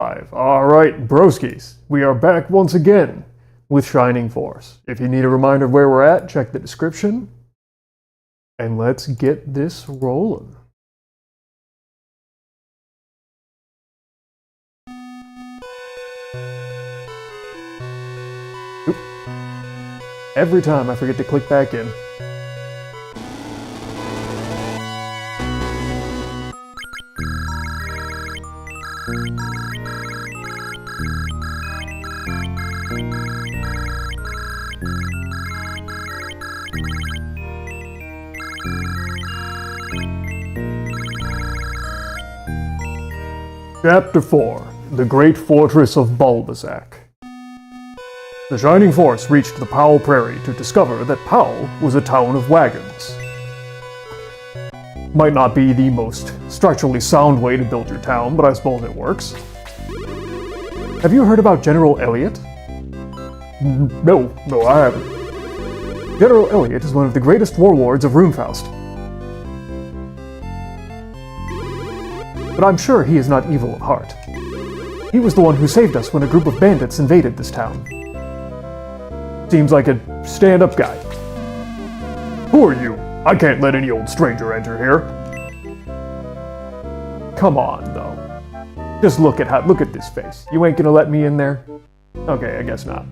Alright, Broskis, we are back once again with Shining Force. If you need a reminder of where we're at, check the description. And let's get this rolling. Oop. Every time I forget to click back in. Chapter 4, The Great Fortress of Bulbasac. The Shining Force reached the Powell Prairie to discover that Powell was a town of wagons. Might not be the most structurally sound way to build your town, but I suppose it works. Have you heard about General Elliot? No, I haven't. General Elliot is one of the greatest warlords of Runefaust. But I'm sure he is not evil of heart. He was the one who saved us when a group of bandits invaded this town. Seems like a stand-up guy. Who are you? I can't let any old stranger enter here. Come on, though. Just look at this face. You ain't gonna let me in there? Okay, I guess not.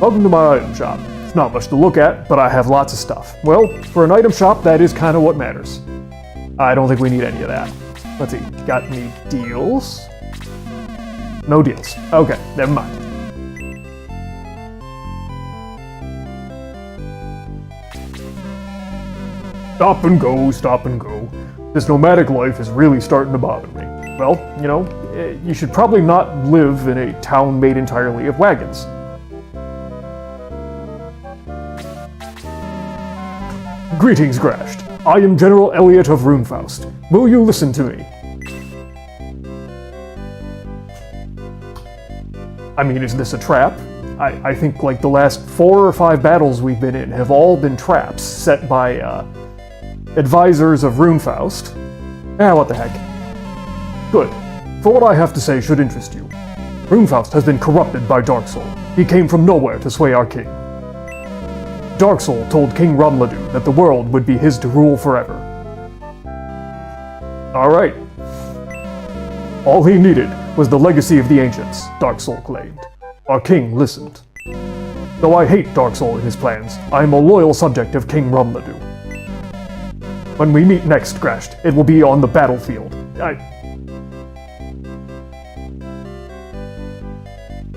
Welcome to my item shop. It's not much to look at, but I have lots of stuff. Well, for an item shop, that is kind of what matters. I don't think we need any of that. Let's see, got any deals? No deals. Okay, never mind. Stop and go, stop and go. This nomadic life is really starting to bother me. Well, you know, you should probably not live in a town made entirely of wagons. Greetings, Grashed. I am General Elliot of Runefaust. Will you listen to me? I mean, is this a trap? I think like the last 4 or 5 battles we've been in have all been traps set by advisors of Runefaust. What the heck. Good. For what I have to say should interest you. Runefaust has been corrupted by Darksoul. He came from nowhere to sway our king. Darksoul told King Rumladew that the world would be his to rule forever. Alright. All he needed was the legacy of the ancients, Darksoul claimed. Our king listened. Though I hate Darksoul and his plans, I am a loyal subject of King Rumladew. When we meet next, Grashed, it will be on the battlefield.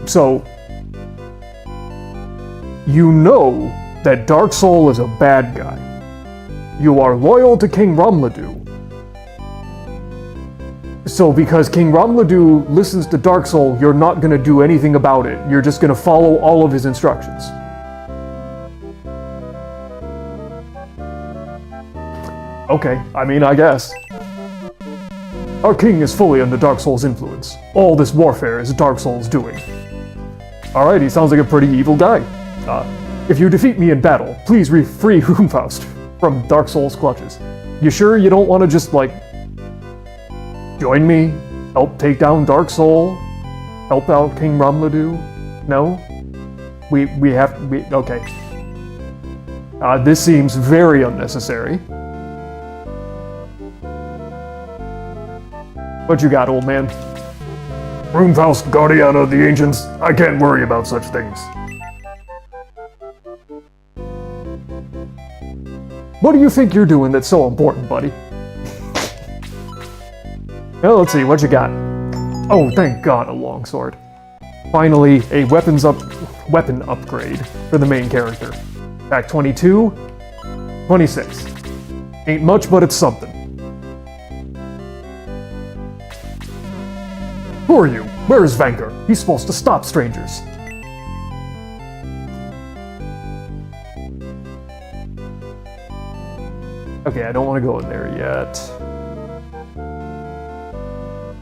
So, you know that Darksoul is a bad guy. You are loyal to King Rumladew. So because King Rumladew listens to Darksoul, you're not going to do anything about it. You're just going to follow all of his instructions. Okay, I mean, I guess. Our king is fully under Darksoul's influence. All this warfare is Darksoul's doing. Alright, he sounds like a pretty evil guy. If you defeat me in battle, please free Runefaust from Darksoul's clutches. You sure you don't want to just, like, join me? Help take down Darksoul? Help out King Rumladew? No? Okay. This seems very unnecessary. What you got, old man? Runefaust, guardian of the ancients. I can't worry about such things. What do you think you're doing that's so important, buddy? Well, let's see, what you got? Oh, thank God, a longsword. Finally, a weapon upgrade for the main character. Pack 22, 26. Ain't much, but it's something. Who are you? Where is Vanker? He's supposed to stop strangers. Okay, I don't want to go in there yet.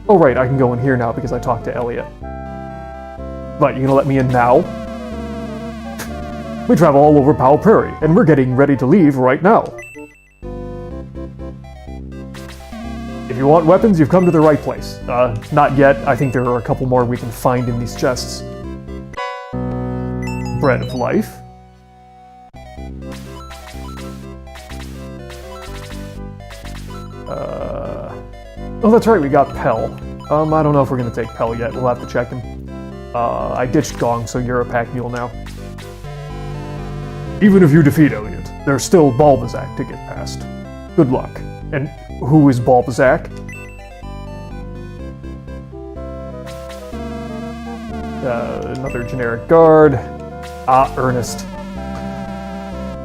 Oh right, I can go in here now because I talked to Elliot. But you gonna let me in now? We travel all over Powell Prairie, and we're getting ready to leave right now. If If you want weapons, you've come to the right place. Not yet. I think there are a couple more we can find in these chests. Bread of life. Oh, that's right, we got Pell. I don't know if we're gonna take Pell yet. We'll have to check him. I ditched Gong, so you're a pack mule now. Even if you defeat Elliot, there's still Balbazak to get past. Good luck. And who is Balbazak? Another generic guard. Ernest.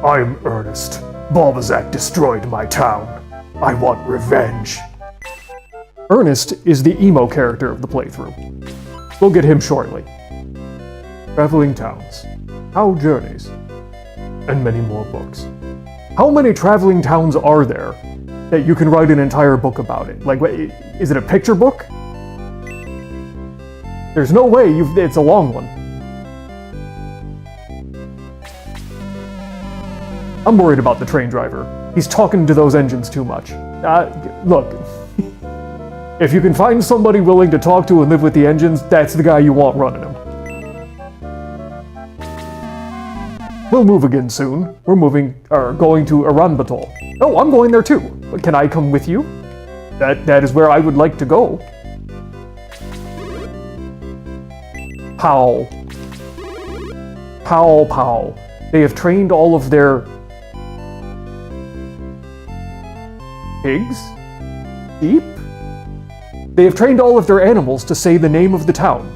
I'm Ernest. Balbazak destroyed my town. I want revenge. Ernest is the emo character of the playthrough. We'll get him shortly. Traveling towns. How journeys. And many more books. How many traveling towns are there that you can write an entire book about it? Like, is it a picture book? There's no way it's a long one. I'm worried about the train driver. He's talking to those engines too much. Look, if you can find somebody willing to talk to and live with the engines, that's the guy you want running them. We'll move again soon. We're going to Uranbatol. Oh, I'm going there too. Can I come with you? That is where I would like to go. Pow. Pow, pow. They have trained all of their pigs? Sheep? They have trained all of their animals to say the name of the town.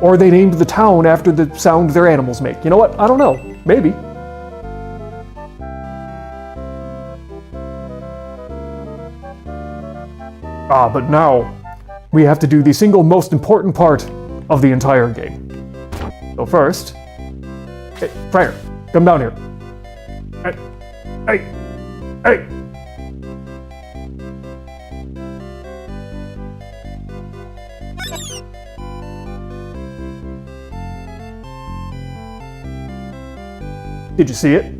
Or they named the town after the sound their animals make. You know what? I don't know. Maybe. But now, we have to do the single most important part of the entire game. So first... Hey, Friar, come down here. Hey! Did you see it?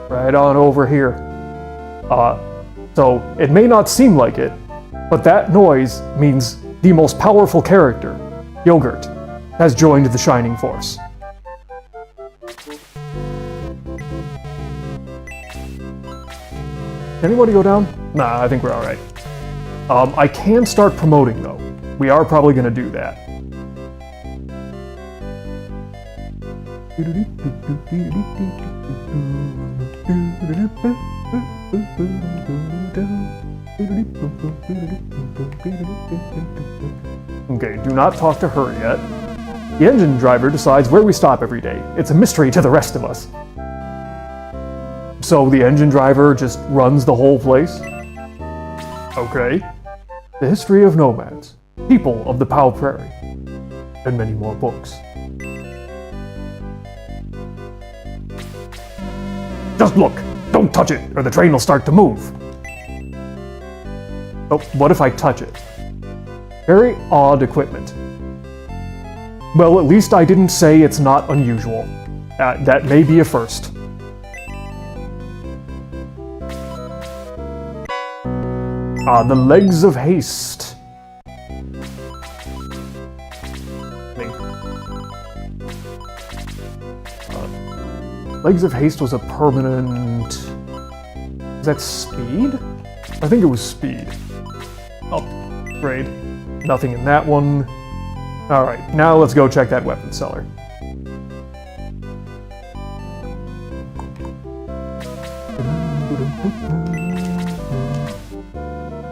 Right on over here. So it may not seem like it, but that noise means the most powerful character, Yogurt, has joined the Shining Force. Anybody go down? Nah, I think we're alright. I can start promoting though. We are probably gonna do that. Okay, do not talk to her yet. The engine driver decides where we stop every day. It's a mystery to the rest of us. So the engine driver just runs the whole place? Okay. The history of nomads, people of the Pow Prairie, and many more books. Just look! Don't touch it, or the train will start to move. Oh, what if I touch it? Very odd equipment. Well, at least I didn't say it's not unusual. That may be a first. The legs of haste. Legs of haste was a permanent... Is that speed? I think it was speed. Upgrade. Nothing in that one. Alright, now let's go check that weapon cellar.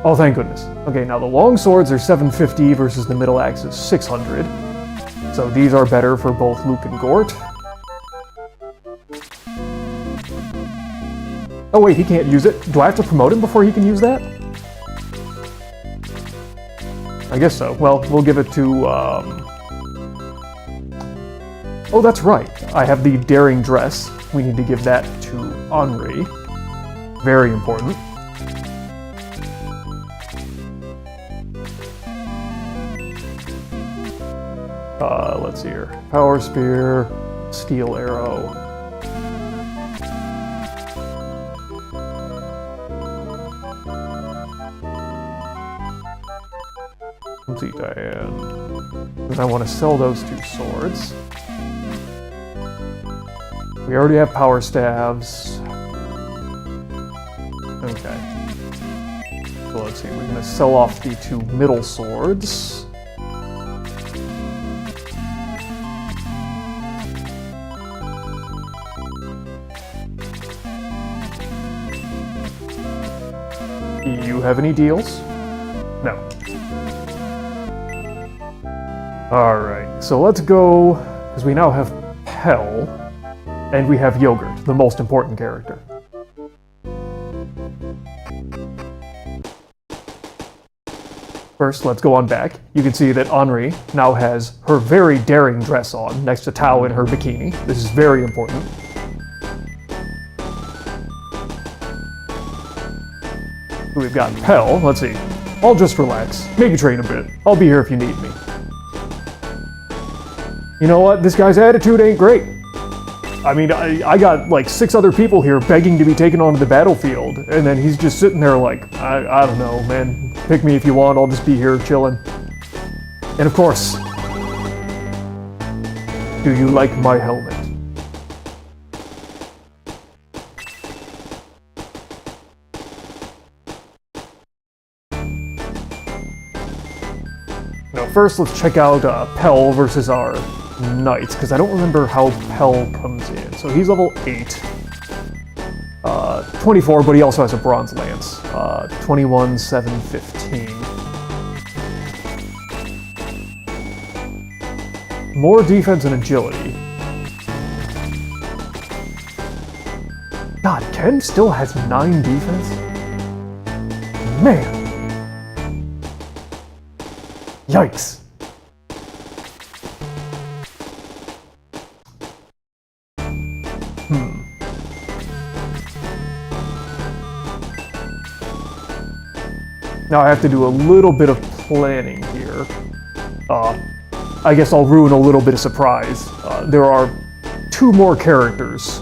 Oh, thank goodness. Okay, now the long swords are 750 versus the middle axe is 600. So these are better for both Luke and Gort. Oh wait, he can't use it. Do I have to promote him before he can use that? I guess so. Well, we'll give it to, Oh, that's right. I have the daring dress. We need to give that to Henri. Very important. Let's see here. Power spear, steel arrow. Let's see, Diane. Because I want to sell those 2 swords. We already have power staves. Okay. So let's see, we're going to sell off the 2 middle swords. Do you have any deals? No. Alright, so let's go, because we now have Pell, and we have Yogurt, the most important character. First, let's go on back. You can see that Henri now has her very daring dress on, next to Tao in her bikini. This is very important. We've got Pell, let's see. I'll just relax, maybe train a bit. I'll be here if you need me. You know what, this guy's attitude ain't great. I mean, I got like 6 other people here begging to be taken onto the battlefield, and then he's just sitting there like, I don't know, man. Pick me if you want, I'll just be here chilling. And of course, do you like my helmet? Now first, let's check out Pell versus our knights, because I don't remember how Pell comes in. So he's level 8. 24, but he also has a bronze lance. 21, 7, 15. More defense and agility. God, Ken still has 9 defense? Man! Yikes. Now I have to do a little bit of planning here. I guess I'll ruin a little bit of surprise. There are 2 more characters.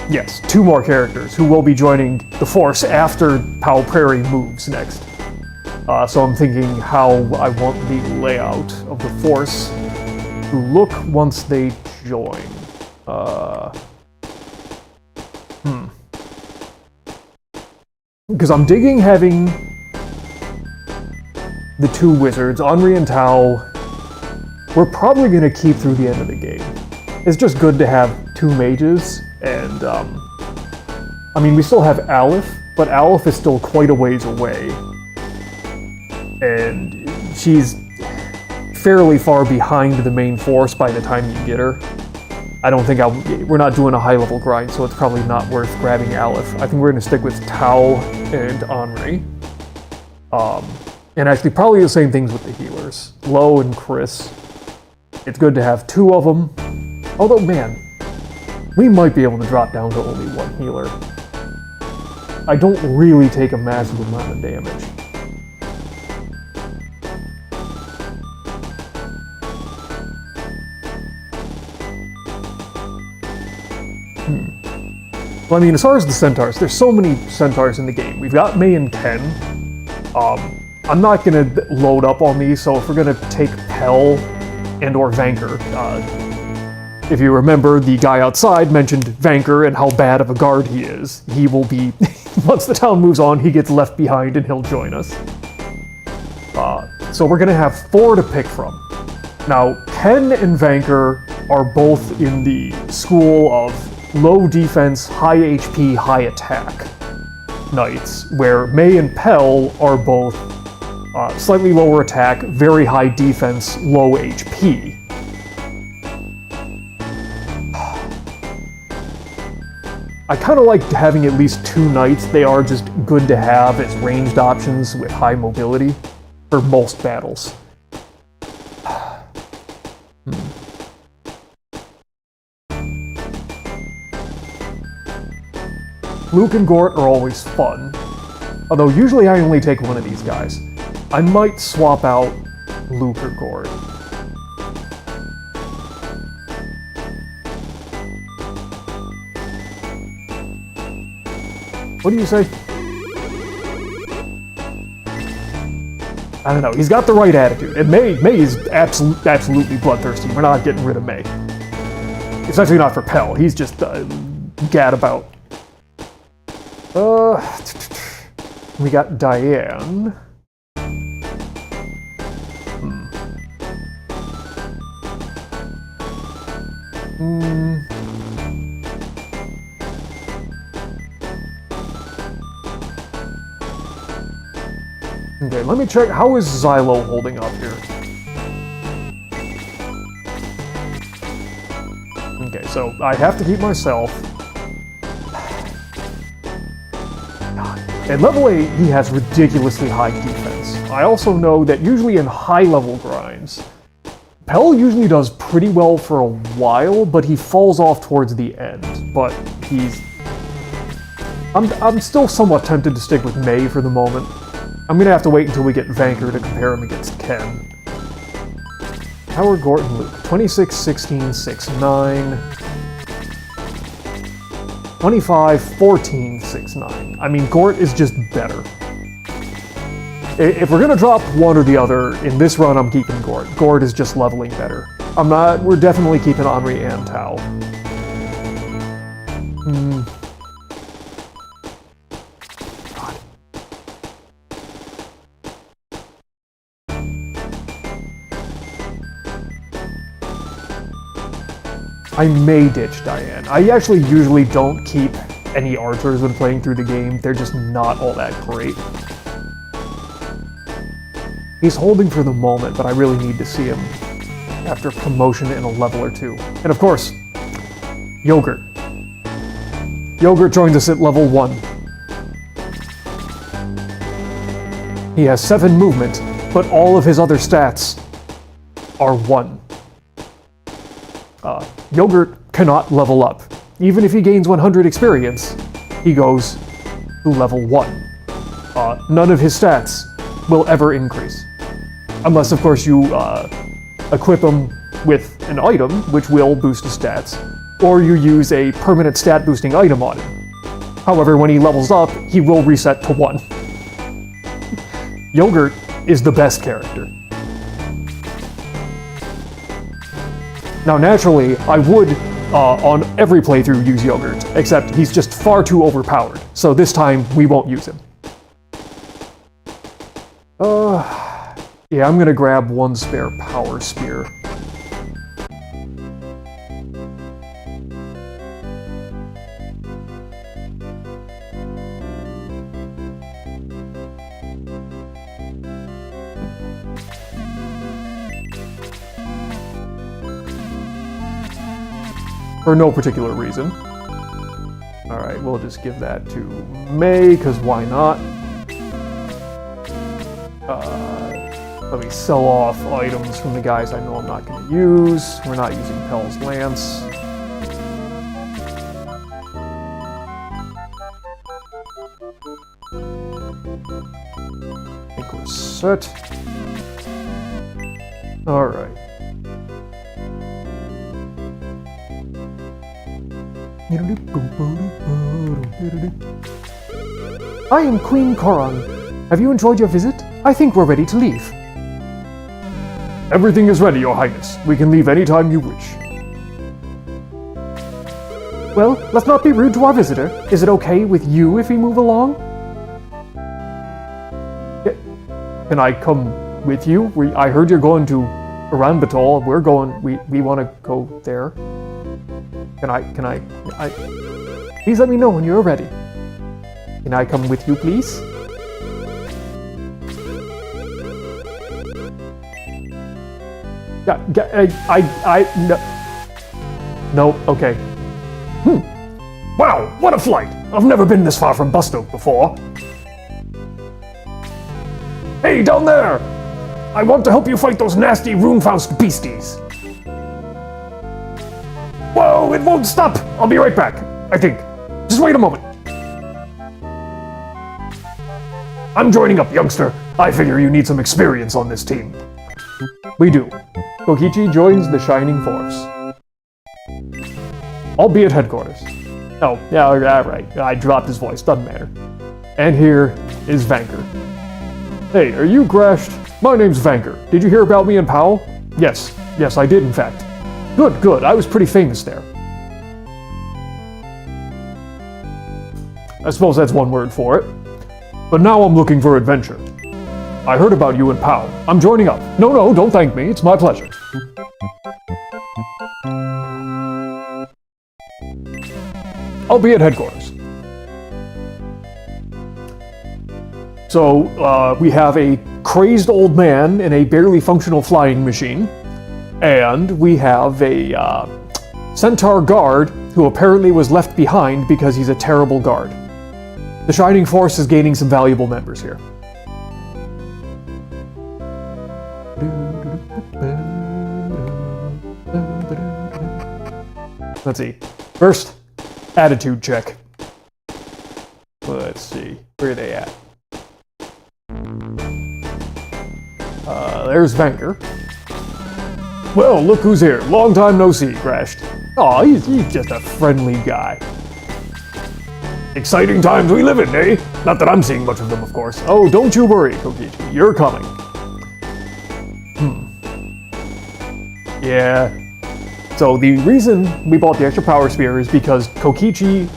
Yes, 2 more characters who will be joining the force after how Prairie moves next. So I'm thinking how I want the layout of the force to look once they join. Because I'm digging having the 2 wizards, Henri and Tao, we're probably going to keep through the end of the game. It's just good to have 2 mages, and I mean, we still have Aleph, but Aleph is still quite a ways away. And she's fairly far behind the main force by the time you get her. I don't think we're not doing a high-level grind, so it's probably not worth grabbing Aleph. I think we're going to stick with Tao and Henri. And actually, probably the same things with the healers. Lo and Chris. It's good to have 2 of them. Although, man, we might be able to drop down to only 1 healer. I don't really take a massive amount of damage. Well, I mean, as far as the centaurs, there's so many centaurs in the game. We've got May and Ken. I'm not going to load up on these, so if we're going to take Pell and or Vanker, if you remember, the guy outside mentioned Vanker and how bad of a guard he is. He will be, once the town moves on, he gets left behind and he'll join us. So we're going to have 4 to pick from. Now, Ken and Vanker are both in the school of low defense, high HP, high attack knights, where May and Pell are both slightly lower attack, very high defense, low HP. I kind of like having at least 2 knights. They are just good to have as ranged options with high mobility for most battles. Luke and Gort are always fun, although usually I only take one of these guys. I might swap out Luke or Gort. What do you say? I don't know, he's got the right attitude. And May is absolutely bloodthirsty. We're not getting rid of May. Especially not for Pell. He's just gadabout. We got Diane. Okay, let me check. How is Zylo holding up here? Okay, so I have to keep myself. At level 8, he has ridiculously high defense. I also know that usually in high-level grinds, Pell usually does pretty well for a while, but he falls off towards the end. But he's... I'm still somewhat tempted to stick with May for the moment. I'm gonna have to wait until we get Vanker to compare him against Ken. Howard, Gorton, Luke. 26, 16, 6, 9... 25, 14, 6, 9. I mean, Gort is just better. If we're gonna drop one or the other, in this run I'm keeping Gort. Gort is just leveling better. We're definitely keeping Henri and Tao. God. I may ditch Diane. I actually usually don't keep any archers when playing through the game. They're just not all that great. He's holding for the moment, but I really need to see him after promotion in a level or two. And of course, Yogurt. Yogurt joins us at level 1. He has 7 movement, but all of his other stats are 1. Yogurt cannot level up. Even if he gains 100 experience, he goes to level 1. None of his stats will ever increase. Unless, of course, you equip him with an item, which will boost his stats, or you use a permanent stat boosting item on him. However, when he levels up, he will reset to 1. Yogurt is the best character. Now, naturally, I would, on every playthrough, use Yogurt, except he's just far too overpowered, so this time we won't use him. Yeah, I'm gonna grab 1 spare power spear. For no particular reason. Alright, we'll just give that to May, because why not? Let me sell off items from the guys I know I'm not going to use. We're not using Pell's Lance. I think we're set. Alright. I am Queen Koron. Have you enjoyed your visit? I think we're ready to leave. Everything is ready, Your Highness. We can leave anytime you wish. Well, let's not be rude to our visitor. Is it okay with you if we move along? Can I come with you? I heard you're going to Uranbatol. We're going... We want to go there. Can I... Please let me know when you're ready. Can I come with you, please? No. No, okay. Wow, what a flight! I've never been this far from Bustoke before. Hey, down there! I want to help you fight those nasty Runefaust beasties. Whoa, it won't stop! I'll be right back, I think. Just wait a moment. I'm joining up, youngster. I figure you need some experience on this team. We do. Kokichi joins the Shining Force. I'll be at headquarters. Oh, yeah, alright. I dropped his voice, doesn't matter. And here is Vanker. Hey, are you Grashed? My name's Vanker. Did you hear about me and Powell? Yes, I did in fact. Good, I was pretty famous there. I suppose that's one word for it. But now I'm looking for adventure. I heard about you and Powell. I'm joining up. No, don't thank me. It's my pleasure. I'll be at headquarters. So, we have a crazed old man in a barely functional flying machine, and we have a centaur guard who apparently was left behind because he's a terrible guard. The Shining Force is gaining some valuable members here. Let's see. First, attitude check. Let's see. Where are they at? There's Vanker. Well, look who's here. Long time no see, Crashed. Aw, he's just a friendly guy. Exciting times we live in, eh? Not that I'm seeing much of them, of course. Oh, don't you worry, Kokichi. You're coming. Yeah. So the reason we bought the extra power spear is because Kokichi,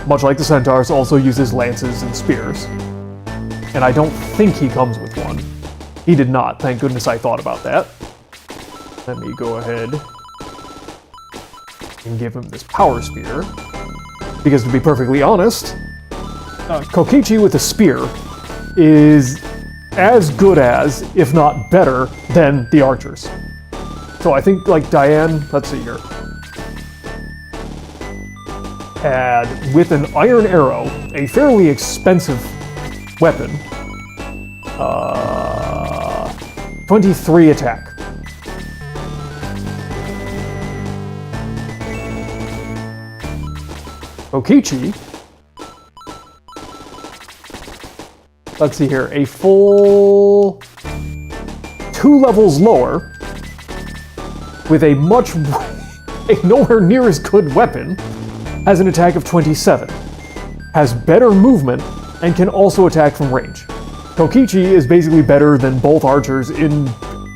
much like the centaurs, also uses lances and spears. And I don't think he comes with one. He did not. Thank goodness I thought about that. Let me go ahead and give him this power spear. Because to be perfectly honest, Kokichi with a spear is as good as, if not better, than the archers. So I think, like, Diane, let's see here, had, with an iron arrow, a fairly expensive weapon, 23 attack. Kokichi, let's see here, a full 2 levels lower, with a nowhere near as good weapon, has an attack of 27, has better movement, and can also attack from range. Kokichi is basically better than both archers in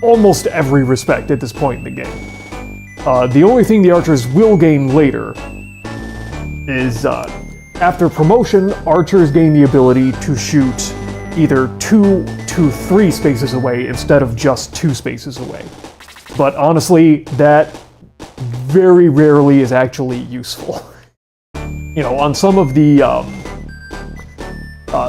almost every respect at this point in the game. The only thing the archers will gain later is, after promotion, archers gain the ability to shoot either 2 to 3 spaces away instead of just 2 spaces away. But honestly, that very rarely is actually useful. You know, on some of the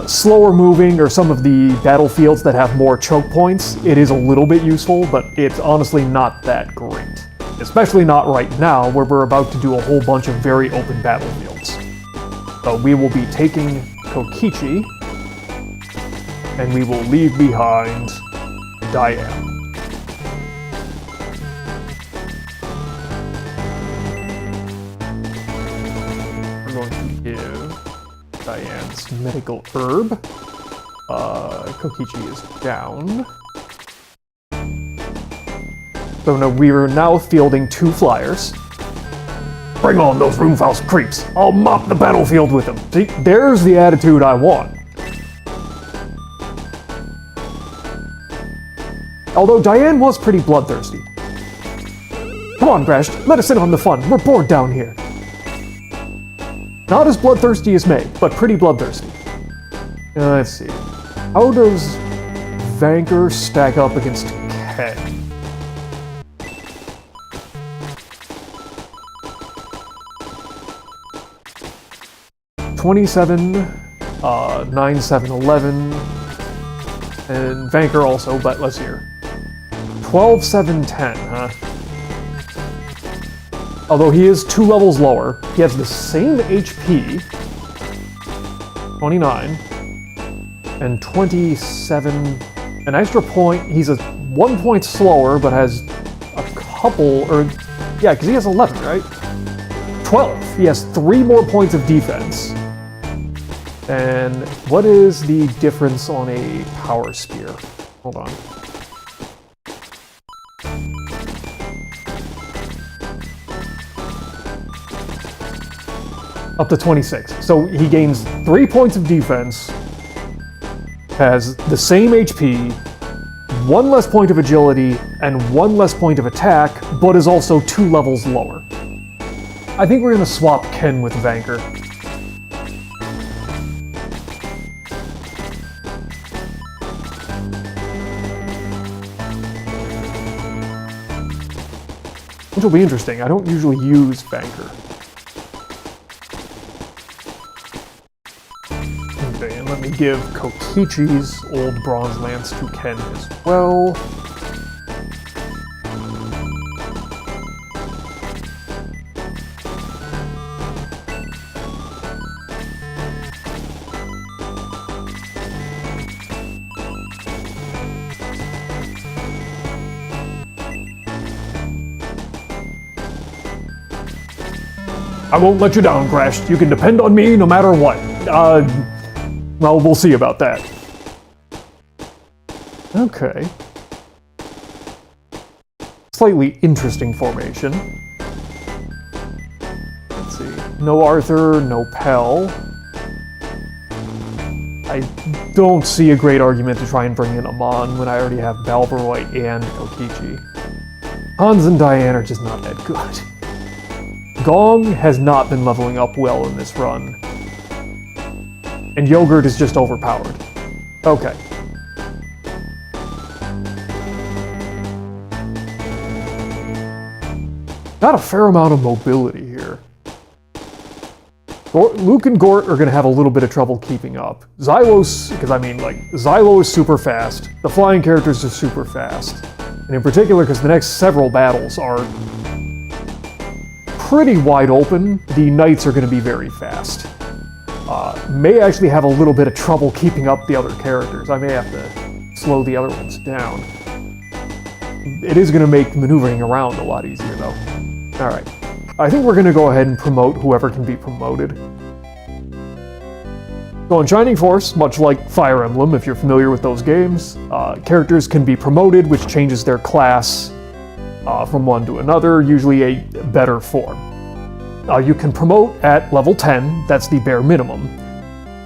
slower moving or some of the battlefields that have more choke points, it is a little bit useful, but it's honestly not that great. Especially not right now, where we're about to do a whole bunch of very open battlefields. So we will be taking Kokichi, and we will leave behind Diane. We're going to give Diane's medical herb. Kokichi is down. So no, we are now fielding 2 flyers. Bring on those Runefaust creeps! I'll mop the battlefield with them! See, there's the attitude I want. Although Diane was pretty bloodthirsty. Come on, Grash, let us in on the fun. We're bored down here. Not as bloodthirsty as May, but pretty bloodthirsty. Let's see. How does Vanker stack up against Kane? (27, 9, 7, 11, and Vanker also, but let's see here. 12, 7, 10, huh? Although he is 2 levels lower, he has the same HP, 29, and 27, an extra point. He's 1 point slower, but has a couple, or, yeah, because he has 11, right? 12. He has 3 more points of defense. And what is the difference on a power spear? Hold on. Up to 26. So he gains 3 points of defense, has the same HP, 1 less point of agility and 1 less point of attack, but is also 2 levels lower. I think we're gonna swap Ken with Vanker. Which will be interesting. I don't usually use Vanker. Okay, and let me give Kokichi's old bronze lance to Ken as well. I won't let you down, Crash. You can depend on me no matter what. Well, we'll see about that. Okay. Slightly interesting formation. Let's see. No Arthur, no Pell. I don't see a great argument to try and bring in Amon when I already have Balbaroy and Kokichi. Hans and Diane are just not that good. Gong has not been leveling up well in this run. And Yogurt is just overpowered. Okay. Got a fair amount of mobility here. Luke and Gort are going to have a little bit of trouble keeping up. Zylo's, because I mean, like, Zylo is super fast. The flying characters are super fast. And in particular, because the next several battles are pretty wide open, the knights are going to be very fast. May actually have a little bit of trouble keeping up the other characters. I may have to slow the other ones down. It is going to make maneuvering around a lot easier, though. Alright. I think we're going to go ahead and promote whoever can be promoted. So in Shining Force, much like Fire Emblem, if you're familiar with those games, characters can be promoted, which changes their class from one to another, usually a better form. You can promote at level 10, that's the bare minimum.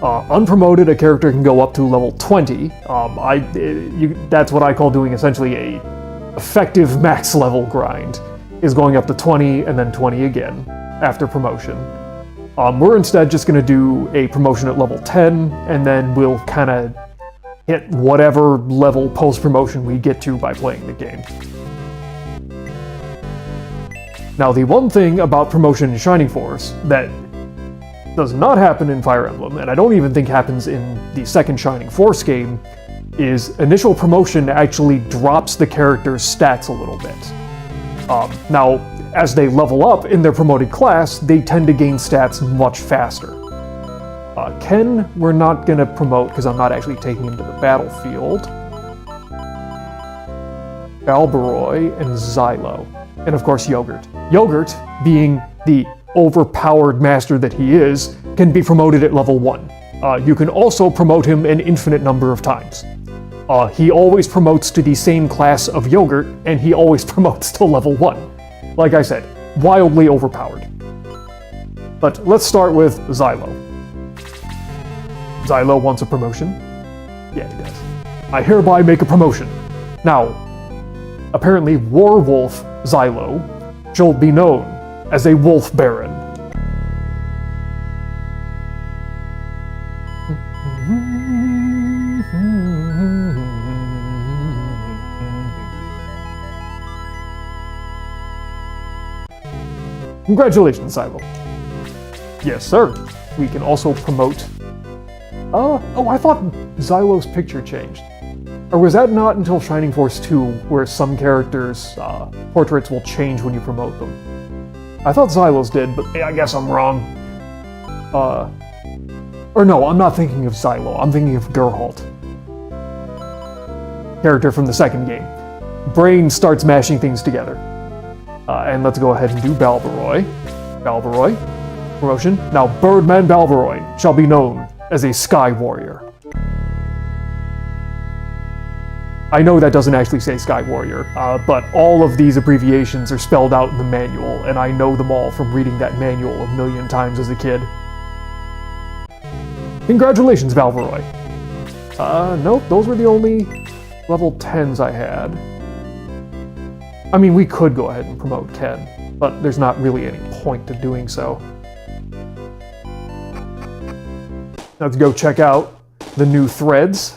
Unpromoted, a character can go up to level 20. That's what I call doing essentially a effective max level grind, is going up to 20 and then 20 again after promotion. We're instead just going to do a promotion at level 10, and then we'll kind of hit whatever level post-promotion we get to by playing the game. Now, the one thing about promotion in Shining Force that does not happen in Fire Emblem, and I don't even think happens in the second Shining Force game, is initial promotion actually drops the character's stats a little bit. Now, as they level up in their promoted class, they tend to gain stats much faster. Ken, we're not going to promote because I'm not actually taking him to the battlefield. Balbaroy and Zylo. And of course, Yogurt. Yogurt, being the overpowered master that he is, can be promoted at level 1. You can also promote him an infinite number of times. He always promotes to the same class of Yogurt, and he always promotes to level 1. Like I said, wildly overpowered. But let's start with Zylo. Zylo wants a promotion? Yeah, he does. I hereby make a promotion. Now, apparently Warwolf Zylo shall be known as a Wolf Baron. Congratulations, Zylo. Yes, sir. We can also promote... Oh, I thought Zylo's picture changed. Or was that not until Shining Force 2, where some characters' portraits will change when you promote them? I thought Zylo's did, but I guess I'm wrong. Or no, I'm not thinking of Zylo, I'm thinking of Geralt. Character from the second game. Brain starts mashing things together. And let's go ahead and do Balbaroy. Balbaroy. Promotion. Now, Birdman Balbaroy shall be known as a Sky Warrior. I know that doesn't actually say Sky Warrior, but all of these abbreviations are spelled out in the manual, and I know them all from reading that manual a million times as a kid. Congratulations, Balbaroy. Nope, those were the only level 10s I had. I mean, we could go ahead and promote Ken, but there's not really any point to doing so. Let's go check out the new threads.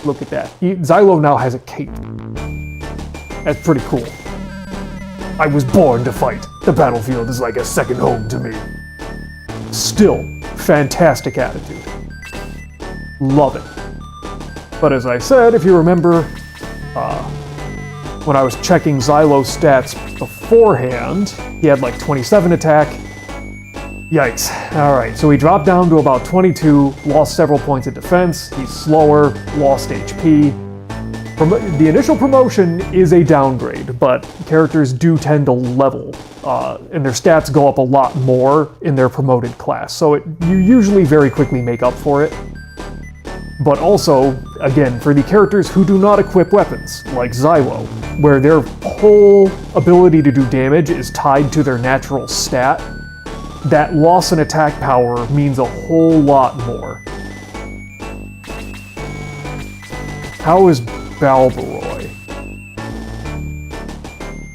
Look at that. Zylo now has a cape. That's pretty cool. I was born to fight. The battlefield is like a second home to me. Still, fantastic attitude. Love it. But as I said, if you remember, when I was checking Zylo's stats beforehand, he had like 27 attack. Yikes. Alright, so he dropped down to about 22, lost several points of defense, he's slower, lost HP. The initial promotion is a downgrade, but characters do tend to level, and their stats go up a lot more in their promoted class, so you usually very quickly make up for it. But also, again, for the characters who do not equip weapons, like Zylo, where their whole ability to do damage is tied to their natural stat, that loss in attack power means a whole lot more. How is Balbaroi?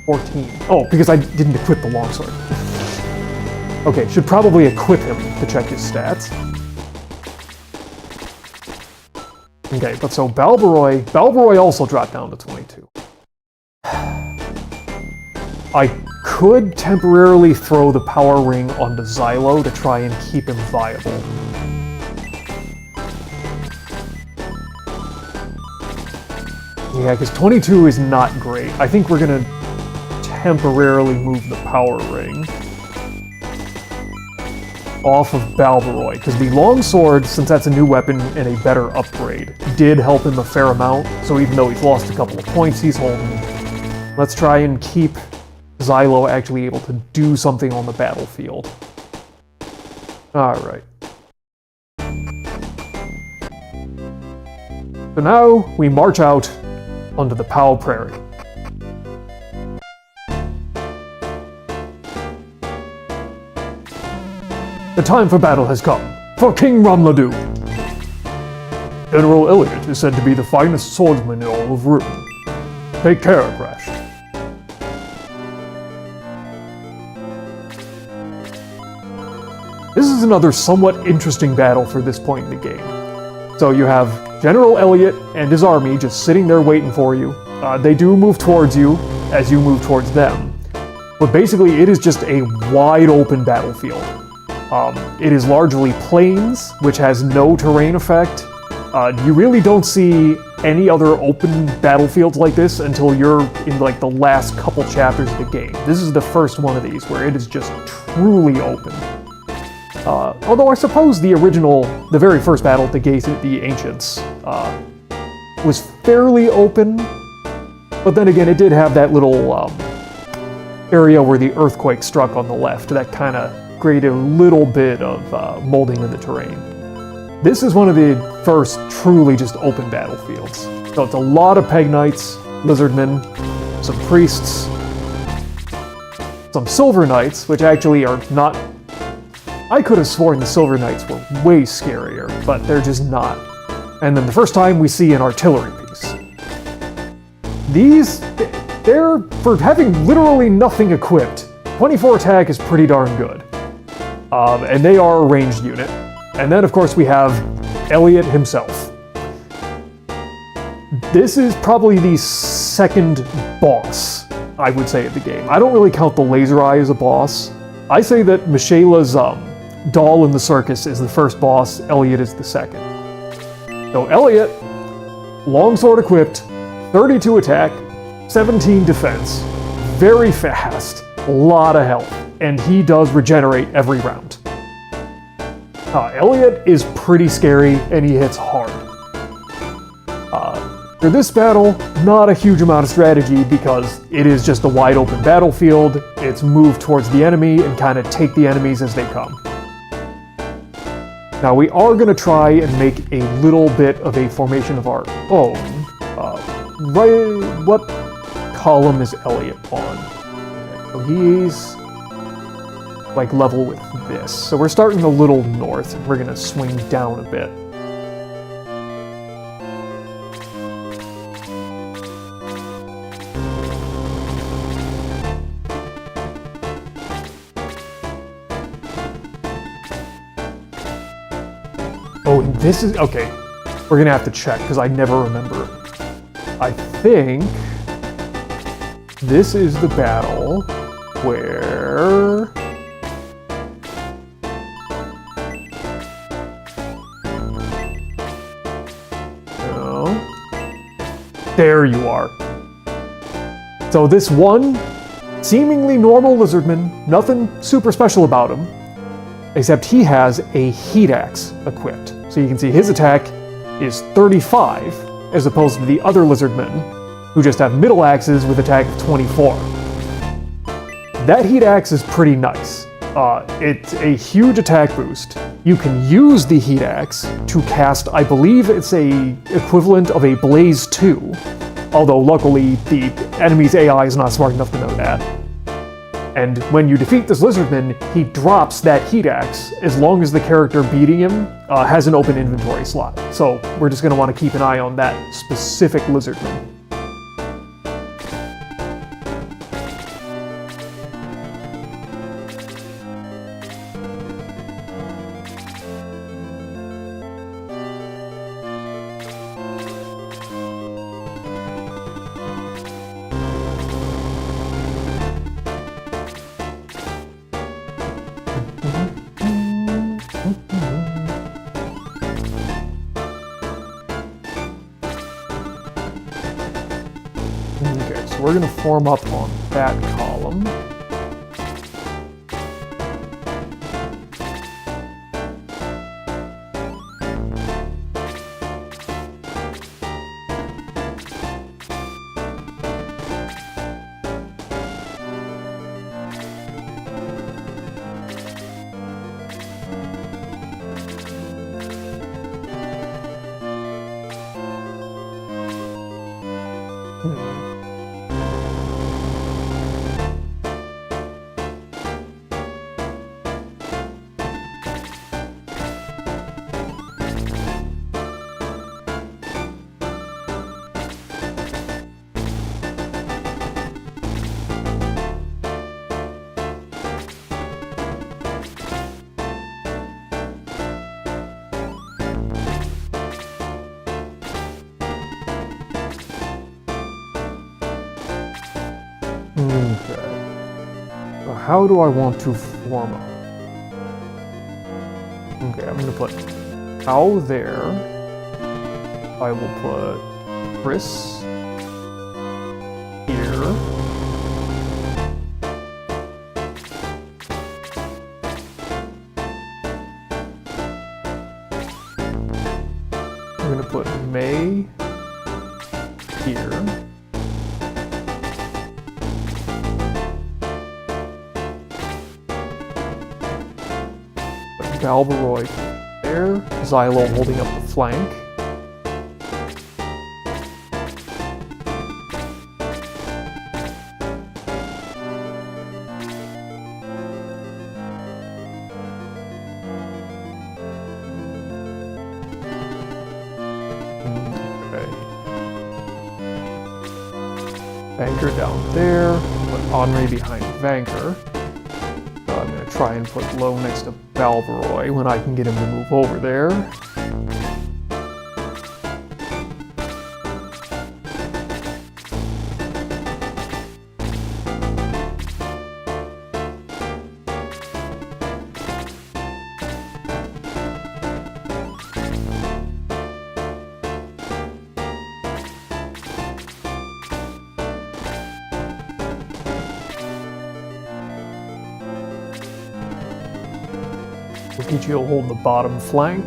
14. Oh, because I didn't equip the longsword. Okay, should probably equip him to check his stats. Okay, but so Balbaroi also dropped down to 22. I could temporarily throw the power ring onto Zylo to try and keep him viable. Yeah, because 22 is not great. I think we're gonna temporarily move the power ring off of Balbaroi, because the longsword, since that's a new weapon and a better upgrade, did help him a fair amount, so even though he's lost a couple of points, he's holding. Let's try and keep Zylo actually able to do something on the battlefield. Alright. So now we march out onto the Pow Prairie. The time for battle has come, for King Lunar Dew. General Elliot is said to be the finest swordsman in all of Rune. Take care, Crash. This is another somewhat interesting battle for this point in the game. So you have General Elliot and his army just sitting there waiting for you. They do move towards you as you move towards them. But basically it is just a wide open battlefield. It is largely plains, which has no terrain effect. You really don't see any other open battlefields like this until you're in like the last couple chapters of the game. This is the first one of these where it is just truly open. Although I suppose the very first battle at the Gates of the Ancients was fairly open, but then again it did have that little area where the earthquake struck on the left that kind of created a little bit of molding in the terrain. This is one of the first truly just open battlefields. So it's a lot of Peg Knights, Lizardmen, some Priests, some Silver Knights, which actually are not... I could have sworn the Silver Knights were way scarier, but they're just not. And then the first time we see an artillery piece. These, they're, for having literally nothing equipped, 24 attack is pretty darn good. And they are a ranged unit. And then, of course, we have Elliot himself. This is probably the second boss, I would say, of the game. I don't really count the Laser Eye as a boss. I say that Michaela's doll in the circus is the first boss, Elliot is the second. So Elliot, longsword equipped, 32 attack, 17 defense, very fast, a lot of health, and he does regenerate every round. Elliot is pretty scary, and he hits hard. For this battle, not a huge amount of strategy because it is just a wide open battlefield. It's move towards the enemy and kind of take the enemies as they come. Now we are going to try and make a little bit of a formation of our own. What column is Elliot on? Okay, so he's like level with this. So we're starting a little north and we're going to swing down a bit. this is... Okay, we're gonna have to check, because I never remember. I think... this is the battle where... No. There you are. So this one, seemingly normal lizardman, nothing super special about him, except he has a heat axe equipped. So you can see his attack is 35, as opposed to the other lizardmen, who just have middle axes with attack of 24. That heat axe is pretty nice. It's a huge attack boost. You can use the heat axe to cast, I believe it's a equivalent of a Blaze 2, although luckily the enemy's AI is not smart enough to know that. And when you defeat this lizardman, he drops that heat axe as long as the character beating him has an open inventory slot. So we're just going to want to keep an eye on that specific lizardman. Okay, so we're going to form up on that column. Okay. So how do I want to form up? Okay, I'm gonna put cow there. I will put Chris here. I'm gonna put May here. Galvaroy there, Zylo holding up the flank. Okay. Vanker down there, put Henri behind Vanker. I'm going to try and put Low next to Valveroy when I can get him to move over there. Luigi will hold the bottom flank.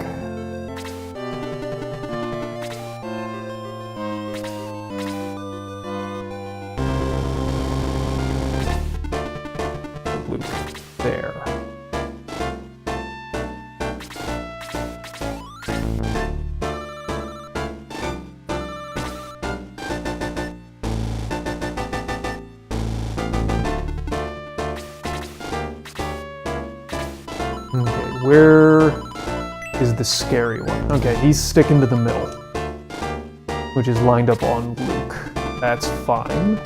Luke there. Okay, where is the scary one? Okay, he's sticking to the middle, which is lined up on Luke. That's fine.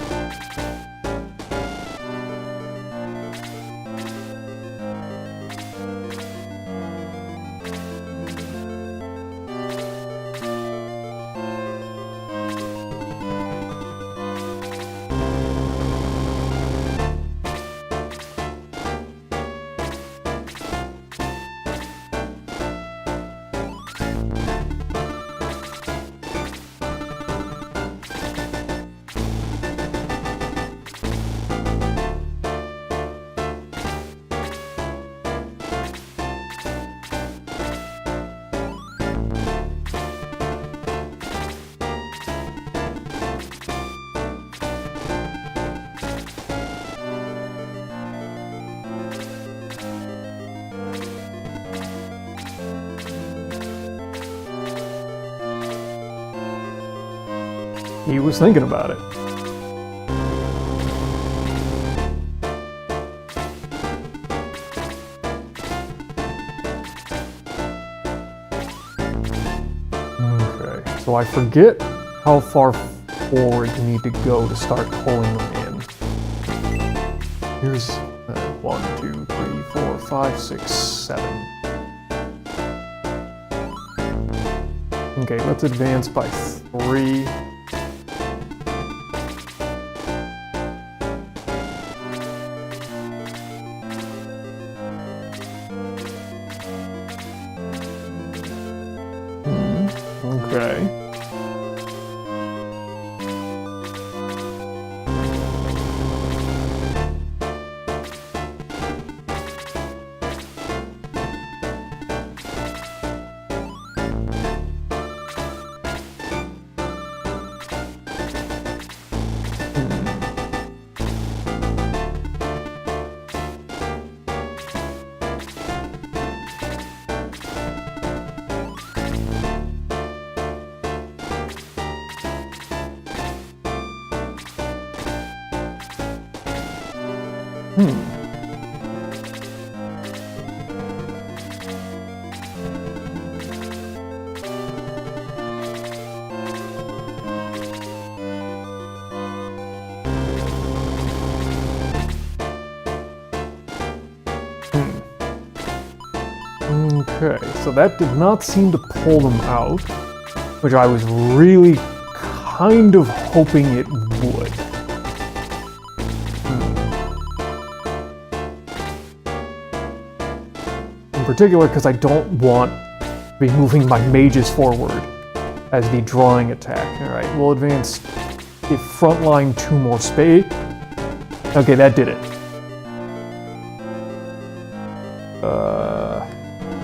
He was thinking about it. Okay, so I forget how far forward you need to go to start pulling them in. Here's 1, 2, 3, 4, 5, 6, 7. Okay, let's advance by 3. Okay. Okay, so that did not seem to pull them out, which I was really kind of hoping it would. In particular, because I don't want to be moving my mages forward as the drawing attack. Alright, we'll advance the front line 2 more spade. Okay, that did it.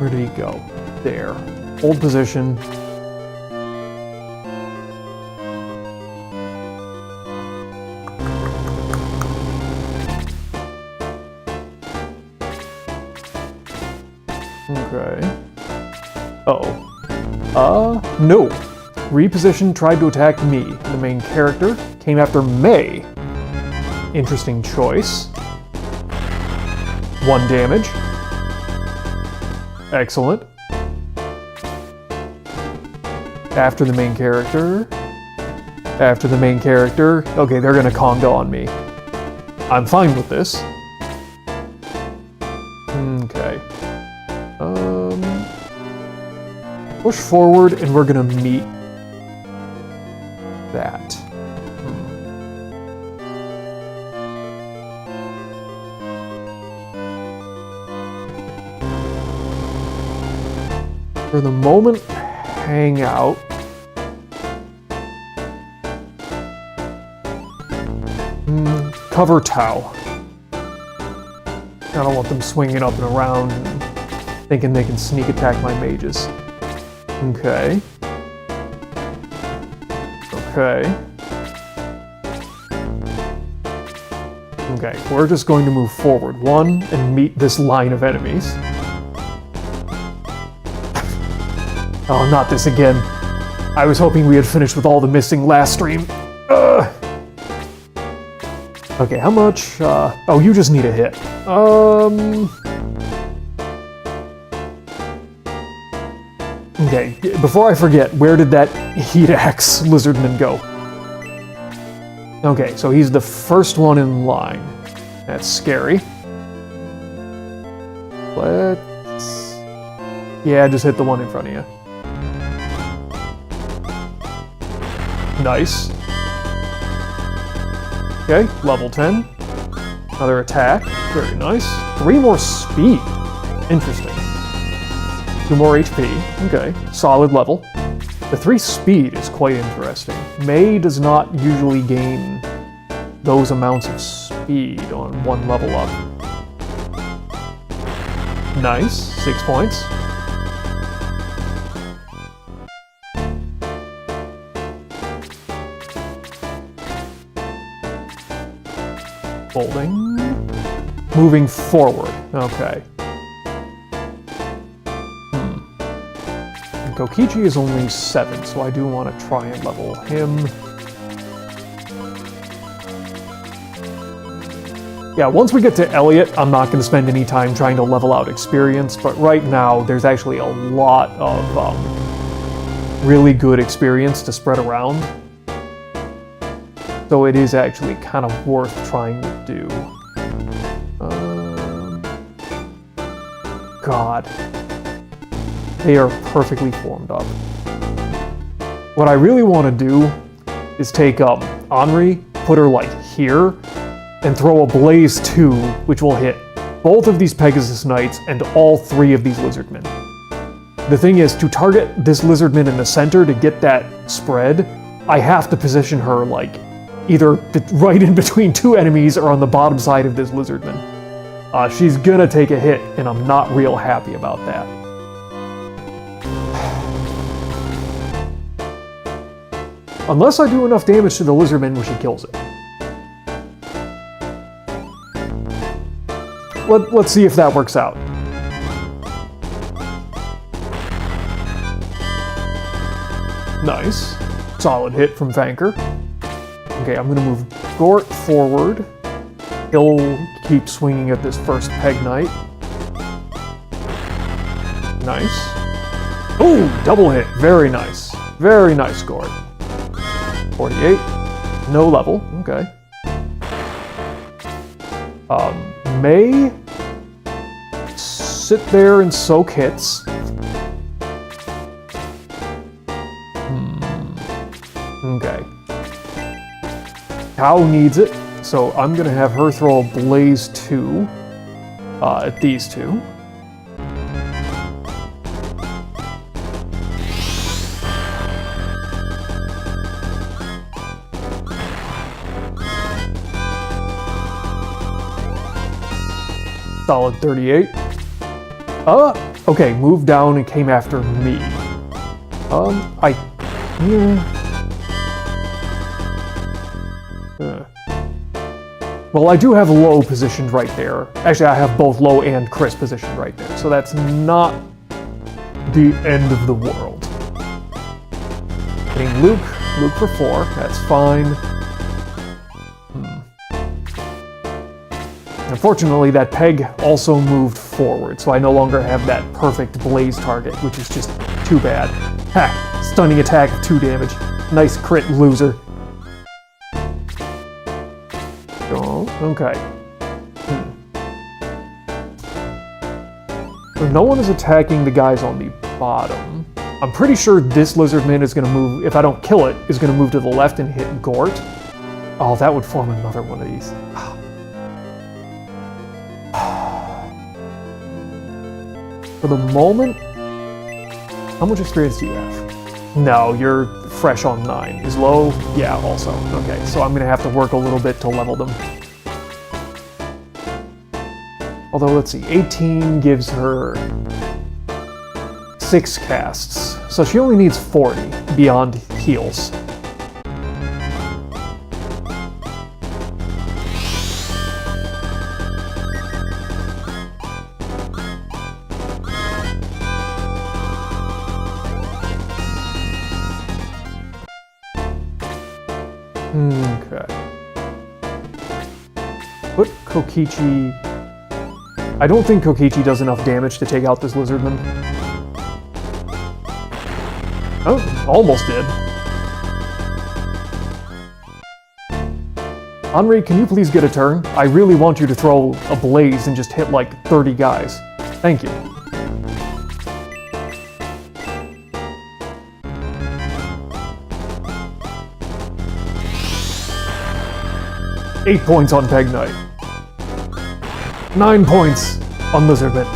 Where did he go? There. Hold position. Okay. Uh-oh. No. Reposition tried to attack me. The main character came after May. Interesting choice. 1 damage. Excellent. After the main character. After the main character. Okay, they're gonna Conga on me. I'm fine with this. Okay. Push forward and we're gonna meet that. For the moment, hang out. Cover Tau. I don't want them swinging up and around and thinking they can sneak attack my mages. Okay. Okay. Okay, we're just going to move forward 1 and meet this line of enemies. Oh, not this again. I was hoping we had finished with all the missing last stream. Okay, how much? Oh, you just need a hit. Okay, before I forget, where did that Heat Axe Lizardman go? Okay, so he's the first one in line. That's scary. Let's... Yeah, just hit the one in front of you. Nice. Okay, level 10. Another attack. Very nice. 3 more speed. Interesting. 2 more HP. Okay, solid level. The 3 speed is quite interesting. May does not usually gain those amounts of speed on 1 level up. Nice. 6 points. Holding. Moving forward. Okay. Kokichi is only 7, so I do want to try and level him. Yeah, once we get to Elliot, I'm not going to spend any time trying to level out experience, but right now there's actually a lot of really good experience to spread around. So it is actually kind of worth trying to do. God. They are perfectly formed up. What I really want to do is take Henri, put her like here, and throw a Blaze 2, which will hit both of these Pegasus Knights and all 3 of these Lizardmen. The thing is, to target this Lizardman in the center to get that spread, I have to position her like either right in between 2 enemies or on the bottom side of this Lizardman. She's gonna take a hit, and I'm not real happy about that. Unless I do enough damage to the Lizardman where she kills it. Let's see if that works out. Nice. Solid hit from Vanker. Okay, I'm gonna move Gort forward. He'll keep swinging at this first Peg Knight. Nice. Ooh, double hit. Very nice. Very nice, Gort. 48. No level. Okay. May sit there and soak hits. Okay. Cow needs it, so I'm gonna have her throw a Blaze 2 at these 2. Solid 38. Okay, moved down and came after me. Well, I do have low positioned right there. Actually, I have both low and Chris positioned right there, so that's not the end of the world. Getting Luke for 4, that's fine. Unfortunately, that Peg also moved forward, so I no longer have that perfect Blaze target, which is just too bad. Ha! Stunning attack of 2 damage. Nice crit, loser. Oh, okay. So no one is attacking the guys on the bottom. I'm pretty sure this Lizardman is going to move, if I don't kill it, is going to move to the left and hit Gort. Oh, that would form another one of these. For the moment, how much experience do you have? No, you're fresh on 9. Is low? Yeah, also. Okay, so I'm gonna have to work a little bit to level them. Although, let's see, 18 gives her 6 casts, so she only needs 40 beyond heals. Okay. Put Kokichi... I don't think Kokichi does enough damage to take out this Lizardman. Oh, almost did. Henri, can you please get a turn? I really want you to throw a Blaze and just hit like 30 guys. Thank you. Eight points on Peg Knight. 9 points on Lizardman.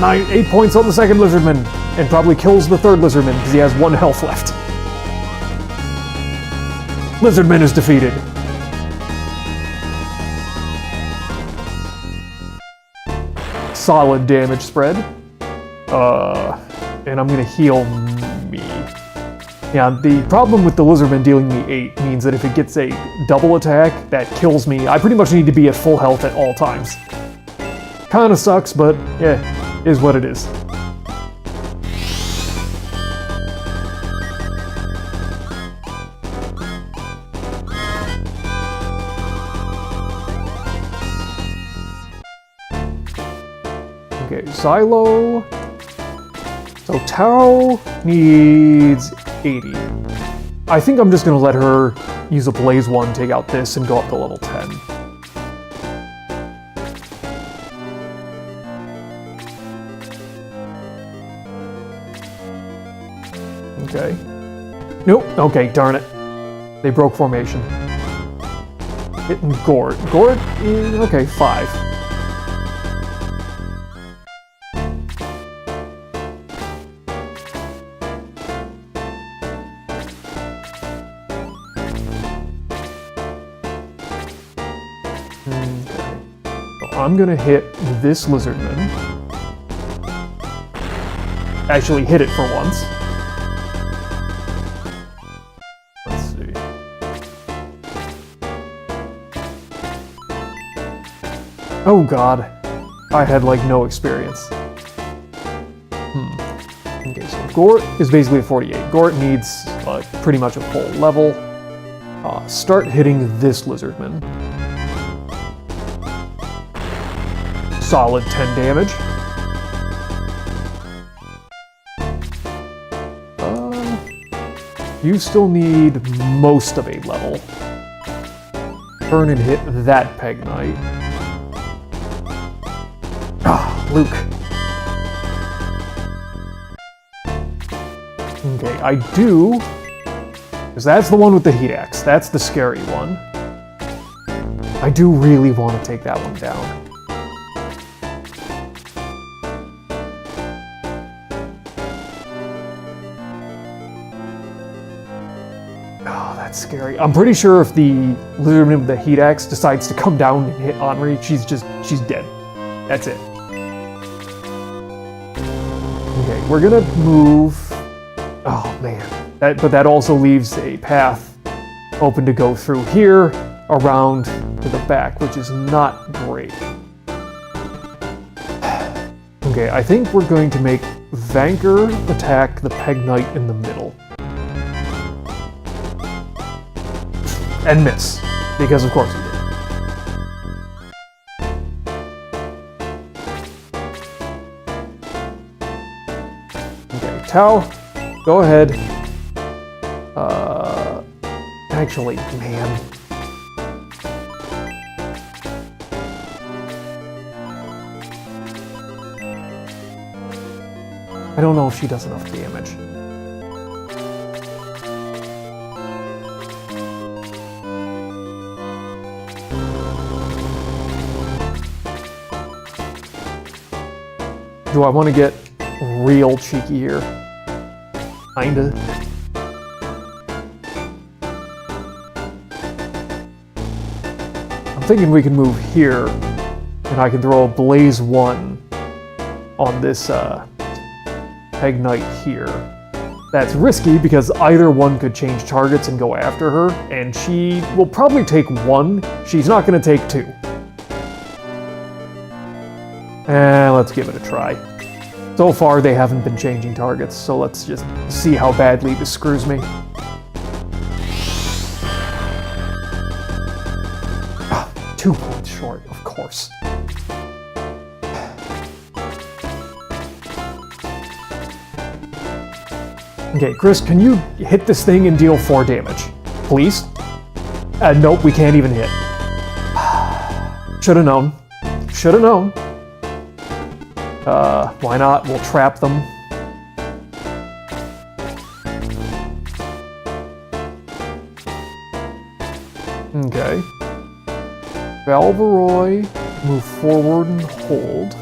8 points on the second Lizardman, and probably kills the third Lizardman because he has 1 health left. Lizardman is defeated. Solid damage spread. And I'm gonna heal me. Yeah, the problem with the Lizardman dealing me 8 means that if it gets a double attack, that kills me. I pretty much need to be at full health at all times. Kinda sucks, but yeah, is what it is. Zylo. So Tau needs 80. I think I'm just gonna let her use a Blaze 1, take out this, and go up to level 10. Okay. Nope. Okay, darn it. They broke formation. Hitting Gort. Gort is... okay, 5. Okay. So I'm gonna hit this lizardman. Actually hit it for once. Oh god, I had like no experience. Okay, so Gort is basically a 48. Gort needs pretty much a full level. Start hitting this lizardman. Solid 10 damage. You still need most of a level. Turn and hit that Peg Knight. Luke. Okay, I do, because that's the one with the heat axe. That's the scary one. I do really want to take that one down. Oh, that's scary. I'm pretty sure if the lizardman with the heat axe decides to come down and hit Henri, she's dead. That's it. Okay, we're gonna move... oh man. But that also leaves a path open to go through here, around to the back, which is not great. Okay, I think we're going to make Vanker attack the Peg Knight in the middle. And miss, because of course he did. Tau, go ahead. Actually, man. I don't know if she does enough damage. Do I want to get real cheeky here? Kinda. I'm thinking we can move here, and I can throw a Blaze 1 on this Peg Knight here. That's risky because either one could change targets and go after her, and she will probably take 1. She's not going to take 2. And let's give it a try. So far, they haven't been changing targets, so let's just see how badly this screws me. 2 points short, of course. Okay, Chris, can you hit this thing and deal 4 damage? Please? Nope, we can't even hit. Should've known. Should've known. Why not? We'll trap them. Okay. Valveroy, move forward and hold.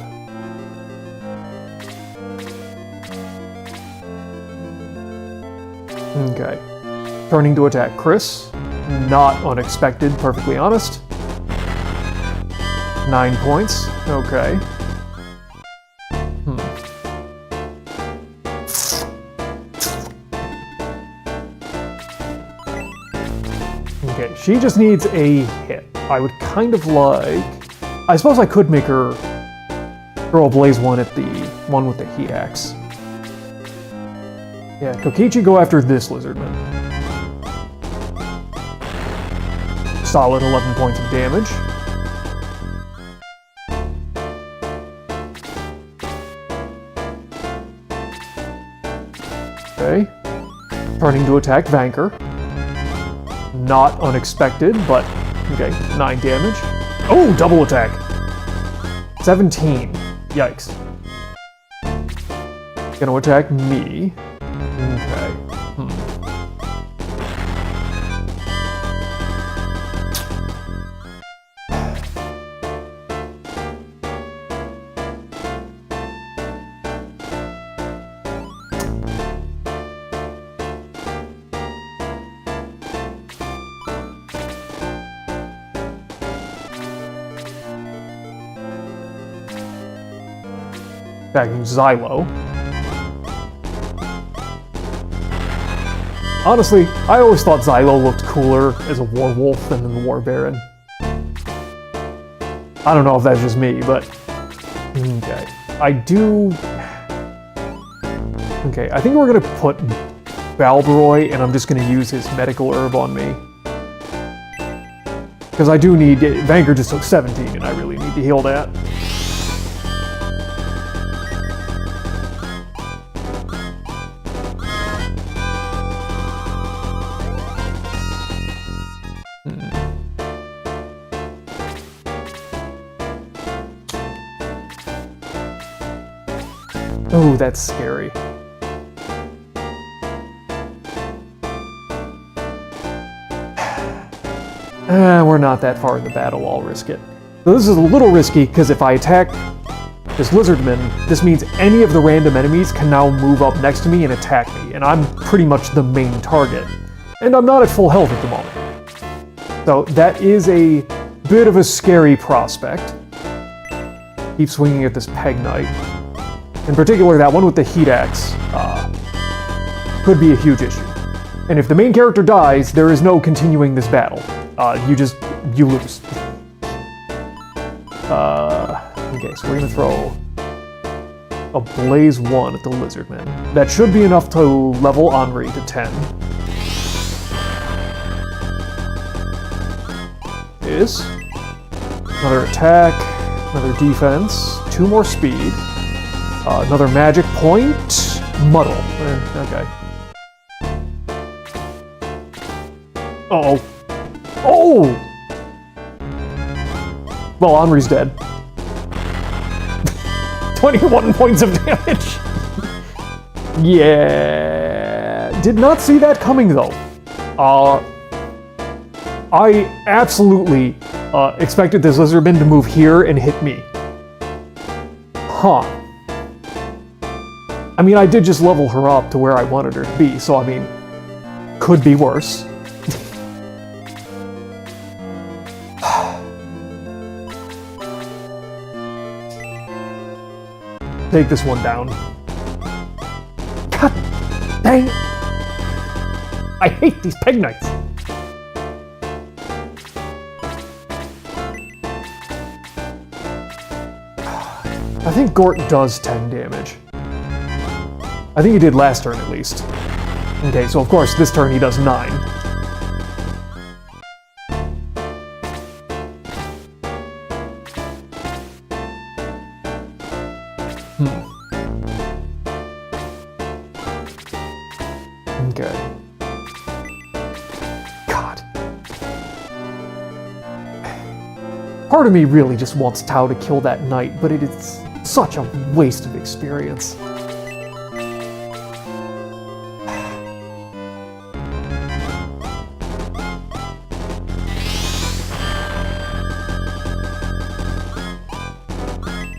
Okay. Turning to attack Chris. Not unexpected, perfectly honest. 9 points. Okay. Okay, she just needs a hit. I would kind of like... I suppose I could make her throw a Blaze 1 at the one with the heat axe. Yeah, Kokichi, go after this lizardman. Solid 11 points of damage. Okay. Turning to attack Vanker. Not unexpected, but okay, 9 damage. Oh, double attack. 17. Yikes. Gonna attack me. Okay. Attacking Zylo. Honestly, I always thought Zylo looked cooler as a werewolf than the War Baron. I don't know if that's just me, but... Okay. I do... Okay, I think we're gonna put Balbroy, and I'm just gonna use his medical herb on me. Because I do need... Vanker just took 17, and I really need to heal that. Oh, that's scary. We're not that far in the battle, I'll risk it. So this is a little risky, because if I attack this Lizardman, this means any of the random enemies can now move up next to me and attack me, and I'm pretty much the main target. And I'm not at full health at the moment. So that is a bit of a scary prospect. Keep swinging at this Peg Knight. In particular, that one with the heat axe could be a huge issue. And if the main character dies, there is no continuing this battle. You lose. Okay, so we're gonna throw a Blaze 1 at the Lizardman. That should be enough to level Henri to 10. Is another attack, another defense, 2 more speed. Another magic point. Muddle. Okay. Uh-oh. Oh! Well, Henri's dead. 21 points of damage. Yeah. Did not see that coming, though. I absolutely expected this Lizardman to move here and hit me. Huh. I mean, I did just level her up to where I wanted her to be, so I mean, could be worse. Take this one down. God dang! I hate these Peg Knights. I think Gort does 10 damage. I think he did last turn, at least. Okay, so of course, this turn he does 9. Okay. God. Part of me really just wants Tao to kill that knight, but it is such a waste of experience.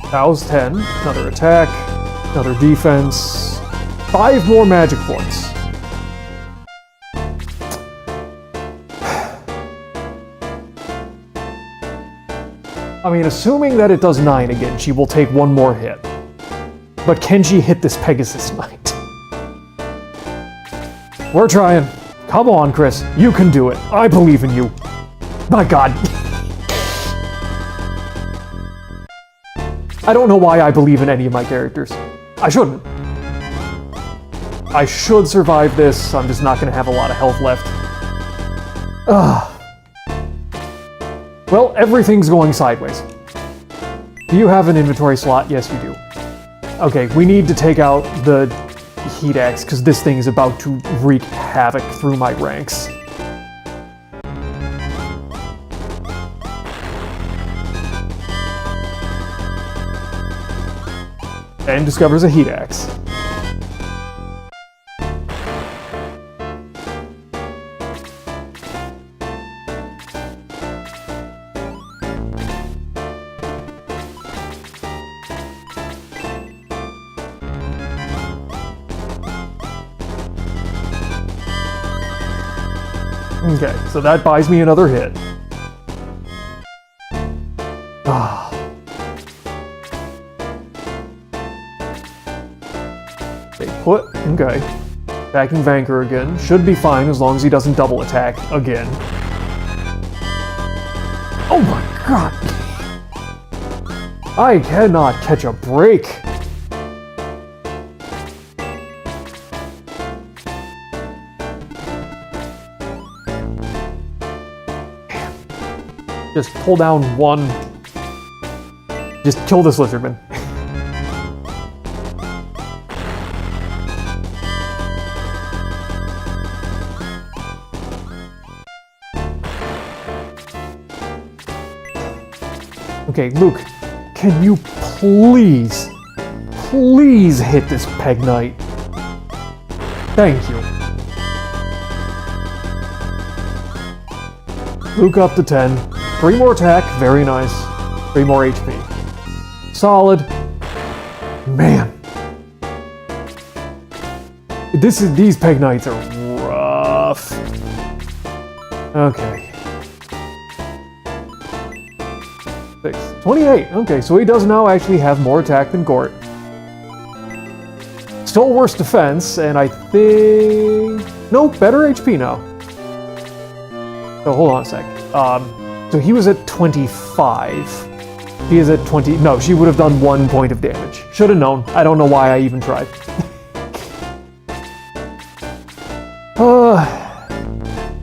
Tao's 10, another attack, another defense, 5 more magic points. I mean, assuming that it does 9 again, she will take 1 more hit. But can she hit this Pegasus Knight? We're trying. Come on, Chris. You can do it. I believe in you. My God. I don't know why I believe in any of my characters. I shouldn't. I should survive this. I'm just not going to have a lot of health left. Ugh. Well, everything's going sideways. Do you have an inventory slot? Yes, you do. Okay, we need to take out the Heat Axe, because this thing is about to wreak havoc through my ranks. And discovers a Heat Axe. Okay, so that buys me another hit. Ah. Stay put. Okay. Attacking Vanker again. Should be fine as long as he doesn't double attack again. Oh my god! I cannot catch a break! Just pull down one. Just kill this lizardman. Okay, Luke, can you please hit this Peg Knight? Thank you. Luke up to 10. 3 more attack, very nice. 3 more HP. Solid. Man. These Peg Knights are rough. Okay. 6. 28. Okay, so he does now actually have more attack than Gort. Still worse defense, and I think... No, better HP now. So hold on a sec. So he was at 25. He is at 20. No, she would have done 1 point of damage. Should have known. I don't know why I even tried.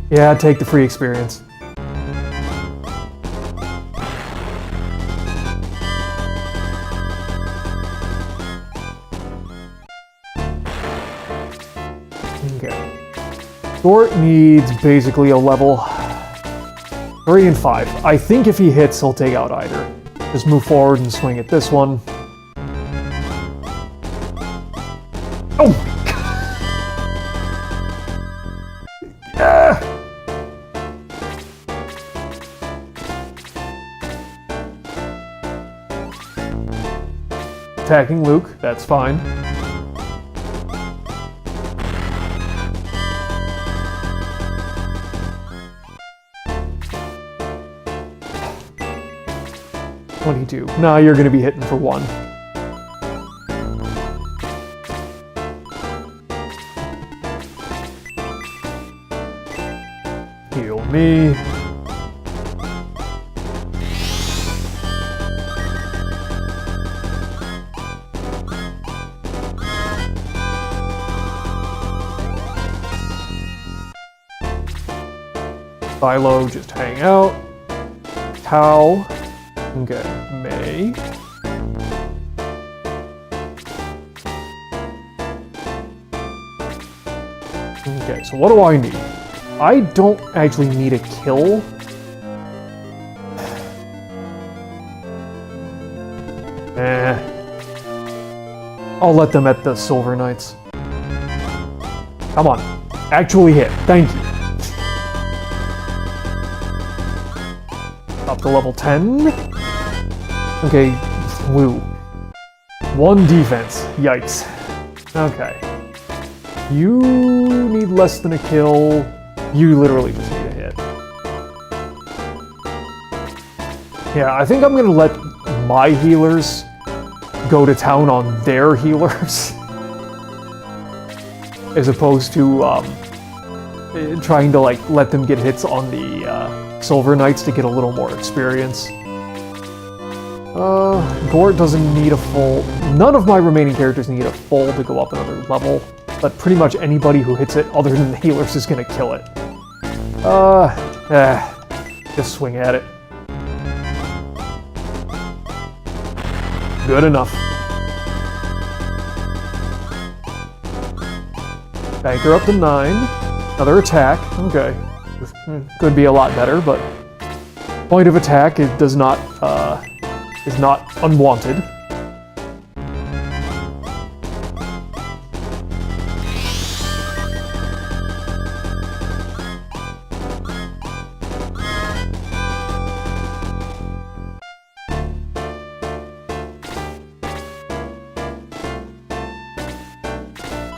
Yeah, take the free experience. Okay. Gort needs basically a level 3 and 5. I think if he hits, he'll take out either. Just move forward and swing at this one. Oh my god! Yeah. Attacking Luke, that's fine. Nah, you're gonna be hitting for 1. Heal me. Zylo, just hang out. Cow. Okay, May. Okay, so what do I need? I don't actually need a kill. I'll let them at the Silver Knights. Come on. Actually hit. Thank you. Up to level 10. Okay, Woo. 1 defense. Yikes. Okay. You need less than a kill. You literally just need a hit. Yeah, I think I'm gonna let my healers go to town on their healers. As opposed to trying to like let them get hits on the Silver Knights to get a little more experience. Gort doesn't need a full... None of my remaining characters need a full to go up another level, but pretty much anybody who hits it other than the healers is gonna kill it. Just swing at it. Good enough. Banker up to 9. Another attack. Okay. Could be a lot better, but point of attack is not unwanted.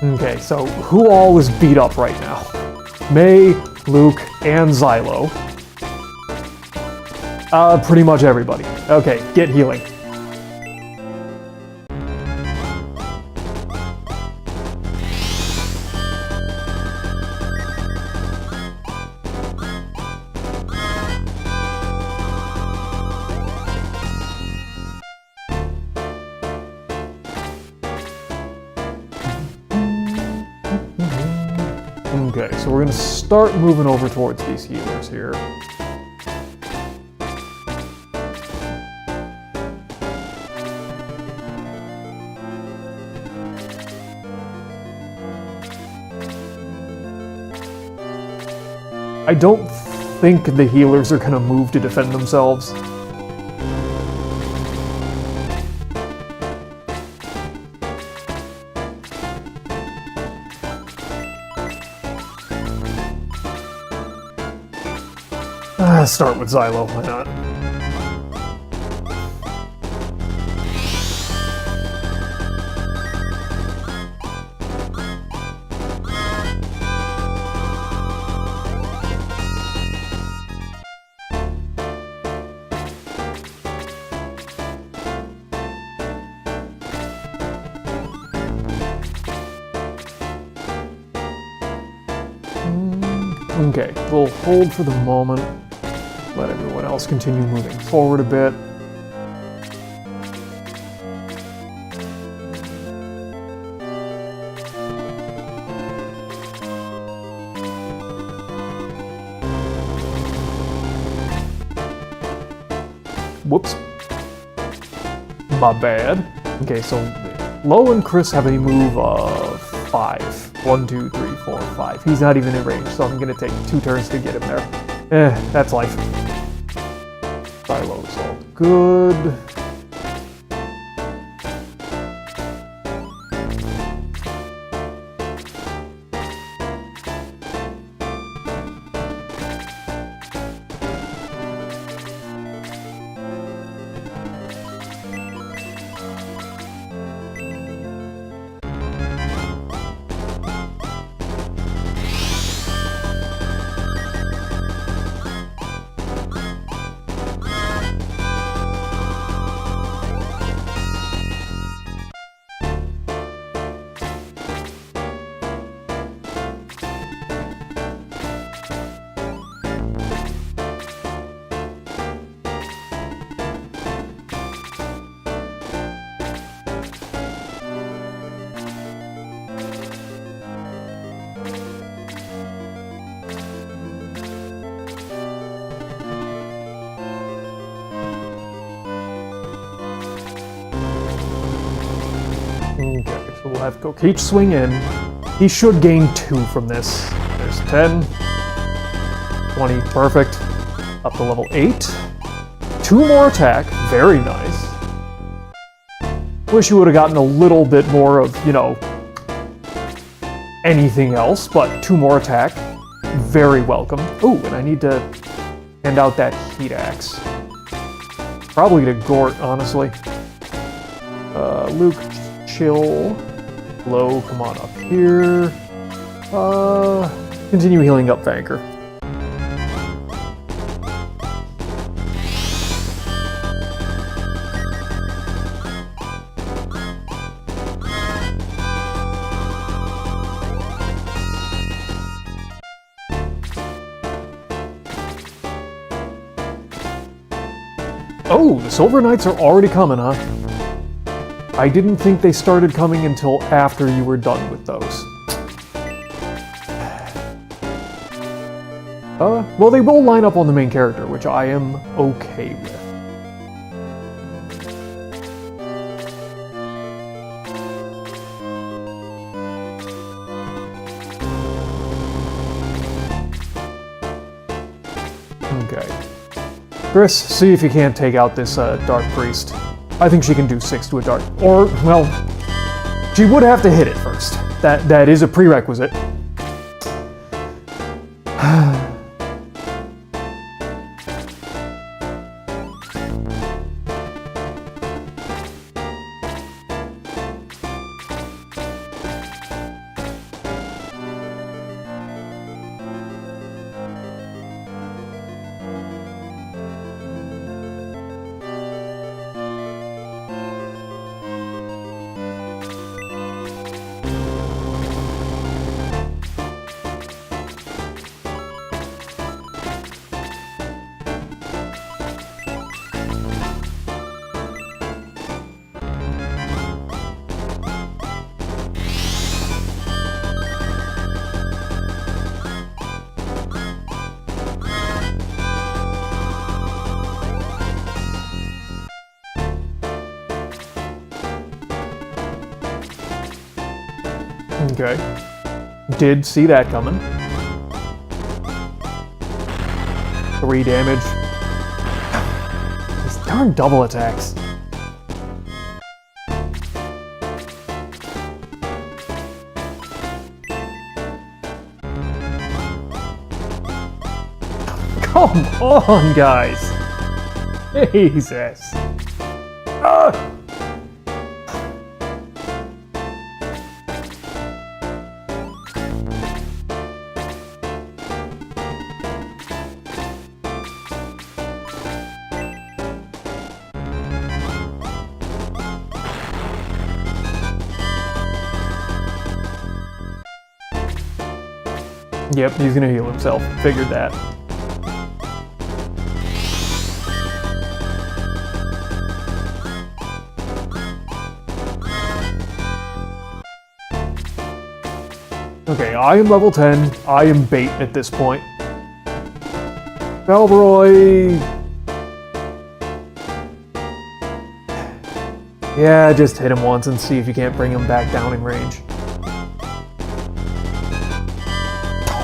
Okay, so who all is beat up right now? May, Luke, and Zylo. Pretty much everybody. Okay, get healing. Okay, so we're going to start moving over towards these healers here. I don't think the healers are going to move to defend themselves. Start with Zylo, why not? Okay, we'll hold for the moment. Let everyone else continue moving forward a bit. Whoops. My bad. Okay, so Lo and Chris have a move of 5. 1, 2, 3, 4, 5. He's not even in range, so I'm gonna take 2 turns to get him there. That's life. Zylo's all good. Okay, so we'll have Kokich swing in. He should gain 2 from this. There's 10, 20, perfect. Up to level 8. 2 more attack, very nice. Wish you would have gotten a little bit more of, you know, anything else, but 2 more attack, very welcome. Ooh, and I need to hand out that heat axe. Probably to Gort, honestly. Luke, chill. Lo, come on up here. Continue healing up Banker. Oh, the Silver Knights are already coming, huh? I didn't think they started coming until after you were done with those. Well, they will line up on the main character, which I am okay with. Chris, see if you can't take out this dark priest. I think she can do 6 to a dark. Or, well, she would have to hit it first. That is a prerequisite. Okay. Did see that coming. 3 damage. These darn double attacks. Come on, guys! Jesus! Ah! Yep, he's gonna heal himself. Figured that. Okay, I am level 10. I am bait at this point. Balbroy... Yeah, just hit him once and see if you can't bring him back down in range.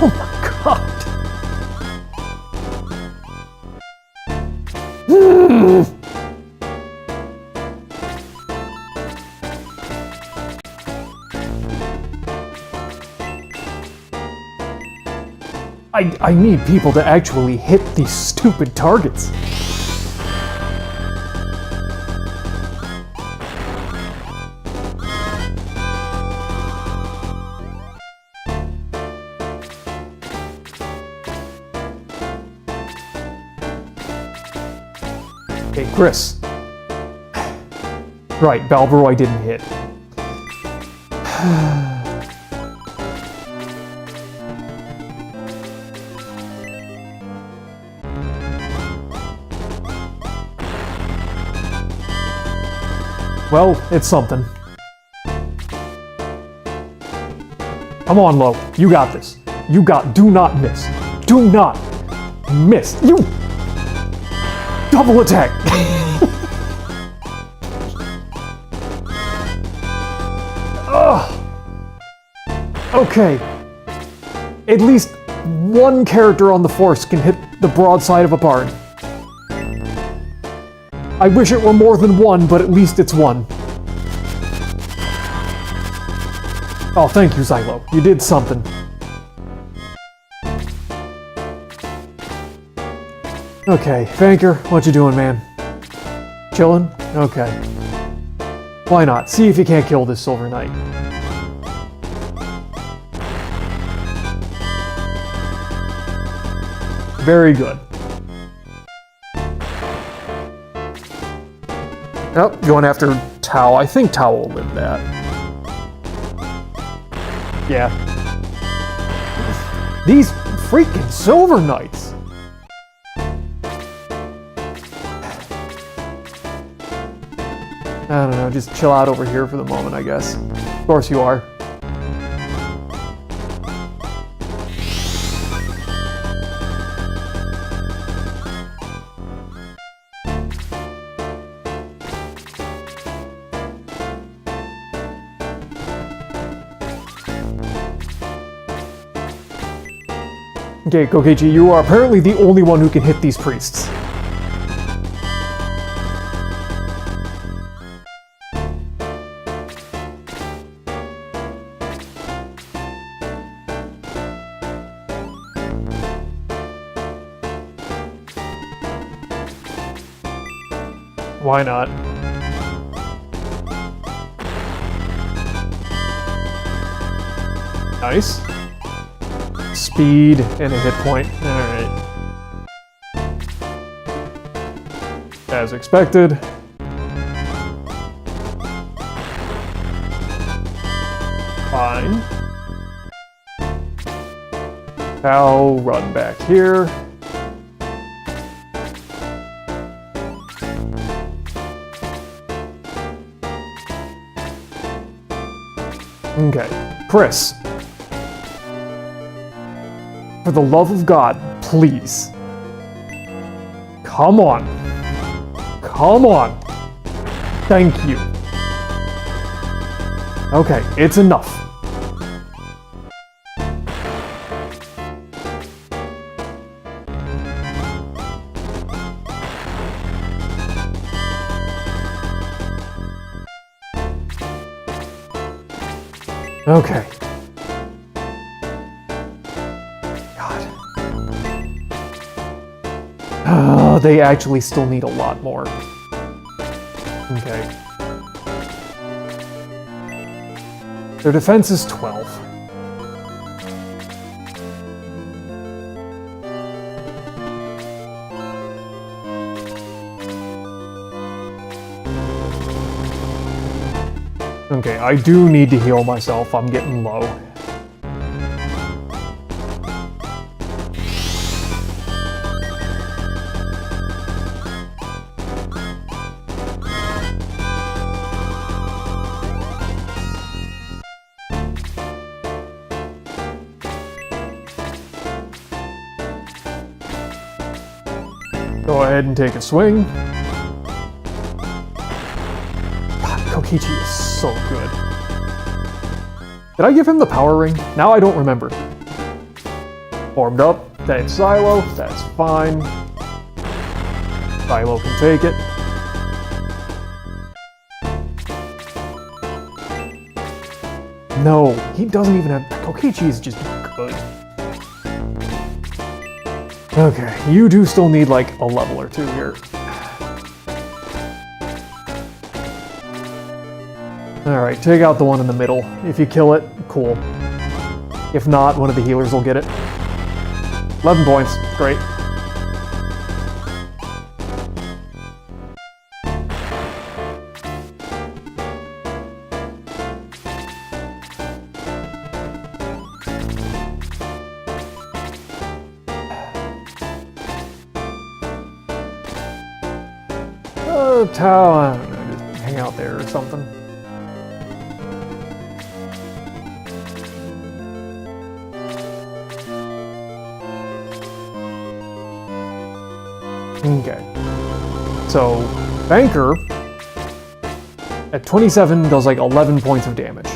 Oh my god! I need people to actually hit these stupid targets. Okay, Chris. Right, Balbroy didn't hit. Well, it's something. Come on, Lo. You got this. Do not miss. Do not miss. You! Double attack! Ugh. Okay. At least one character on the force can hit the broadside of a bard. I wish it were more than one, but at least it's one. Oh, thank you, Zylo. You did something. Okay, Fanker, what you doing, man? Chillin'? Okay. Why not? See if you can't kill this Silver Knight. Very good. Oh, going after Tau. I think Tau will live that. Yeah. These freaking Silver Knights! I don't know, just chill out over here for the moment, I guess. Of course you are. Okay, Kokichi, you are apparently the only one who can hit these priests. Why not? Nice. Speed and a hit point. Alright. As expected. Fine. I'll run back here. Okay, Chris. For the love of God, please. Come on. Come on. Thank you. Okay, it's enough. Okay. God. Oh, they actually still need a lot more. Okay. Their defense is 12. Okay, I do need to heal myself. I'm getting low. Go ahead and take a swing. God, Kokichi is so good. Did I give him the power ring? Now I don't remember. Formed up. That's Zylo. That's fine. Zylo can take it. No, he doesn't even have... Kokichi is just good. Okay, you do still need like a level or two here. Alright, take out the one in the middle. If you kill it, cool. If not, one of the healers will get it. 11 points, great. I don't know, just hang out there or something. Okay. So, Banker at 27 does like 11 points of damage.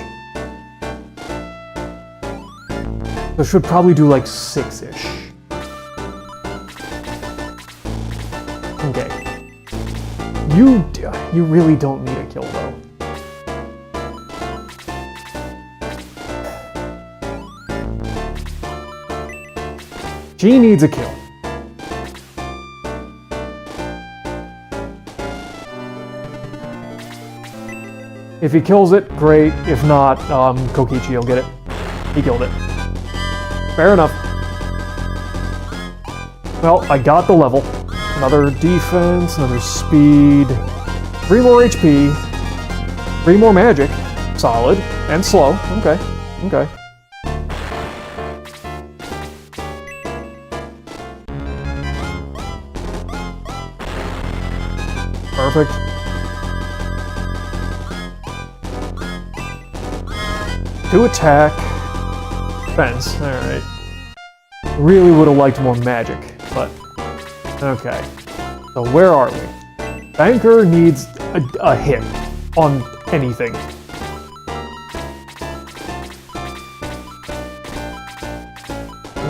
So should probably do like 6-ish. Okay. You really don't need a kill, though. She needs a kill. If he kills it, great. If not, Kokichi will get it. He killed it. Fair enough. Well, I got the level. Another defense, another speed, 3 more HP, 3 more magic, solid, and slow. Okay, okay. Perfect. Two attack, defense, alright. Really would have liked more magic, but okay. So where are we? Banker needs a hit on anything.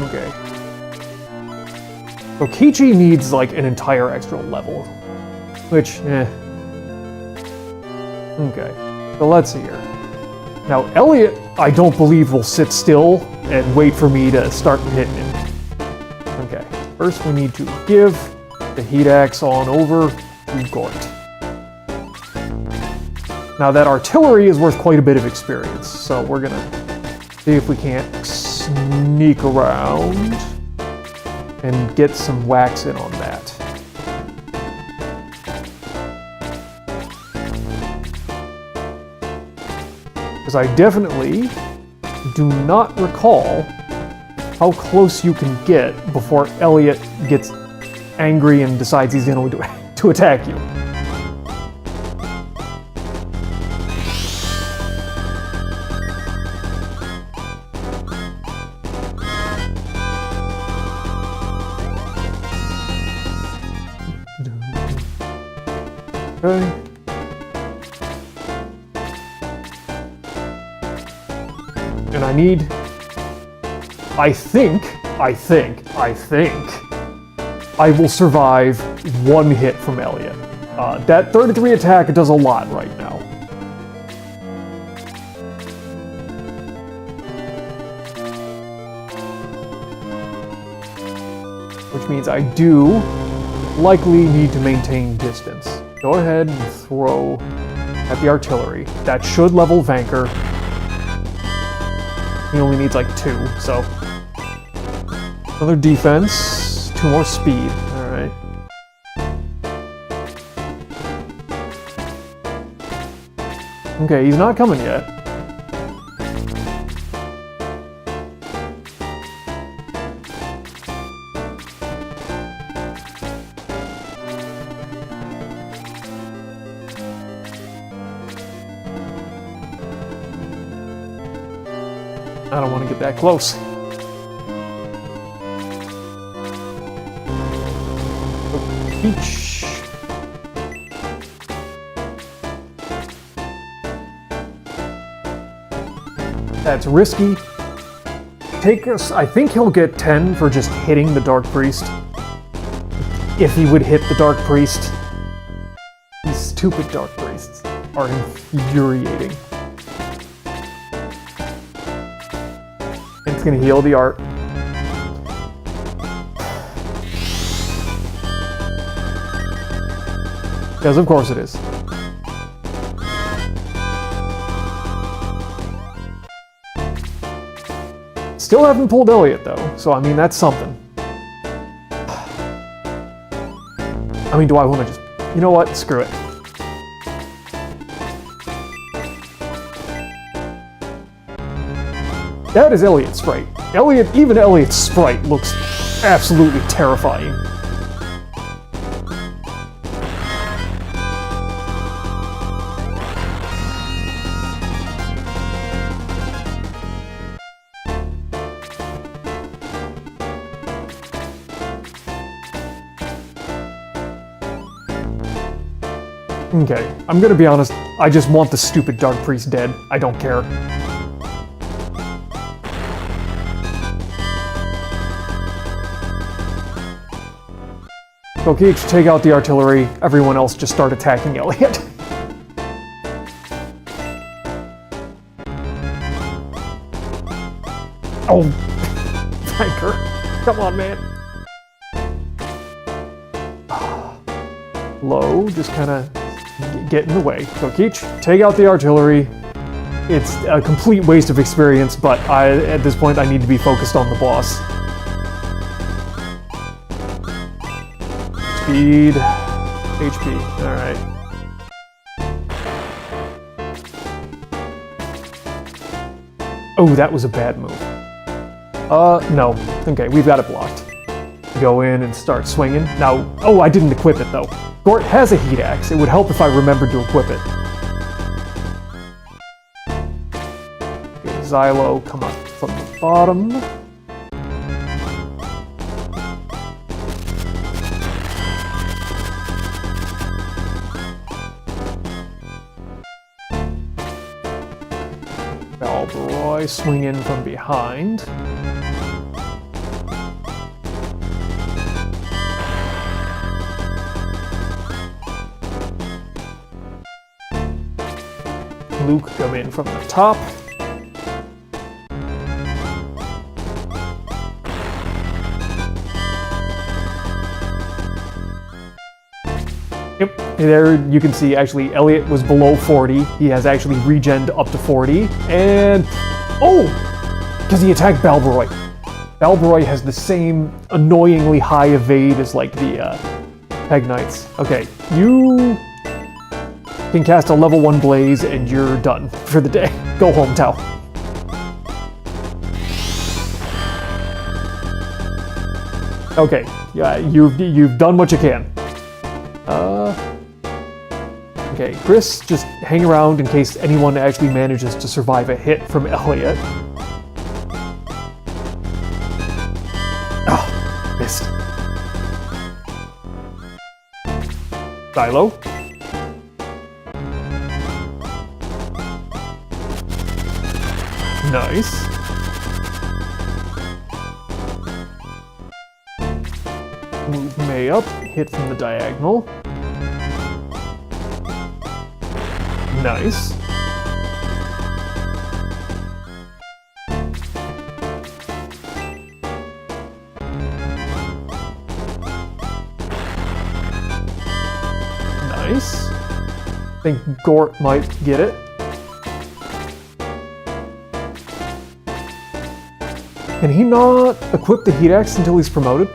Okay. Kokichi needs like an entire extra level. Which, Okay. So let's see here. Now, Elliot, I don't believe will sit still and wait for me to start hitting him. Okay. First we need to give the heat axe on over to Gort. Now that artillery is worth quite a bit of experience, so we're gonna see if we can't sneak around and get some wax in on that. Because I definitely do not recall how close you can get before Elliot gets angry and decides he's going to attack you. Okay. And I need, I think I will survive one hit from Elliot. That 33 attack does a lot right now. Which means I do likely need to maintain distance. Go ahead and throw at the artillery. That should level Vanker. He only needs like 2, so. Another defense, 2 more speed. Alright. Okay, he's not coming yet. I don't want to get that close. Peach. That's risky. Take us. I think he'll get 10 for just hitting the Dark Priest. If he would hit the Dark Priest. These stupid Dark Priests are infuriating. It's gonna heal the art. Yes, of course it is. Still haven't pulled Elliot though, so I mean that's something. I mean, do I want to just... You know what? Screw it. That is Elliot's sprite. Even Elliot's sprite looks absolutely terrifying. Okay, I'm gonna be honest, I just want the stupid Dark Priest dead. I don't care. Okay, take out the artillery. Everyone else just start attacking Elliot. Oh, Vanker. Come on, man. Low, just kind of get in the way. So Keech, take out the artillery. It's a complete waste of experience, but at this point I need to be focused on the boss. Speed, HP, alright. Oh, that was a bad move. No. Okay, we've got it blocked. Go in and start swinging. Now, oh, I didn't equip it though. Gort has a heat axe. It would help if I remembered to equip it. Okay, Zylo, come up from the bottom. Valbroy, swing in from behind. Luke, come in from the top. Yep. there you can see actually Elliot was below 40. He has actually regened up to 40. And, oh! Because he attacked Balboroy. Balboroy has the same annoyingly high evade as like the Peg Knights. Okay, you can cast a level 1 blaze and you're done for the day. Go home, Tau. Okay, yeah, you've done what you can. Okay, Chris, just hang around in case anyone actually manages to survive a hit from Elliot. Ah, missed. Zylo. Nice. Move May up, hit from the diagonal. Nice. Nice. I think Gort might get it. Can he not equip the heat axe until he's promoted?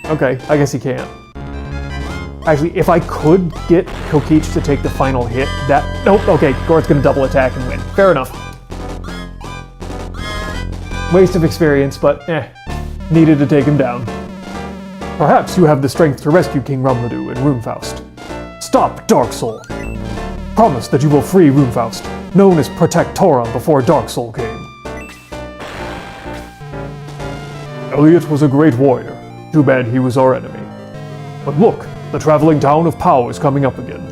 Okay, I guess he can't. Actually, if I could get Kokich to take the final hit, that... Nope, okay, Gort's gonna double attack and win. Fair enough. Waste of experience, but needed to take him down. Perhaps you have the strength to rescue King Runefaust and Runefaust. Stop, Dark Soul! Promise that you will free Runefaust, known as Protectora before Dark Soul came. Elliot was a great warrior. Too bad he was our enemy. But look, the traveling town of Pau is coming up again.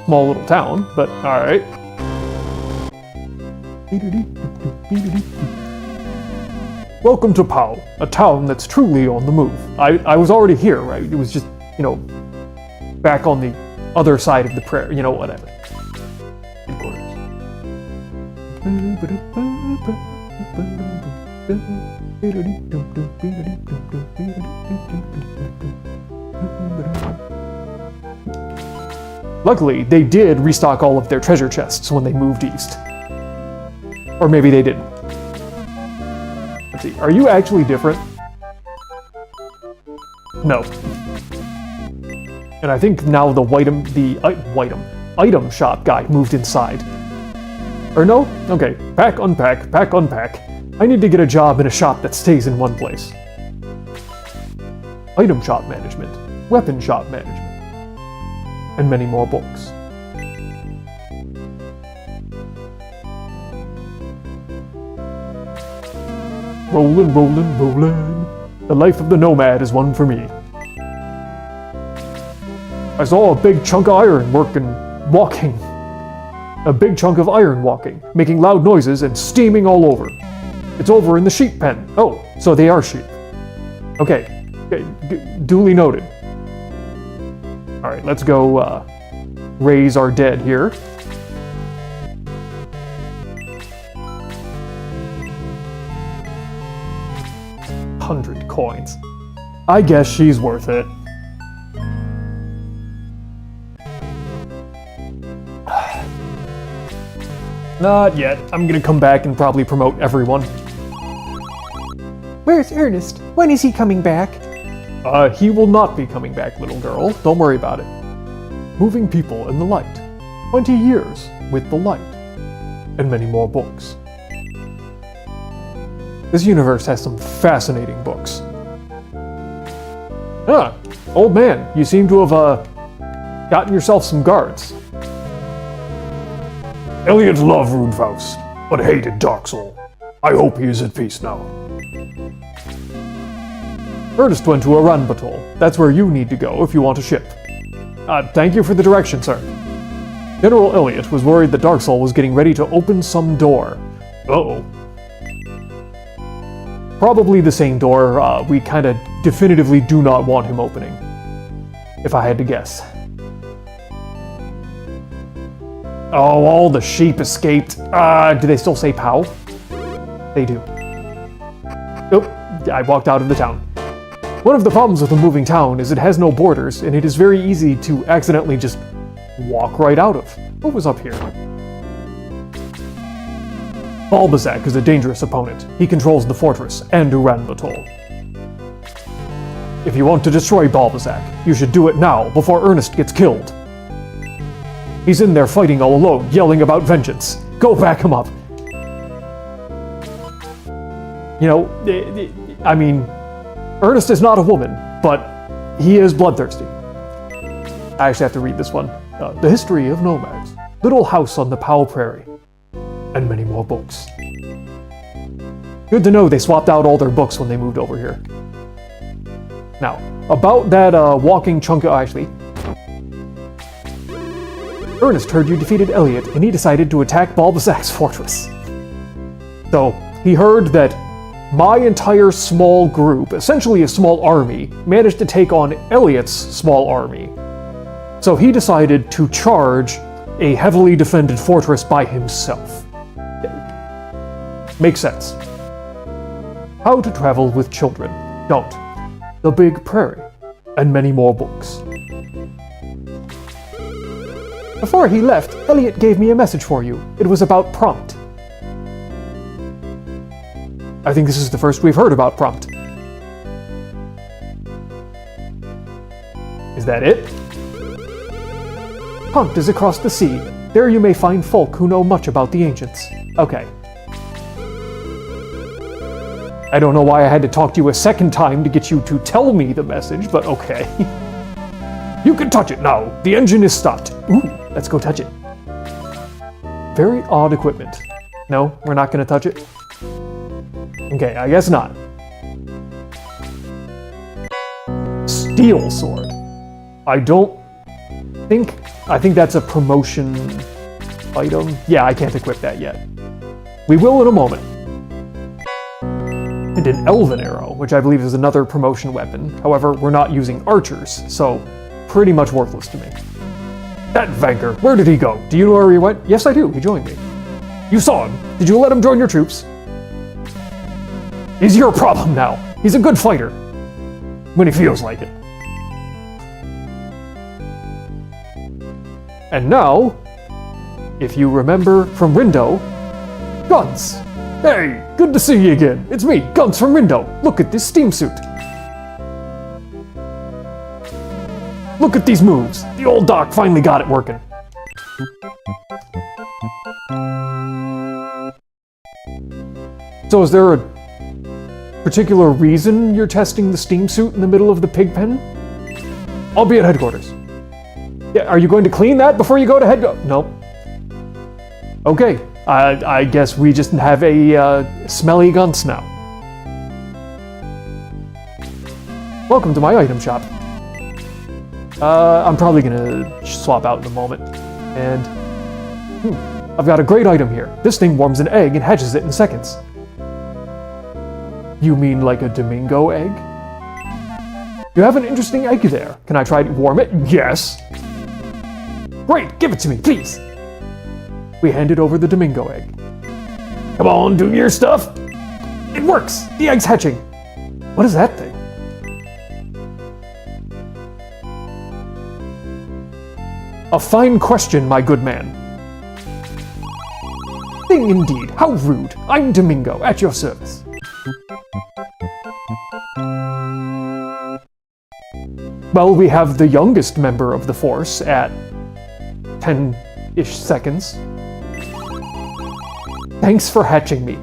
Small little town, but alright. Welcome to Pau, a town that's truly on the move. I was already here, right? It was just, you know, back on the other side of the prairie, you know, whatever. Luckily, they did restock all of their treasure chests when they moved east. Or maybe they didn't. Let's see, are you actually different? No. And I think now the item shop guy moved inside. Or no? Okay, pack, unpack, pack, unpack. I need to get a job in a shop that stays in one place. Item shop management, weapon shop management, and many more books. Rollin', rollin', rollin'. The life of the nomad is one for me. I saw a big chunk of iron walking. A big chunk of iron walking, making loud noises and steaming all over. It's over in the sheep pen. Oh, so they are sheep. Okay, duly noted. Alright, let's go raise our dead here. $100 coins. I guess she's worth it. Not yet. I'm gonna come back and probably promote everyone. Where's Ernest? When is he coming back? He will not be coming back, little girl. Don't worry about it. Moving people in the light. 20 years with the light. And many more books. This universe has some fascinating books. Ah, old man, you seem to have, gotten yourself some guards. Elliot loved Runefaust, but hated Dark Soul. I hope he is at peace now. Ernest went to Uranbatol. That's where you need to go if you want a ship. Thank you for the direction, sir. General Elliot was worried that Dark Soul was getting ready to open some door. Uh-oh. Probably the same door we kinda definitively do not want him opening. If I had to guess. Oh, all the sheep escaped. Do they still say POW? They do. Oh, I walked out of the town. One of the problems with a moving town is it has no borders, and it is very easy to accidentally just walk right out of. What was up here? Bulbasac is a dangerous opponent. He controls the fortress and Uranbatol. If you want to destroy Bulbasac, you should do it now, before Ernest gets killed. He's in there fighting all alone, yelling about vengeance. Go back him up. You know, I mean, Ernest is not a woman, but he is bloodthirsty. I actually have to read this one. The History of Nomads, Little House on the Powell Prairie, and many more books. Good to know they swapped out all their books when they moved over here. Now, about that walking chunk actually, Ernest heard you defeated Elliot, and he decided to attack Bulbasac's fortress. So, he heard that my entire small group, essentially a small army, managed to take on Elliot's small army. So he decided to charge a heavily defended fortress by himself. Makes sense. How to Travel with Children. Don't. The Big Prairie. And many more books. Before he left, Elliot gave me a message for you. It was about Prompt. I think this is the first we've heard about Prompt. Is that it? Prompt is across the sea. There you may find folk who know much about the ancients. Okay. I don't know why I had to talk to you a second time to get you to tell me the message, but okay. You can touch it now. The engine is stopped. Ooh, let's go touch it. Very odd equipment. No, we're not going to touch it? Okay, I guess not. Steel sword. I think that's a promotion item. Yeah, I can't equip that yet. We will in a moment. And an elven arrow, which I believe is another promotion weapon. However, we're not using archers, so pretty much worthless to me. That Vanker, where did he go? Do you know where he went? Yes, I do. He joined me. You saw him. Did you let him join your troops? He's your problem now. He's a good fighter. When he feels like it. And now, if you remember from Rindo, Guns! Hey, good to see you again. It's me, Guns from Rindo. Look at this steam suit. Look at these moves. The old doc finally got it working. So is there a particular reason you're testing the steam suit in the middle of the pig pen? I'll be at headquarters. Yeah, are you going to clean that before you go to headquarters? Nope. Okay, I guess we just have a smelly Guns now. Welcome to my item shop. I'm probably gonna swap out in a moment. And I've got a great item here. This thing warms an egg and hatches it in seconds. You mean like a Domingo egg? You have an interesting egg there. Can I try to warm it? Yes. Great, give it to me, please. We handed over the Domingo egg. Come on, do your stuff. It works. The egg's hatching. What is that thing? A fine question, my good man. Thing indeed. How rude. I'm Domingo, at your service. Well, we have the youngest member of the force at 10-ish seconds. Thanks for hatching me.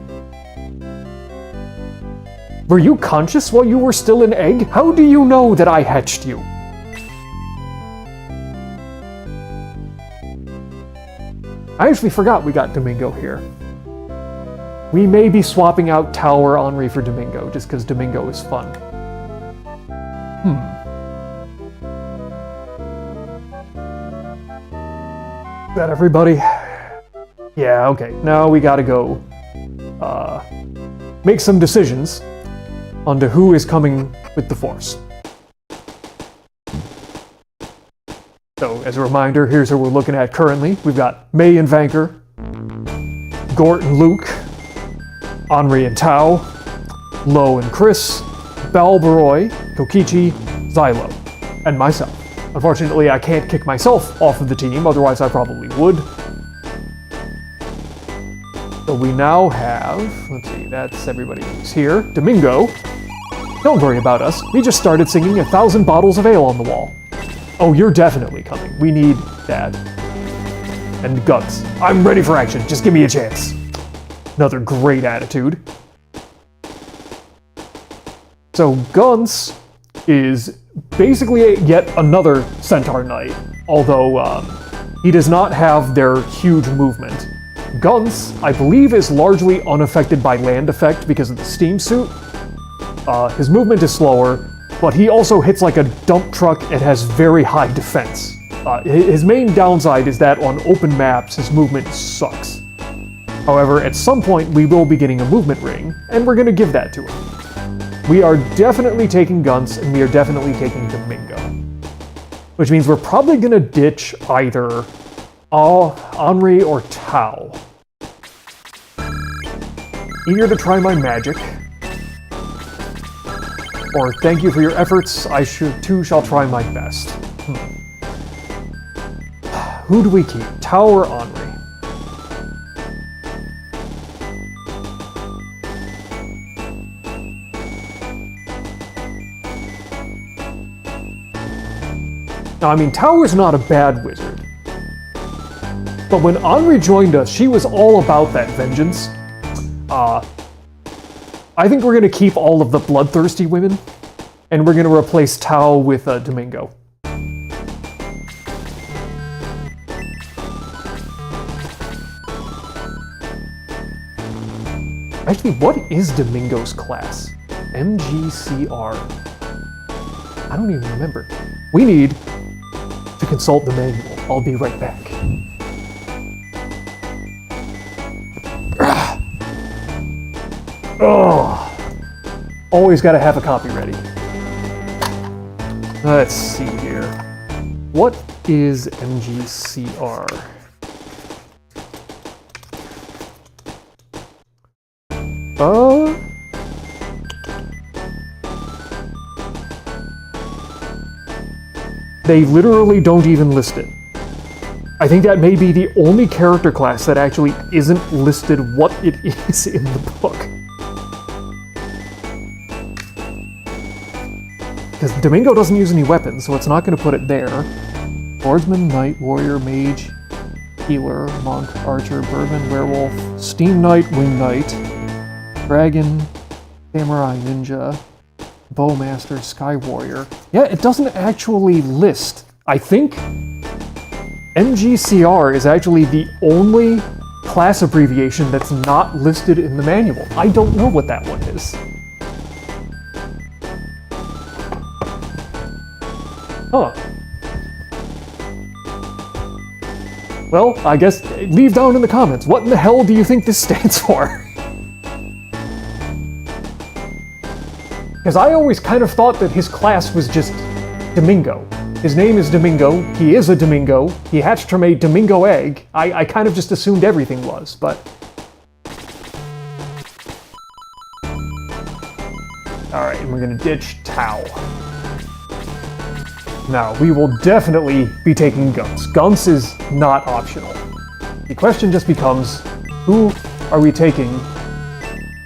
Were you conscious while you were still an egg? How do you know that I hatched you? I actually forgot we got Domingo here. We may be swapping out Tower Henri for Domingo, just because Domingo is fun. Is that everybody? Yeah, okay. Now we gotta go make some decisions on to who is coming with the Force. So, as a reminder, here's who we're looking at currently. We've got May and Vanker, Gort and Luke, Henri and Tao, Lo and Chris, Balbaroy, Kokichi, Zylo, and myself. Unfortunately, I can't kick myself off of the team, otherwise I probably would. So we now have, let's see, that's everybody who's here. Domingo. Don't worry about us. We just started singing 1,000 bottles of ale on the wall. Oh, you're definitely coming. We need that. And Guts. I'm ready for action. Just give me a chance. Another great attitude. So Guns is basically yet another Centaur Knight, although he does not have their huge movement. Guns, I believe, is largely unaffected by land effect because of the steam suit. His movement is slower, but he also hits like a dump truck and has very high defense. His main downside is that on open maps, his movement sucks. However, at some point, we will be getting a movement ring, and we're going to give that to him. We are definitely taking Guns, and we are definitely taking Domingo. Which means we're probably going to ditch either Henri or Tao. Eager to try my magic. Or thank you for your efforts, I too shall try my best. Who do we keep, Tao or Henri? Now, I mean, Tao is not a bad wizard. But when Henri joined us, she was all about that vengeance. I think we're going to keep all of the bloodthirsty women, and we're going to replace Tao with Domingo. Actually, what is Domingo's class? MGCR. I don't even remember. We need to consult the manual. I'll be right back. Oh, always got to have a copy ready. Let's see here. What is MGCR? They literally don't even list it. I think that may be the only character class that actually isn't listed what it is in the book. Because Domingo doesn't use any weapons, so it's not going to put it there. Swordsman, Knight, Warrior, Mage, Healer, Monk, Archer, Bourbon, Werewolf, Steam Knight, Wing Knight, Dragon, Samurai, Ninja, Bowmaster, Sky Warrior. Yeah, it doesn't actually list. I think MGCR is actually the only class abbreviation that's not listed in the manual. I don't know what that one is. Huh. Well, I guess leave down in the comments, what in the hell do you think this stands for? Because I always kind of thought that his class was just Domingo. His name is Domingo, he is a Domingo, he hatched from a Domingo egg. I kind of just assumed everything was, but... Alright, and we're gonna ditch Tao. Now, we will definitely be taking Guns. Guns is not optional. The question just becomes, who are we taking,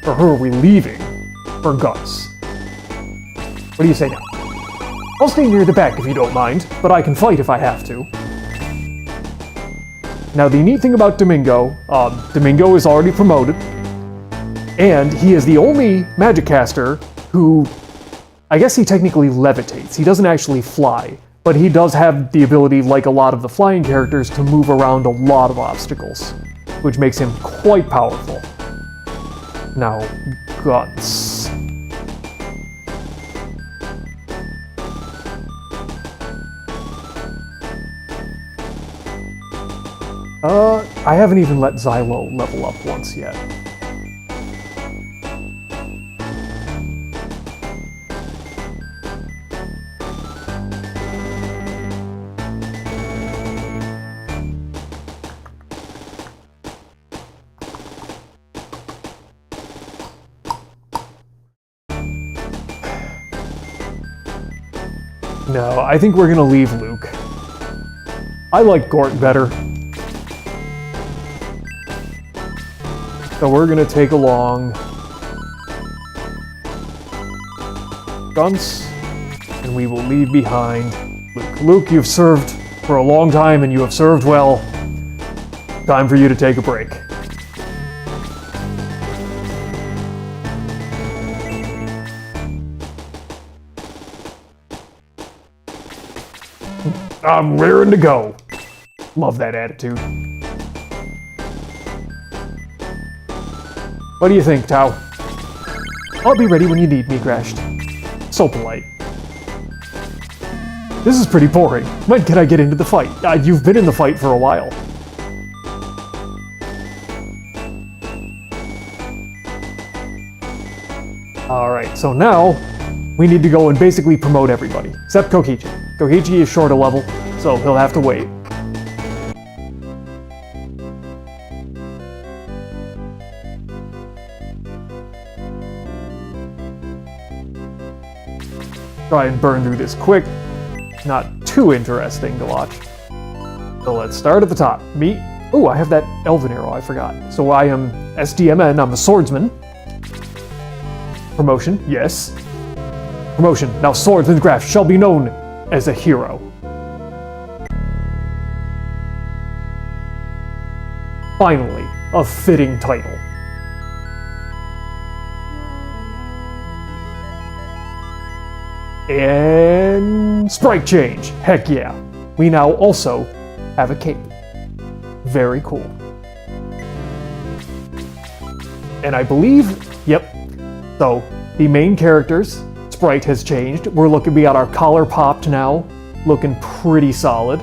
or who are we leaving for Guns? What do you say now? I'll stay near the back if you don't mind, but I can fight if I have to. Now, the neat thing about Domingo, Domingo is already promoted, and he is the only magic caster who, I guess he technically levitates. He doesn't actually fly, but he does have the ability, like a lot of the flying characters, to move around a lot of obstacles, which makes him quite powerful. Now, Guns. I haven't even let Zylo level up once yet. No, I think we're gonna leave Luke. I like Gort better. So we're gonna take along Gunce, and we will leave behind Luke. Luke, you've served for a long time and you have served well. Time for you to take a break. I'm raring to go. Love that attitude. What do you think, Tau? I'll be ready when you need me, Grashed. So polite. This is pretty boring. When can I get into the fight? You've been in the fight for a while. Alright, so now we need to go and basically promote everybody, except Kokichi. Kokichi is short a level, so he'll have to wait. Try and burn through this quick. Not too interesting to watch. So let's start at the top. Me. Oh, I have that elven arrow, I forgot. So I am SDMN, I'm a swordsman. Promotion, yes. Promotion, now Swordsman's shall be known as a hero. Finally, a fitting title. And sprite change. Heck yeah. We now also have a cape. Very cool. And I believe, yep. So the main character's sprite has changed. We got our collar popped now, looking pretty solid.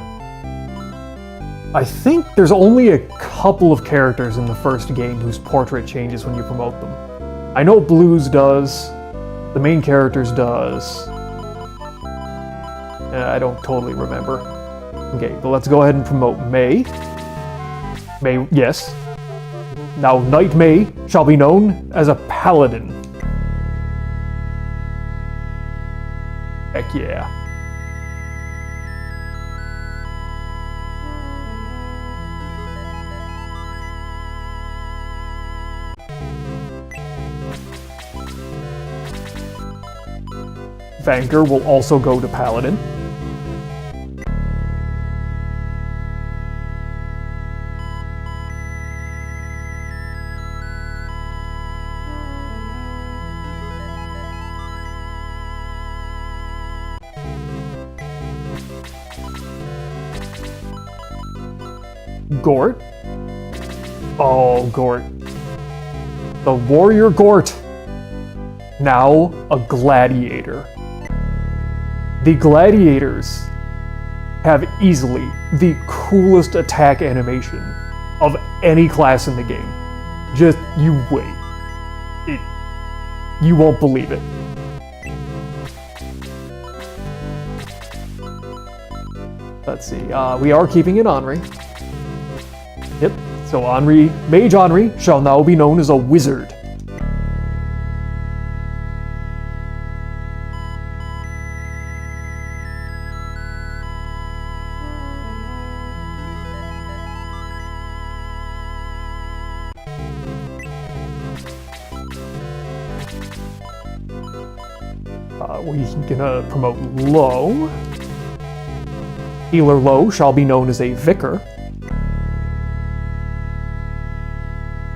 I think there's only a couple of characters in the first game whose portrait changes when you promote them. I know Blue's does, the main character's does. I don't totally remember. Okay, but let's go ahead and promote May. May, yes. Now Knight May shall be known as a paladin. Heck yeah. Vanker will also go to paladin. Gort? Oh, Gort. The warrior Gort. Now a gladiator. The gladiators have easily the coolest attack animation of any class in the game. Just, you wait. You won't believe it. Let's see, we are keeping it Henri. Yep, so Henri, Mage Henri shall now be known as a wizard. We're gonna promote Low. Healer Low shall be known as a vicar.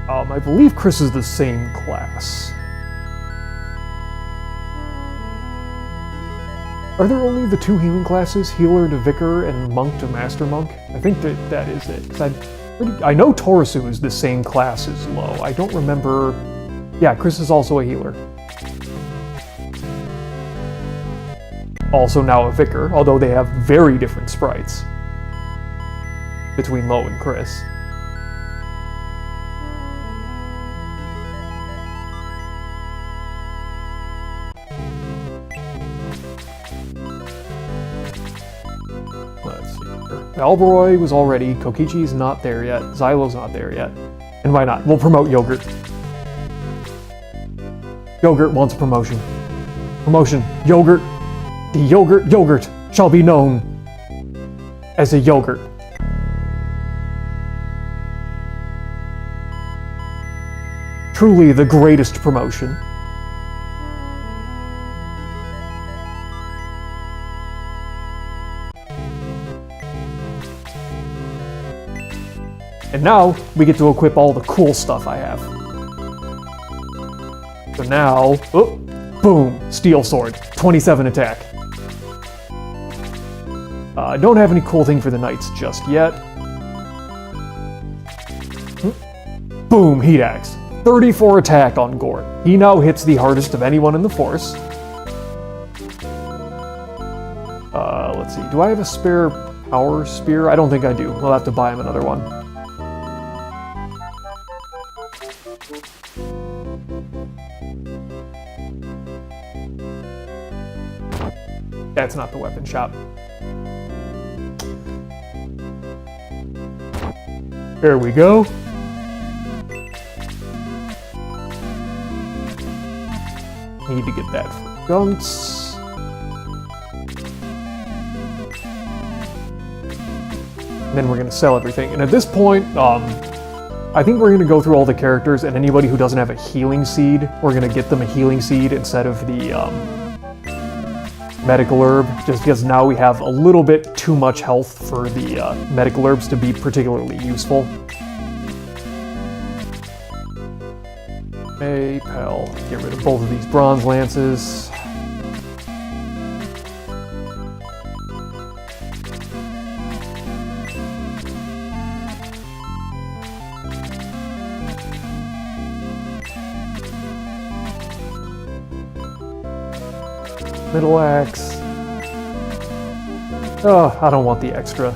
I believe Chris is the same class. Are there only the two healing classes, Healer to Vicar and Monk to Master Monk? I think that is it. 'Cause I know Torusu is the same class as Low. I don't remember... Yeah, Chris is also a healer. Also now a Vicar, although they have very different sprites between Low and Chris. Let's see here. Alberoy was already, Kokichi's not there yet, Zylo's not there yet. And why not? We'll promote Yogurt. Yogurt wants a promotion. Promotion. Yogurt. The Yogurt. shall be known as a yogurt. Truly the greatest promotion. And now, we get to equip all the cool stuff I have. So now, oh, boom, steel sword, 27 attack. I don't have any cool thing for the knights just yet. Boom, heat axe, 34 attack on Gort. He now hits the hardest of anyone in the force. Let's see, do I have a spare power spear? I don't think I do. We'll have to buy him another one. That's not the weapon shop. There we go. Need to get that for guns. And then we're going to sell everything. And at this point, I think we're going to go through all the characters, and anybody who doesn't have a healing seed, we're going to get them a healing seed instead of the medical herb, just because now we have a little bit too much health for the medical herbs to be particularly useful. Pal, get rid of both of these bronze lances. Middle axe. Oh, I don't want the extra.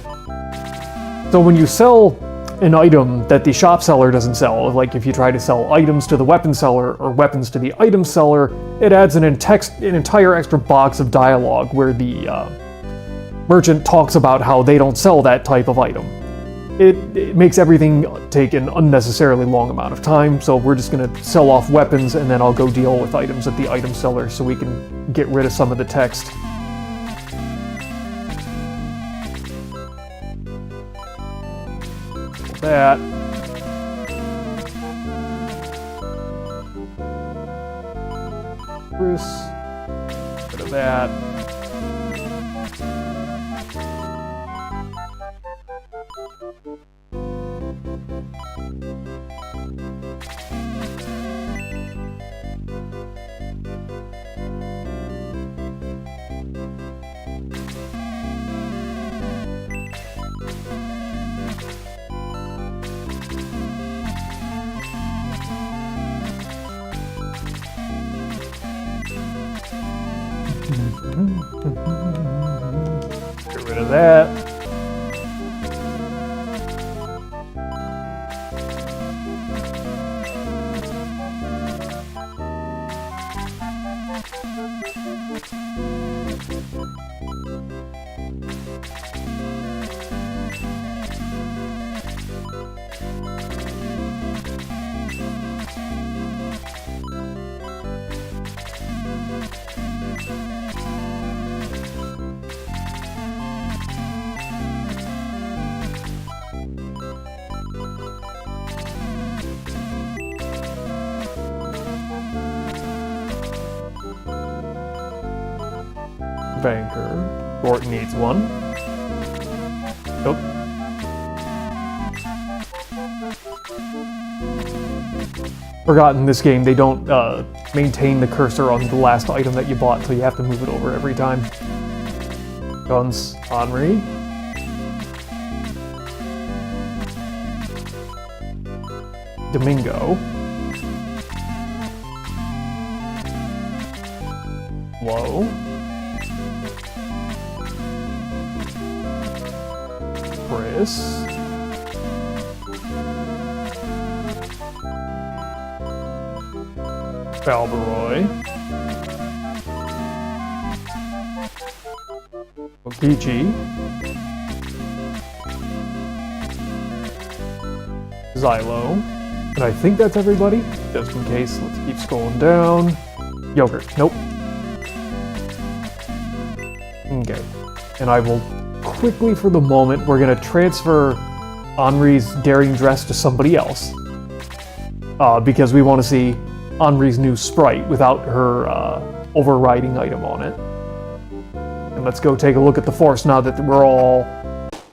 So when you sell an item that the shop seller doesn't sell, like if you try to sell items to the weapon seller or weapons to the item seller, it adds an entire extra box of dialogue where the merchant talks about how they don't sell that type of item. It makes everything take an unnecessarily long amount of time, so we're just going to sell off weapons and then I'll go deal with items at the item seller so we can get rid of some of the text. That. Bruce. Rid of that. Get rid of that. Banker. Gort needs one. Nope. Forgot in this game they don't maintain the cursor on the last item that you bought until you have to move it over every time. Guns, Henri. Domingo. Low. Chris. Falberoy. Okichi. Zylo. And I think that's everybody. Just in case, let's keep scrolling down. Yogurt. Nope. Okay. And I will quickly, for the moment, we're gonna transfer Henri's daring dress to somebody else. Because we want to see Henri's new sprite without her overriding item on it. And let's go take a look at the force now that we're all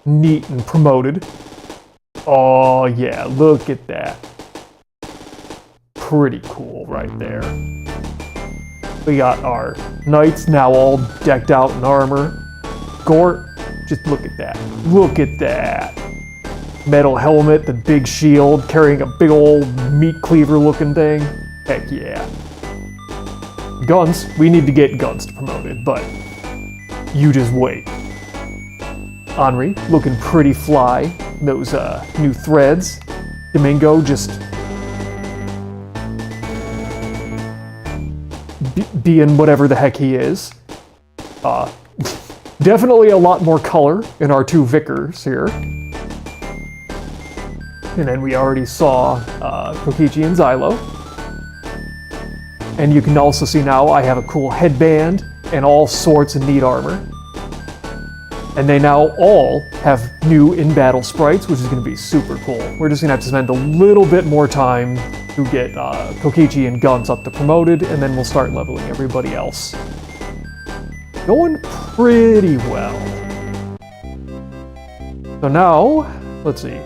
neat and promoted. Oh yeah, look at that. Pretty cool right there. We got our knights now all decked out in armor. Gort, just look at that. Look at that. Metal helmet, the big shield, carrying a big old meat cleaver looking thing. Heck yeah. Guns, we need to get guns promoted, but you just wait. Henri, looking pretty fly. Those new threads. Domingo just being whatever the heck he is. Definitely a lot more color in our two vicars here. And then we already saw Kokichi and Zylo. And you can also see now I have a cool headband and all sorts of neat armor. And they now all have new in-battle sprites, which is going to be super cool. We're just going to have to spend a little bit more time to get Kokichi and Guns up to promoted, and then we'll start leveling everybody else. Going pretty well. So now, let's see.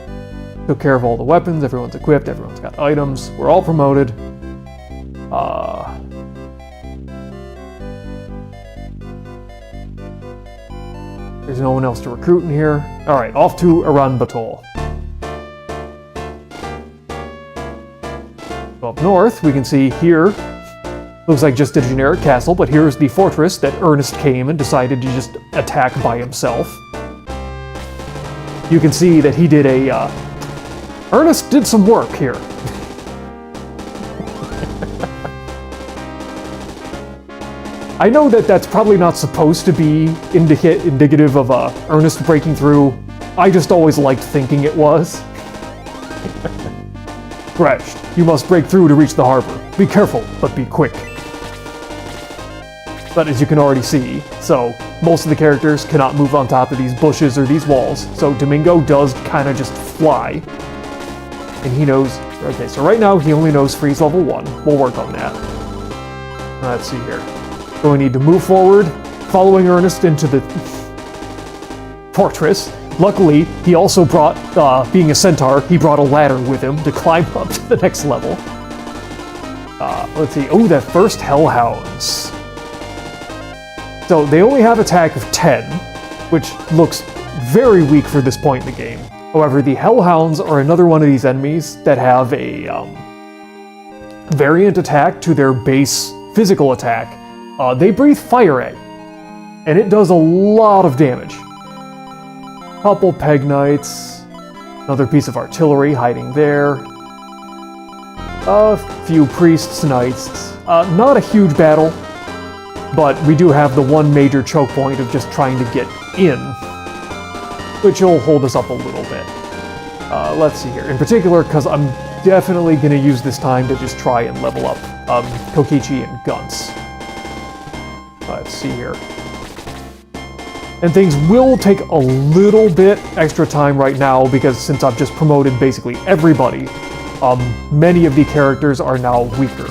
Took care of all the weapons, everyone's equipped, everyone's got items, we're all promoted. There's no one else to recruit in here. Alright, off to Uranbatol. So up north, we can see here, looks like just a generic castle, but here's the fortress that Ernest came and decided to just attack by himself. You can see that he did a, Ernest did some work here. I know that that's probably not supposed to be indicative of Ernest breaking through. I just always liked thinking it was. Scratched. You must break through to reach the harbor. Be careful, but be quick. But as you can already see, so most of the characters cannot move on top of these bushes or these walls, so Domingo does kind of just fly. And he knows, okay, so right now he only knows freeze level 1. We'll work on that. Let's see here. So we need to move forward, following Ernest into the fortress. Luckily, he also brought, being a centaur, he brought a ladder with him to climb up to the next level. Let's see, oh, that first Hellhounds. So they only have attack of 10, which looks very weak for this point in the game. However, the Hellhounds are another one of these enemies that have a variant attack to their base physical attack. They breathe fire egg, and it does a lot of damage. Couple Peg Knights, another piece of artillery hiding there. A few Priests Knights. Not a huge battle, but we do have the one major choke point of just trying to get in, which will hold us up a little bit. Let's see here. In particular, because I'm definitely going to use this time to just try and level up Kokichi and Guns. Let's see here. And things will take a little bit extra time right now because since I've just promoted basically everybody, many of the characters are now weaker.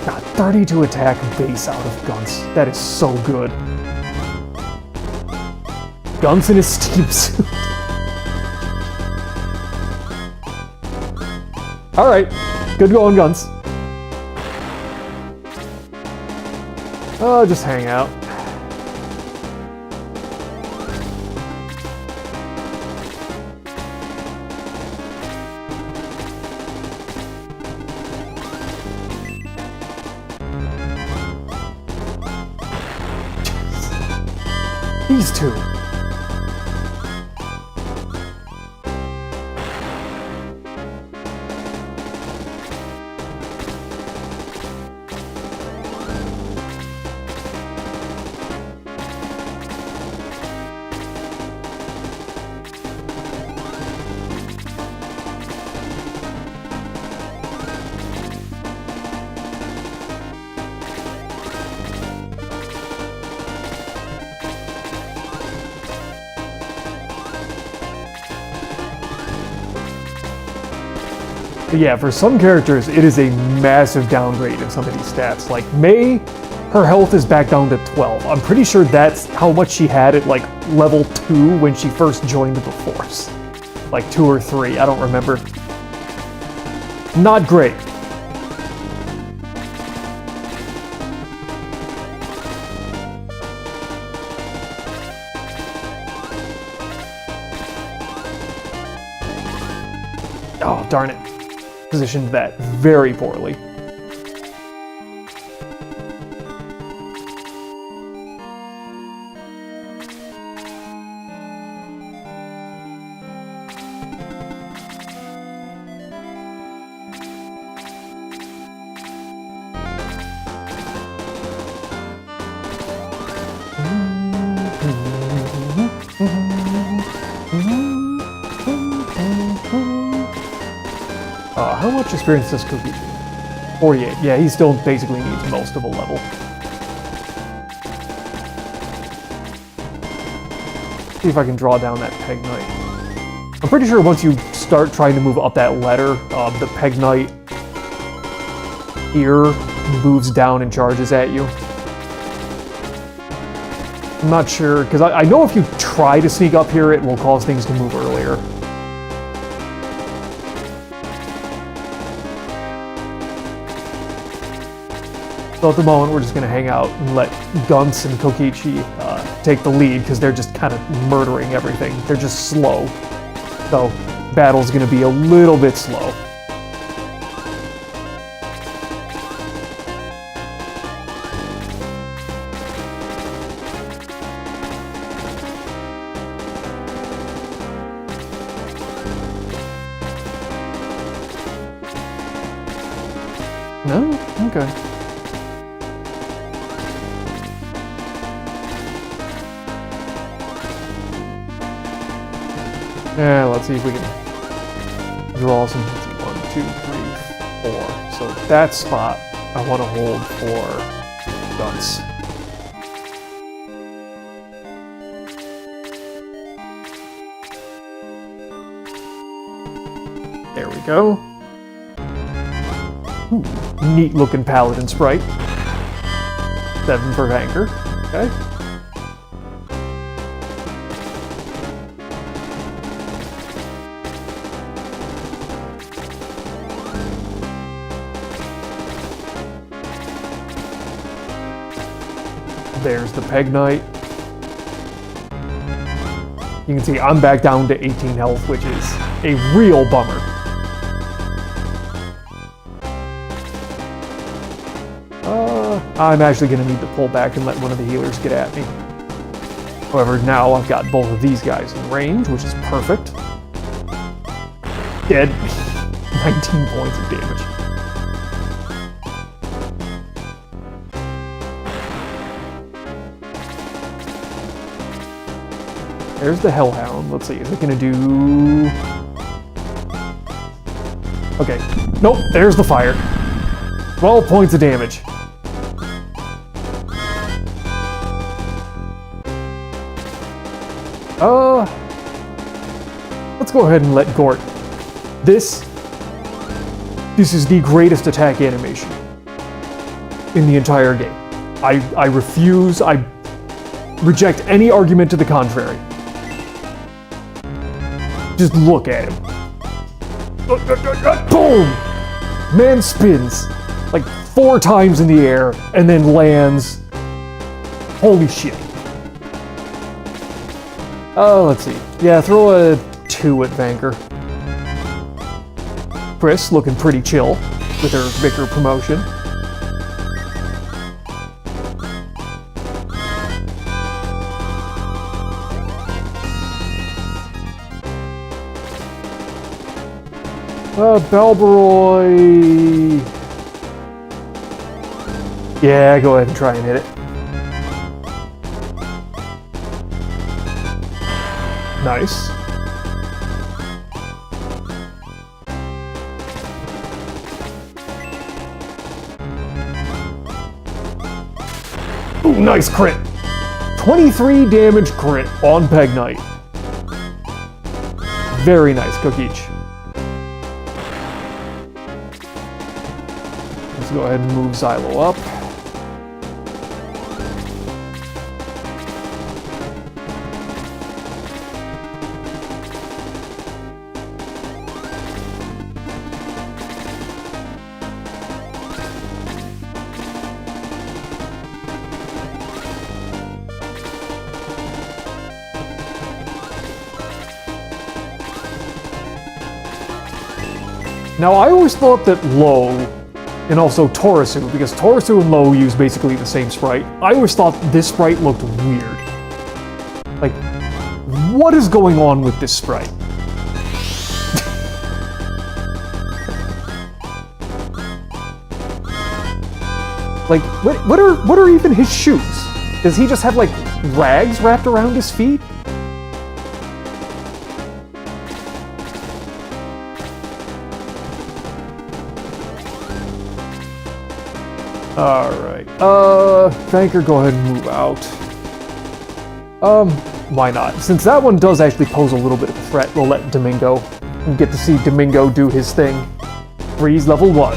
God, 30 to attack base out of Guns. That is so good. Guns in his steam suit. Alright, good going, Guns. Just hang out. These two. But yeah, for some characters, it is a massive downgrade in some of these stats. Like May, her health is back down to 12. I'm pretty sure that's how much she had at like level 2 when she first joined the force. Like 2 or 3, I don't remember. Not great. Oh, darn it. Positioned that very poorly. How much experience does Cookie? 48. Yeah, he still basically needs most of a level. See if I can draw down that Peg Knight. I'm pretty sure once you start trying to move up that ladder, the Peg Knight here moves down and charges at you. I'm not sure, because I know if you try to sneak up here, it will cause things to move earlier. So at the moment, we're just going to hang out and let Gunts and Kokichi take the lead, because they're just kind of murdering everything. They're just slow. So battle's going to be a little bit slow. No? Okay. Yeah, let's see if we can draw some. Let's see, 1, 2, 3, 4. So that spot I want to hold for Guns. There we go. Ooh, neat looking paladin sprite. 7 for Vanker. Okay. There's the Peg Knight. You can see I'm back down to 18 health, which is a real bummer. I'm actually going to need to pull back and let one of the healers get at me. However, now I've got both of these guys in range, which is perfect. Dead. 19 points of damage. There's the Hellhound. Let's see, is it gonna do... Okay. Nope, there's the fire. 12 points of damage. Let's go ahead and let Gort. This is the greatest attack animation in the entire game. I refuse, I reject any argument to the contrary. Just look at him. Boom! Man spins like 4 times in the air and then lands. Holy shit. Let's see. Yeah, throw a 2 at Vanker. Chris looking pretty chill with her Vicar promotion. Balbaroy. Yeah, go ahead and try and hit it. Nice. Ooh, nice crit. 23 damage crit on Peg Knight. Very nice, Cookieach. Let's go ahead and move Zylo up. Now, I always thought that Low, and also Torisu, because Torisu and Low use basically the same sprite, I always thought this sprite looked weird. Like, what is going on with this sprite? Like, what are even his shoes? Does he just have, like, rags wrapped around his feet? Alright, Banker, go ahead and move out. Why not? Since that one does actually pose a little bit of a threat, we'll let Domingo. And get to see Domingo do his thing. Freeze level 1.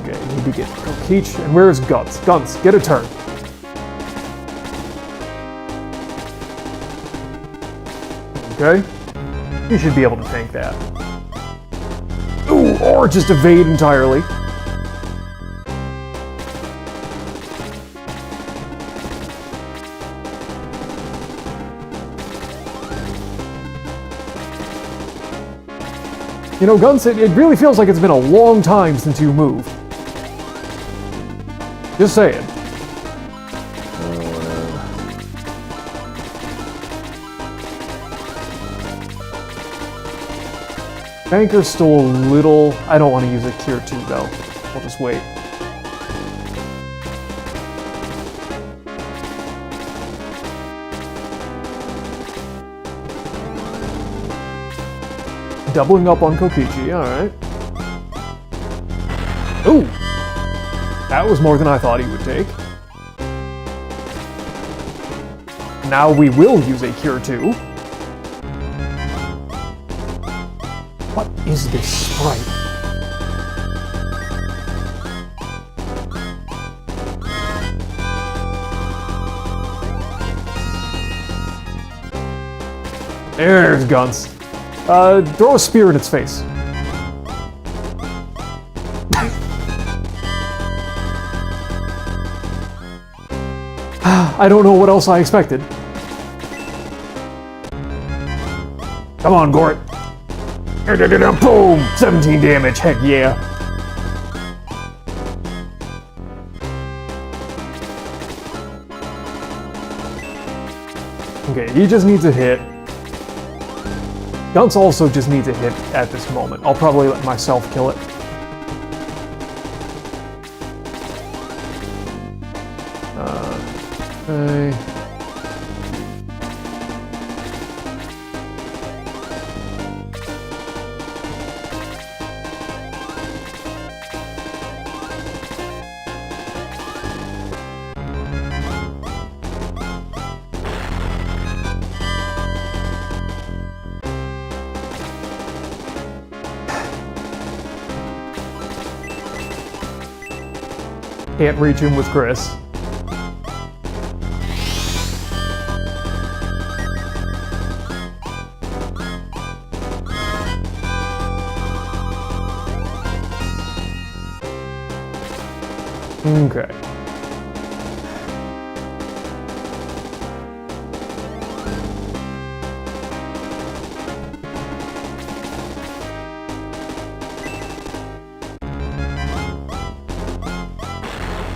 Okay, need to get Kokichi. And where's Guns? Guns, get a turn. Okay. You should be able to tank that. Ooh, or just evade entirely. You know, Guns, it really feels like it's been a long time since you moved. Just saying. Banker's still a little... I don't want to use a Cure 2, though. I'll just wait. Doubling up on Kokichi, alright. Ooh! That was more than I thought he would take. Now we will use a Cure 2. What is this sprite? There's Guns. Throw a spear in its face. I don't know what else I expected. Come on, Gort. Boom! 17 damage, heck yeah. Okay, he just needs a hit. Guns also just needs a hit at this moment. I'll probably let myself kill it. Okay. Can't reach him with Chris. Okay.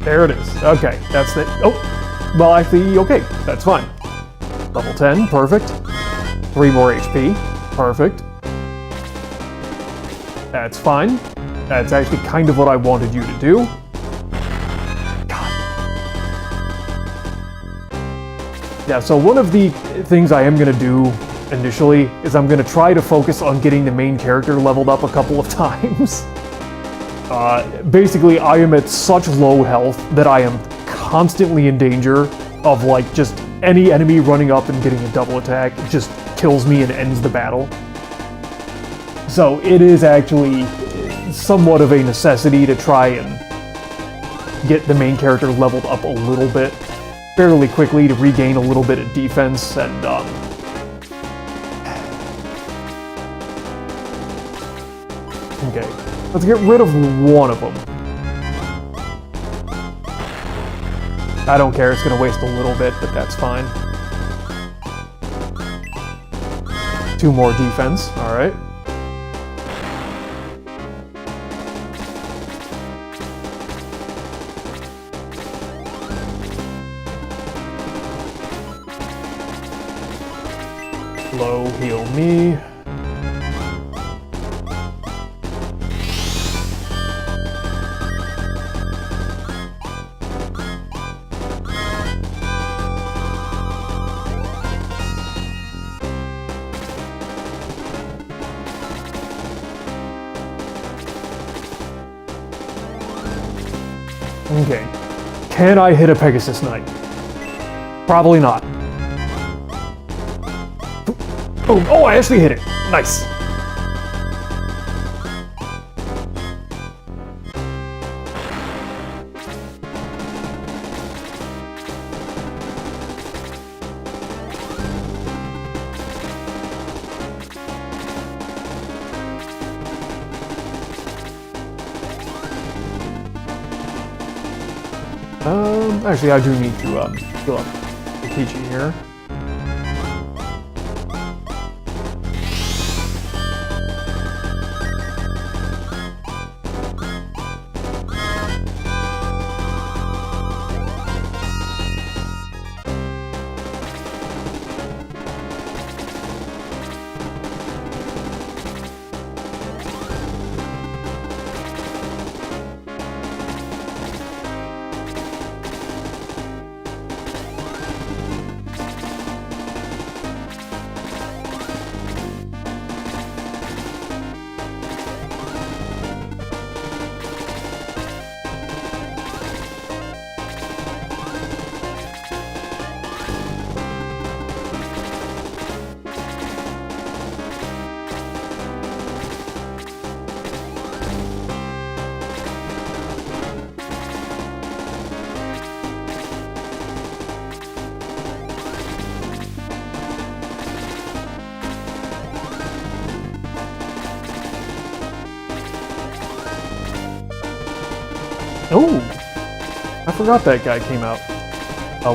There it is. Okay, that's it. Oh, well, actually, okay, that's fine. Level 10, perfect. 3 more HP, perfect. That's fine. That's actually kind of what I wanted you to do. God. Yeah, so one of the things I am going to do initially is I'm going to try to focus on getting the main character leveled up a couple of times. Basically, I am at such low health that I am constantly in danger of, like, just any enemy running up and getting a double attack. It just kills me and ends the battle. So it is actually somewhat of a necessity to try and get the main character leveled up a little bit fairly quickly to regain a little bit of defense and, okay, let's get rid of one of them. I don't care, it's gonna waste a little bit, but that's fine. 2 more defense, alright. Low, heal me. Okay. Can I hit a Pegasus Knight? Probably not. Oh, I actually hit it. Nice. Actually, I do need to fill up the PG here. Oh! I forgot that guy came out.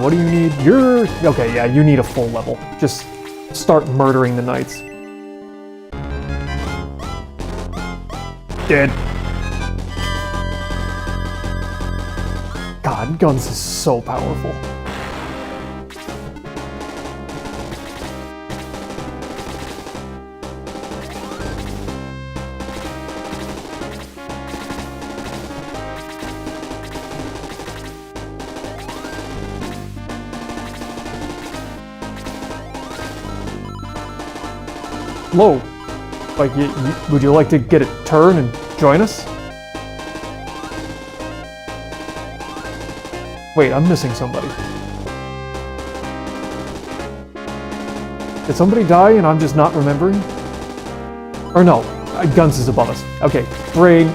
What do you need? You're... Okay, yeah, you need a full level. Just start murdering the knights. Dead. God, Guns is so powerful. Hello. Like, would you like to get a turn and join us? Wait, I'm missing somebody. Did somebody die and I'm just not remembering? Or no, Guns is above us. Okay, brain.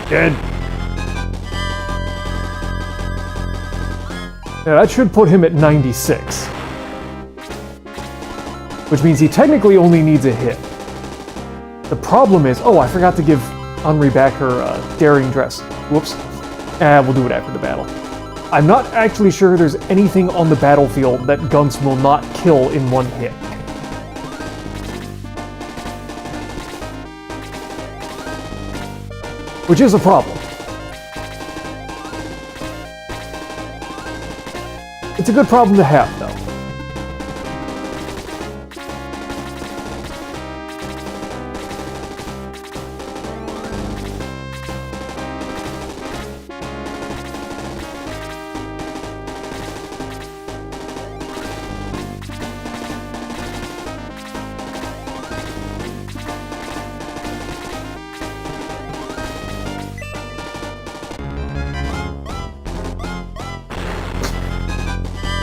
Dead. Yeah, that should put him at 96. Which means he technically only needs a hit. The problem is... Oh, I forgot to give Henri back her daring dress. Whoops. We'll do it after the battle. I'm not actually sure there's anything on the battlefield that Guns will not kill in one hit. Which is a problem. It's a good problem to have, though.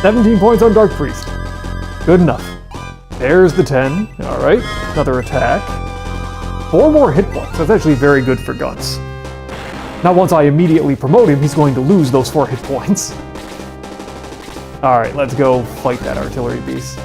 17 points on Dark Priest. Good enough. There's the 10. Alright, another attack. 4 more hit points. That's actually very good for Guns. Now once I immediately promote him, he's going to lose those 4 hit points. Alright, let's go fight that artillery beast.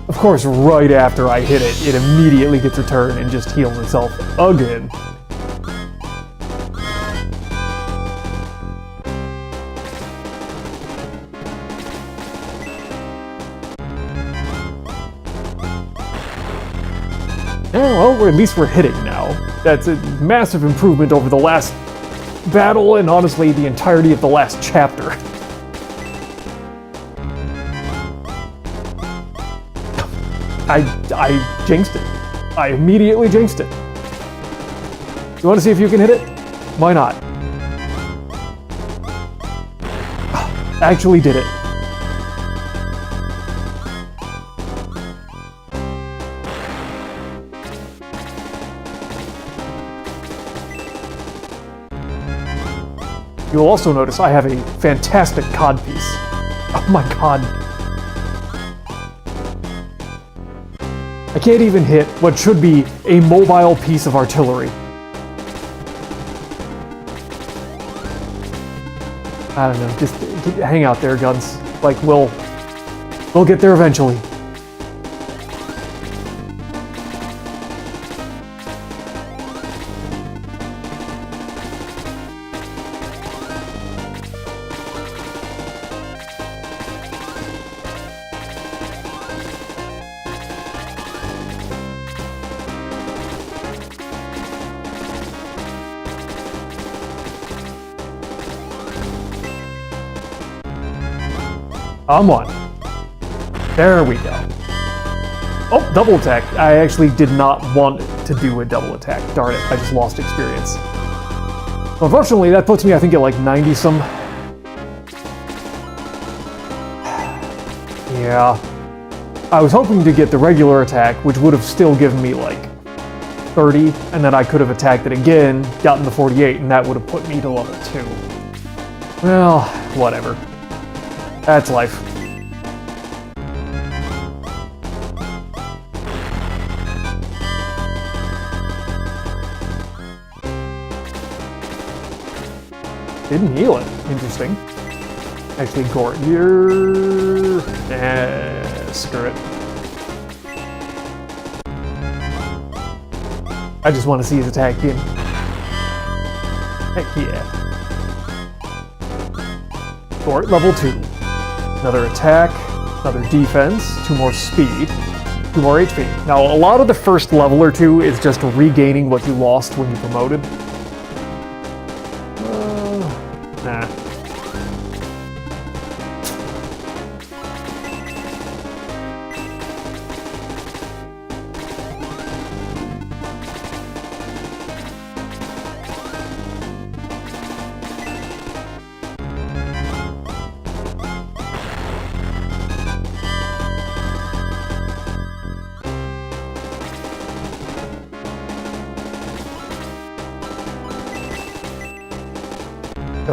Of course, right after I hit it, it immediately gets a turn and just heals itself again. Yeah, well, at least we're hitting now. That's a massive improvement over the last battle and honestly the entirety of the last chapter. I jinxed it. I immediately jinxed it. You want to see if you can hit it? Why not? Actually did it. You'll also notice I have a fantastic codpiece. Oh my god. I can't even hit what should be a mobile piece of artillery. I don't know, just hang out there, Guns. Like, we'll get there eventually. Come on. There we go. Oh, double attack. I actually did not want to do a double attack. Darn it, I just lost experience. Unfortunately, that puts me, I think, at like 90-some. Yeah. I was hoping to get the regular attack, which would have still given me like 30, and then I could have attacked it again, gotten the 48, and that would have put me to level 2. Well, whatever. That's life. Didn't heal it. Interesting. Actually, Gort, you're... screw it. I just want to see his attack again. Heck yeah. Gort, level 2. Another attack, another defense, 2 more speed, 2 more HP. Now, a lot of the first level or 2 is just regaining what you lost when you promoted. Nah.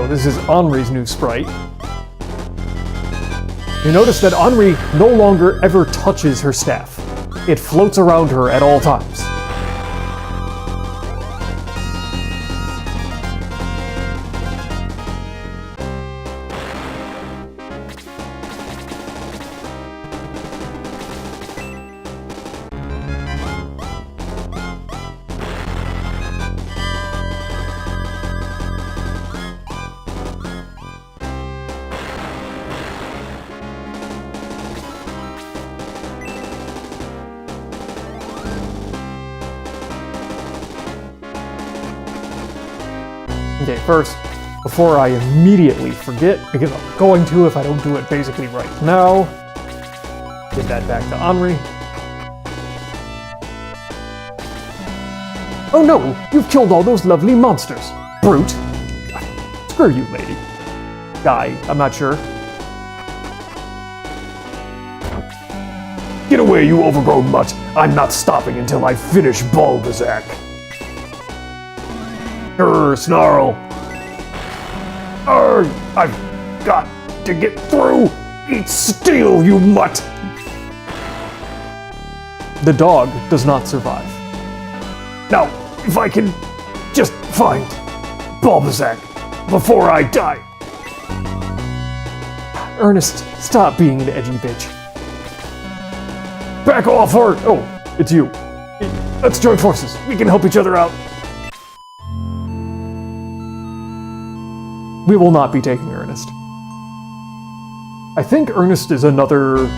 So this is Henri's new sprite. You notice that Henri no longer ever touches her staff. It floats around her at all times. Okay, first, before I immediately forget, because I'm going to if I don't do it basically right now, get that back to Henri. Oh no, you've killed all those lovely monsters, brute. Screw you, lady. Guy, I'm not sure. Get away, you overgrown mutt! I'm not stopping until I finish Bulbasac. Grr, snarl. Arrgh, I've got to get through. Eat steel, you mutt! The dog does not survive. Now, if I can just find Bulbasac before I die. Ernest, stop being an edgy bitch. Back off, Art! Oh, it's you. Let's join forces. We can help each other out. We will not be taking Ernest. I think Ernest is another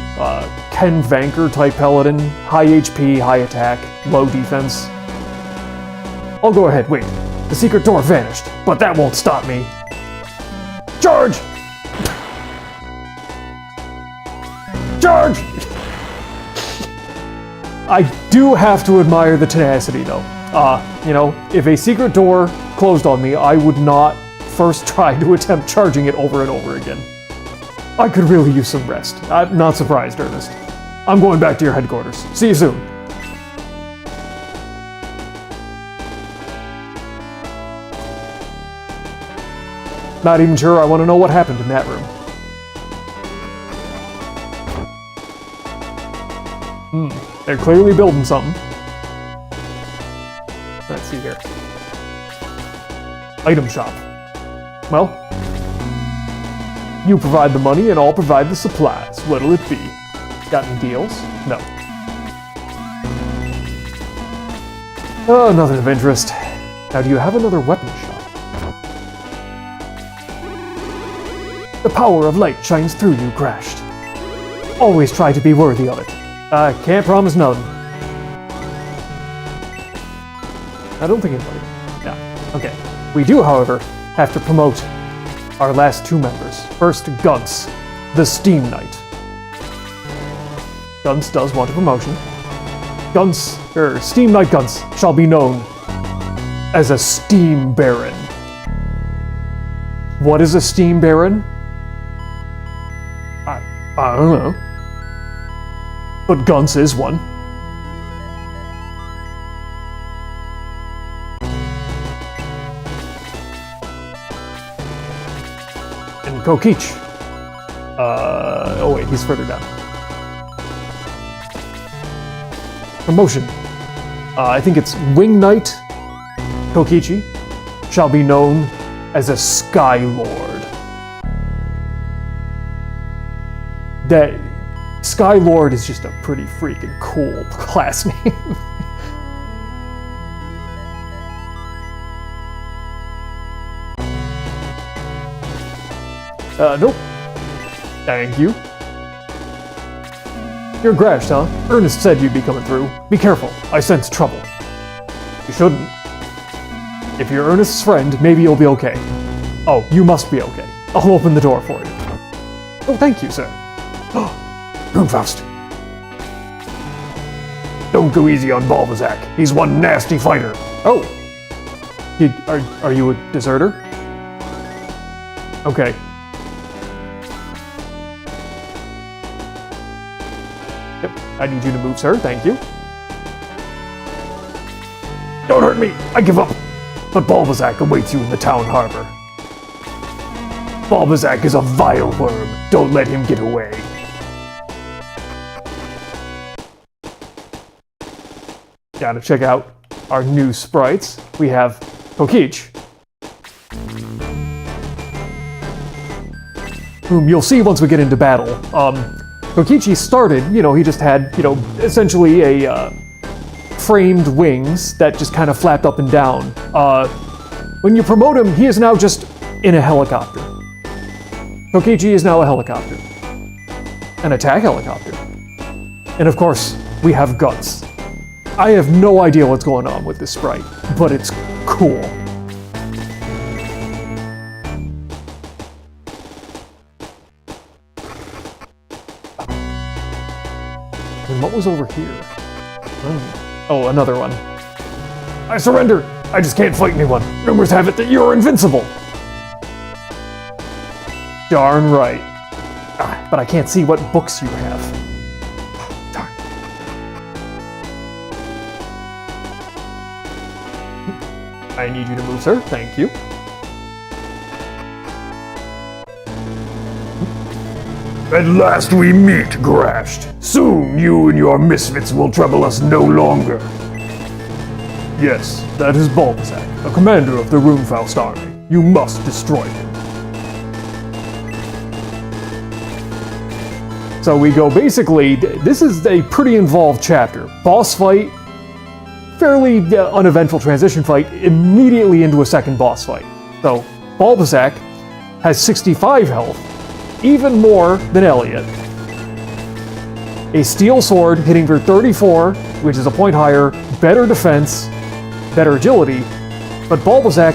Ken Vanker type paladin. High HP, high attack, low defense. I'll go ahead, wait. The secret door vanished, but that won't stop me. Charge! Charge! I do have to admire the tenacity though. You know, if a secret door closed on me, I would not first try to attempt charging it over and over again. I could really use some rest. I'm not surprised, Ernest. I'm going back to your headquarters. See you soon. Not even sure I want to know what happened in that room. They're clearly building something. Let's see here. Item shop. Well, you provide the money and I'll provide the supplies. What'll it be? Got any deals? No. Oh, nothing of interest. Now, do you have another weapon shop? The power of light shines through you, Crashed. Always try to be worthy of it. I can't promise none. I don't think anybody. Yeah. Okay. We do, however, have to promote our last two members. First, Gunce, the Steam Knight. Gunce does want a promotion. Steam Knight Gunce shall be known as a Steam Baron. What is a Steam Baron? I don't know. But Gunce is one. And Kokich. Oh wait, he's further down. Promotion. I think it's Wing Knight Kokichi shall be known as a Sky Lord. That Sky Lord is just a pretty freaking cool class name. Nope. Thank you. You're Grashed, huh? Ernest said you'd be coming through. Be careful, I sense trouble. You shouldn't. If you're Ernest's friend, maybe you'll be okay. Oh, you must be okay. I'll open the door for you. Oh, thank you, sir. Runefaust. Don't go easy on Bulbasac. He's one nasty fighter. Oh. Are you a deserter? Okay. Yep, I need you to move, sir. Thank you. Don't hurt me. I give up. But Bulbasac awaits you in the town harbor. Bulbasac is a vile worm. Don't let him get away. Gotta check out our new sprites. We have Kokich, whom you'll see once we get into battle. Kokichi started, he just had, essentially a framed wings that just kind of flapped up and down. When you promote him, he is now just in a helicopter. Kokichi is now a helicopter. An attack helicopter. And of course, we have Guts. I have no idea what's going on with this sprite, but it's cool. And what was over here? Oh, another one. I surrender! I just can't fight anyone. Rumors have it that you're invincible. Darn right. But I can't see what books you have. Darn. I need you to move, sir. Thank you. At last we meet, Grashed. Soon you and your misfits will trouble us no longer. Yes, that is Bulbasac, a commander of the Runefaust army. You must destroy him. So we go basically, this is a pretty involved chapter. Boss fight, fairly uneventful transition fight, immediately into a second boss fight. So Bulbasac has 65 health, even more than Elliot. A steel sword hitting for 34, which is a point higher, better defense, better agility, but Bulbasac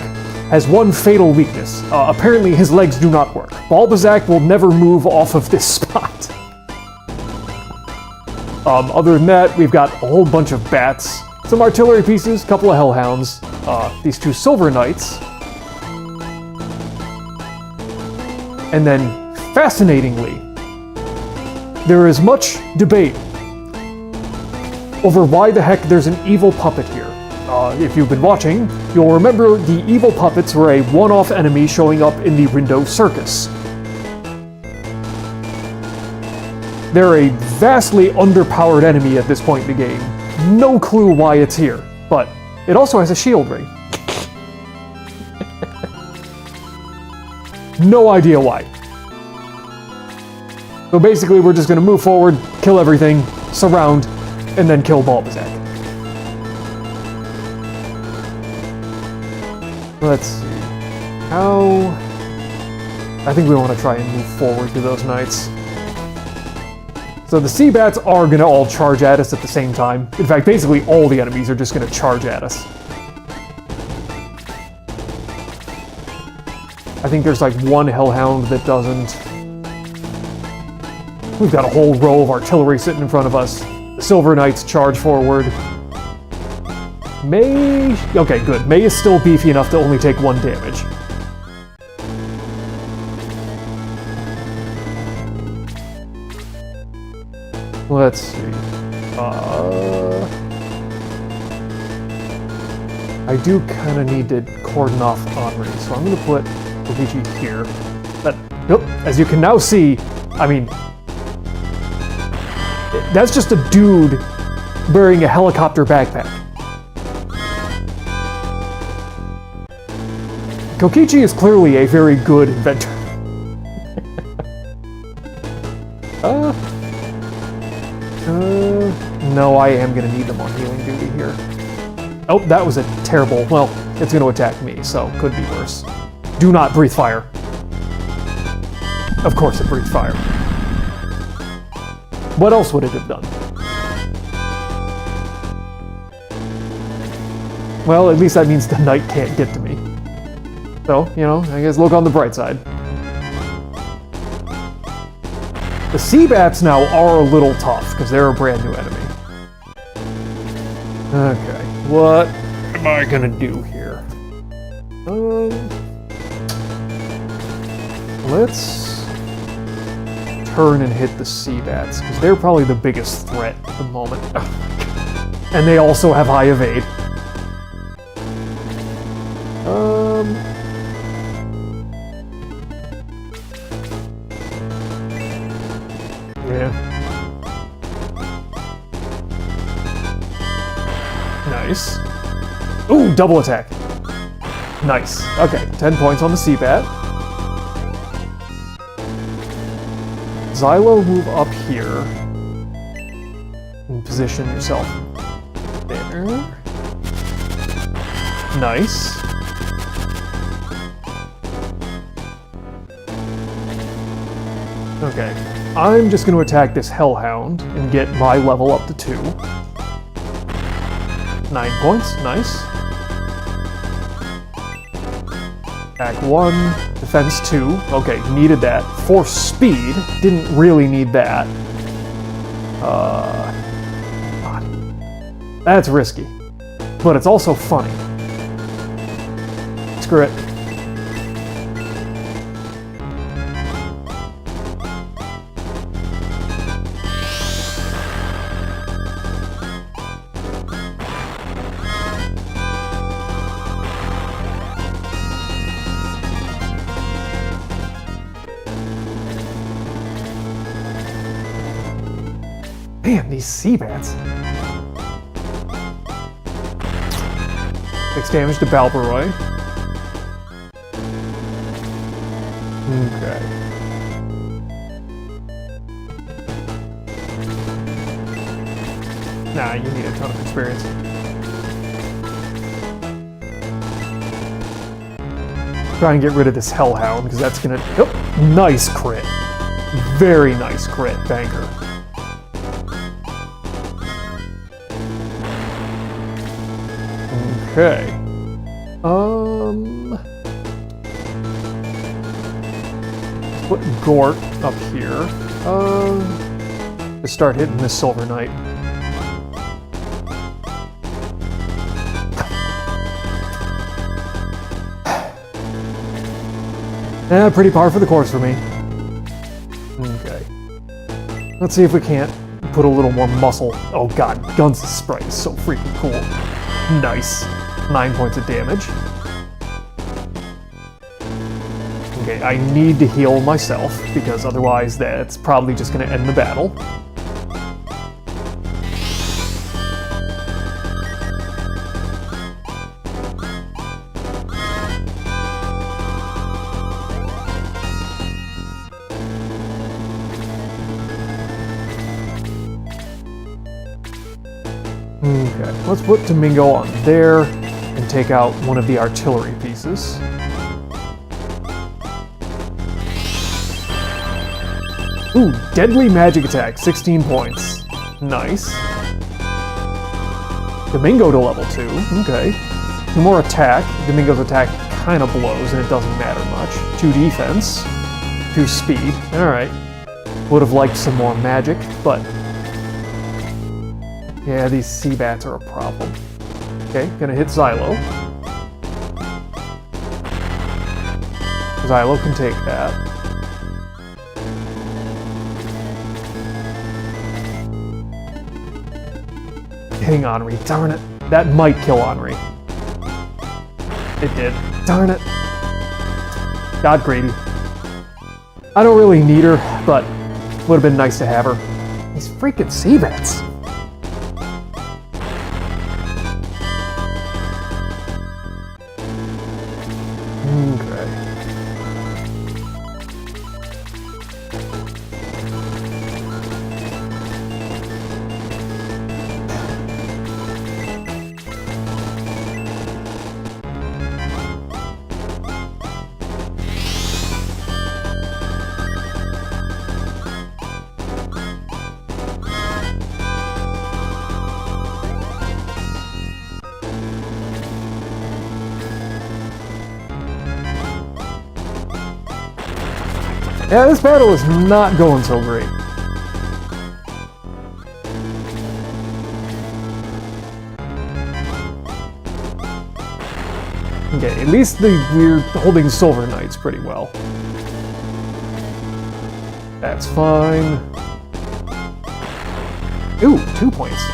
has one fatal weakness. Apparently his legs do not work. Bulbasac will never move off of this spot. Other than that, we've got a whole bunch of bats, some artillery pieces, a couple of hellhounds, these two silver knights, and then fascinatingly, there is much debate over why the heck there's an evil puppet here. If you've been watching, you'll remember the evil puppets were a one-off enemy showing up in the Rindo Circus. They're a vastly underpowered enemy at this point in the game. No clue why it's here, but it also has a shield ring. No idea why. So basically, we're just going to move forward, kill everything, surround, and then kill Bulbasac. Let's see. How... I think we want to try and move forward to those knights. So the sea bats are going to all charge at us at the same time. In fact, basically all the enemies are just going to charge at us. I think there's like one hellhound that doesn't. We've got a whole row of artillery sitting in front of us. The Silver Knights charge forward. May... Okay, good. May is still beefy enough to only take 1 damage. Let's see. I do kind of need to cordon off Henri, so I'm going to put Luigi here. But, nope, as you can now see, I mean, that's just a dude wearing a helicopter backpack. Kokichi is clearly a very good inventor. No, I am going to need them on healing duty here. Oh, that was a terrible... Well, it's going to attack me, so could be worse. Do not breathe fire. Of course it breathed fire. What else would it have done? Well, at least that means the knight can't get to me. So, you know, I guess look on the bright side. The sea bats now are a little tough, because they're a brand new enemy. Okay, what am I gonna do here? Let's turn and hit the sea bats, because they're probably the biggest threat at the moment. And they also have high evade. Nice. Ooh, double attack. Nice. Okay, 10 points on the Seabat. Zylo, move up here. And position yourself there. Nice. Okay, I'm just going to attack this Hellhound and get my level up to 2. 9 points, nice. Attack 1, defense 2. Okay, needed that. Force speed, didn't really need that. God. That's risky. But it's also funny. Screw it. Man, these Seabats. 6 damage to Balbaroy. Okay. Nah, you need a ton of experience. Try and get rid of this Hellhound, because that's gonna... Oh, nice crit. Very nice crit, banker. Okay. Put Gort up here. Just start hitting this Silver Knight. Pretty par for the course for me. Okay. Let's see if we can't put a little more muscle. Oh god, Guns' sprite is so freaking cool. Nice. 9 points of damage. Okay, I need to heal myself, because otherwise that's probably just going to end the battle. Okay, let's put Domingo on there and take out one of the artillery pieces. Ooh, deadly magic attack, 16 points. Nice. Domingo to level 2, okay. 2 more attack. Domingo's attack kind of blows and it doesn't matter much. 2 defense, 2 speed, alright. Would have liked some more magic, but... yeah, these Seabats are a problem. Okay, gonna hit Zylo. Zylo can take that. Hitting Henri, darn it. That might kill Henri. It did. Darn it. God, Grady. I don't really need her, but would have been nice to have her. These freaking Seabats. Yeah, this battle is not going so great. Okay, at least we're holding Silver Knights pretty well. That's fine. Ooh, 2 points.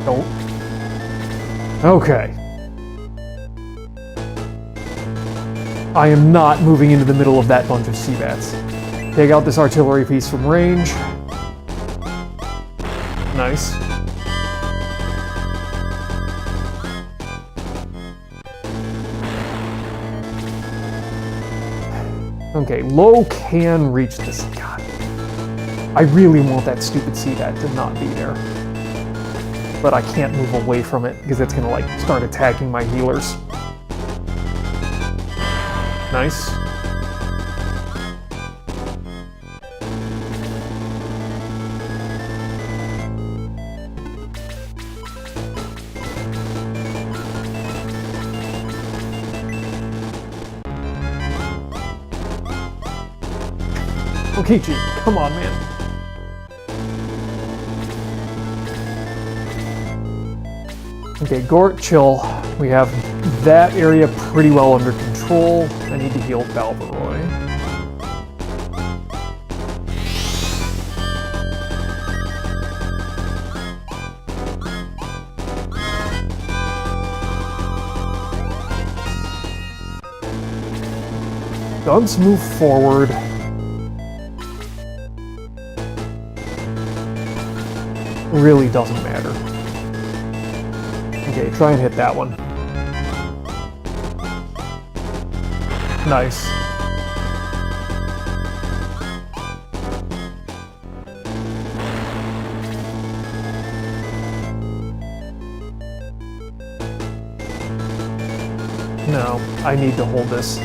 Oh. Okay. I am not moving into the middle of that bunch of Seabats. Take out this artillery piece from range. Nice. Okay, low can reach this. God. I really want that stupid sea-bat to not be there. But I can't move away from it because it's gonna like start attacking my healers. Nice. Okichi, come on, man. Okay, Gort, chill. We have that area pretty well under control. I need to heal Balveroy. Guns move forward. Really doesn't matter. Okay, try and hit that one. Nice. No, I need to hold this.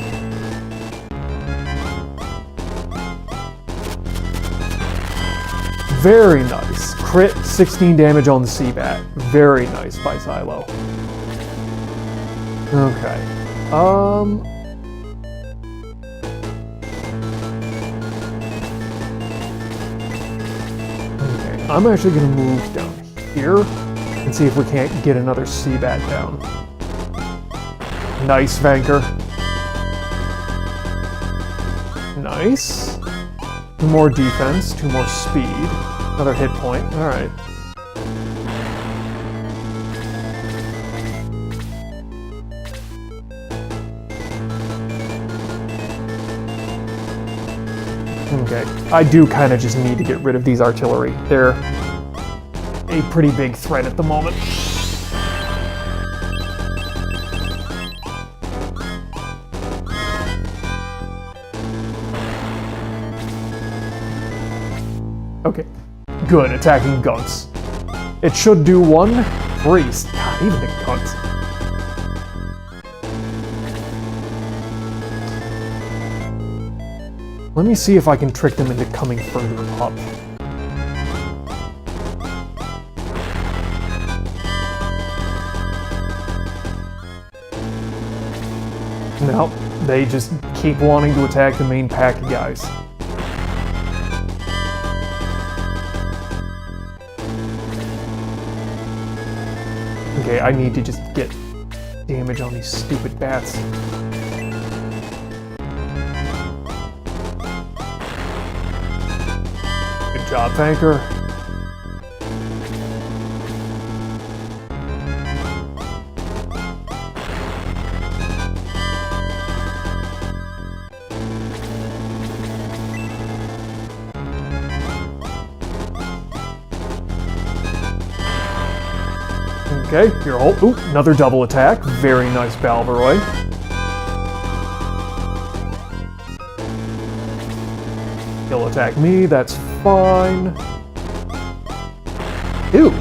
Very nice. Crit, 16 damage on the Sea-Bat. Very nice by Zylo. Okay. Okay, I'm actually gonna move down here and see if we can't get another Sea-Bat down. Nice, Vanker. Nice. 2 more defense, 2 more speed. Another hit point. Alright. Okay. I do kind of just need to get rid of these artillery. They're a pretty big threat at the moment. Okay. Good, attacking guns. It should do 1 priest. God, even the guns. Let me see if I can trick them into coming further up. No, they just keep wanting to attack the main pack of guys. Okay, I need to just get damage on these stupid bats. Good job, Vanker. Okay, you're all. Ooh, another double attack. Very nice, Balveroy. He'll attack me, that's fine. Ew!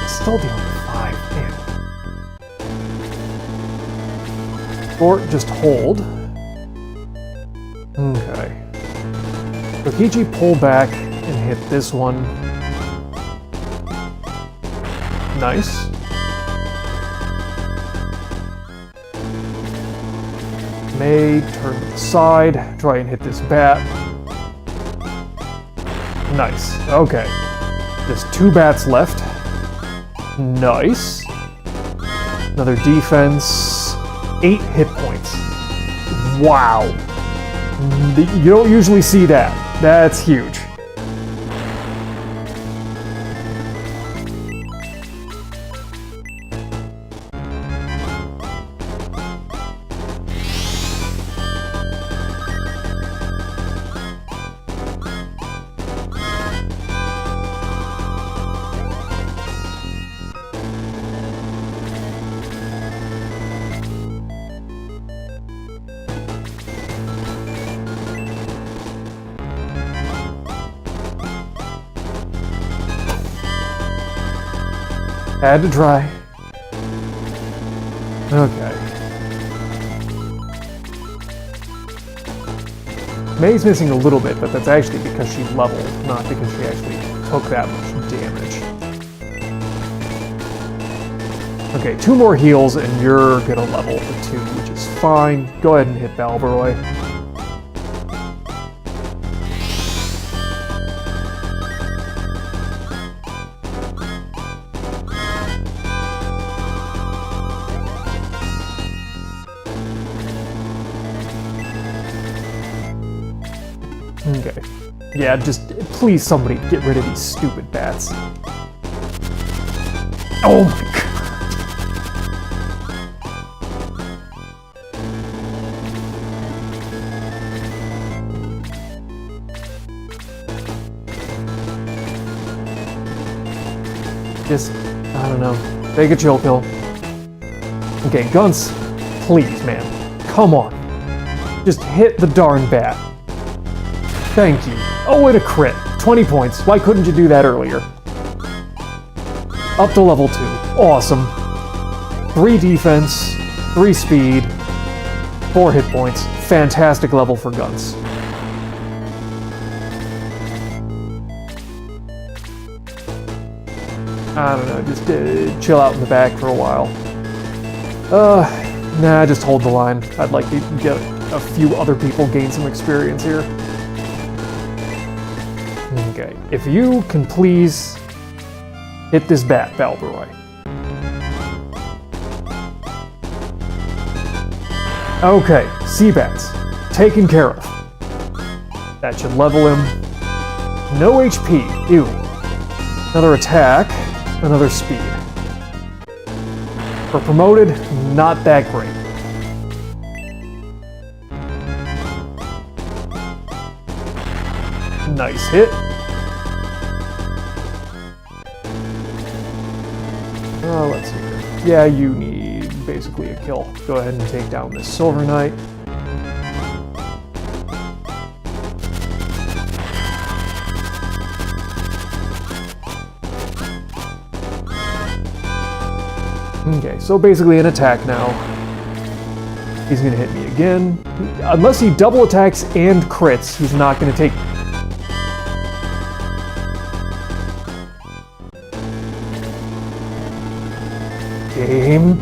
Still dealing 5, man. Or just hold. Okay. Rokichi, pull back and hit this one. Nice. May turn to the side, try and hit this bat. Nice. Okay. There's 2 bats left. Nice. Another defense. 8 hit points. Wow. You don't usually see that. That's huge. Had to try. Okay. May's missing a little bit, but that's actually because she leveled, not because she actually took that much damage. Okay, 2 more heals and you're gonna level for 2, which is fine. Go ahead and hit Balbaroy. Okay. Yeah, just please somebody get rid of these stupid bats. Oh my god. Just, I don't know. Take a chill pill. Okay, Guns, please, man. Come on. Just hit the darn bat. Thank you. Oh, and a crit. 20 points. Why couldn't you do that earlier? Up to level 2. Awesome. 3 defense, 3 speed, 4 hit points. Fantastic level for Guns. I don't know, just chill out in the back for a while. Nah, just hold the line. I'd like to get a few other people gain some experience here. Okay, if you can please hit this bat, Balbaroy. Okay, sea bats. Taken care of. That should level him. No HP. Ew. Another attack. Another speed. For promoted, not that great. Nice hit. Let's see here. Yeah, you need basically a kill. Go ahead and take down this Silver Knight. Okay, so basically an attack now. He's gonna hit me again. Unless he double attacks and crits, he's not gonna take... Game.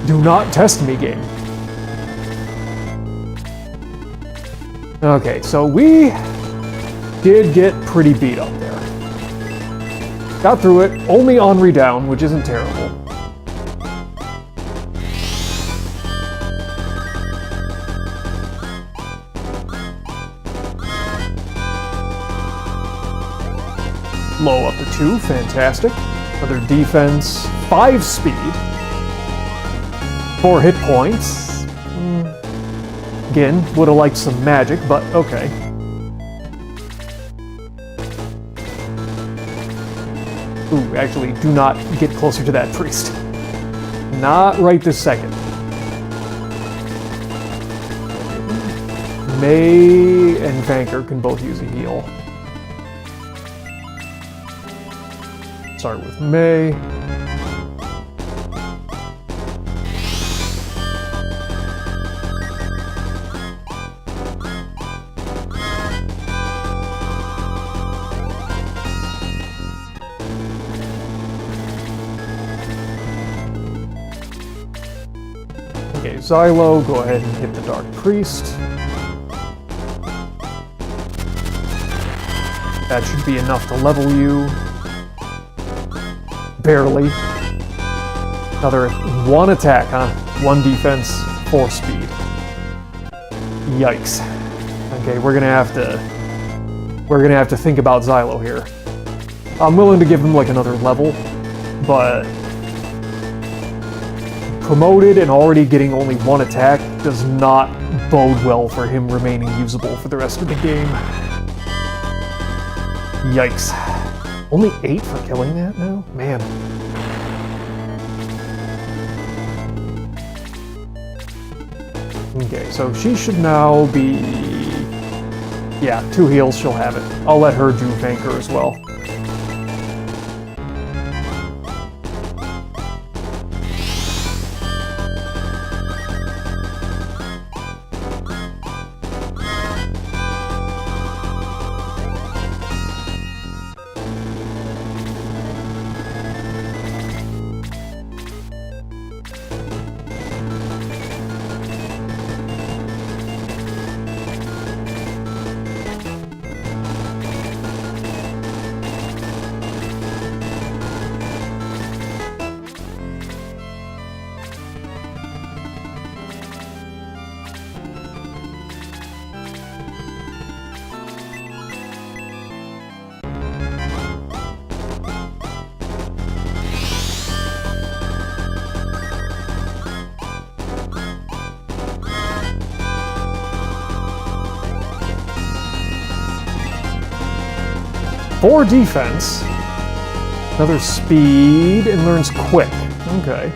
Do not test me, game. Okay, so we did get pretty beat up there. Got through it, only Henri down, which isn't terrible. Low up to 2, fantastic. Another defense, 5 speed. 4 hit points. Again, would have liked some magic, but okay. Ooh, actually, do not get closer to that priest. Not right this second. May and Vanker can both use a heal. Start with May. Okay, Zylo, go ahead and hit the Dark Priest. That should be enough to level you. Barely. Another 1 attack, huh? 1 defense, 4 speed. Yikes. Okay, we're gonna have to think about Zylo here. I'm willing to give him like another level, but promoted and already getting only 1 attack does not bode well for him remaining usable for the rest of the game. Yikes. Only 8 for killing that now? Man. Okay, so she should now be... Yeah, 2 heals, she'll have it. I'll let her do Vanker as well. For defense, another speed, and learns quick. Okay.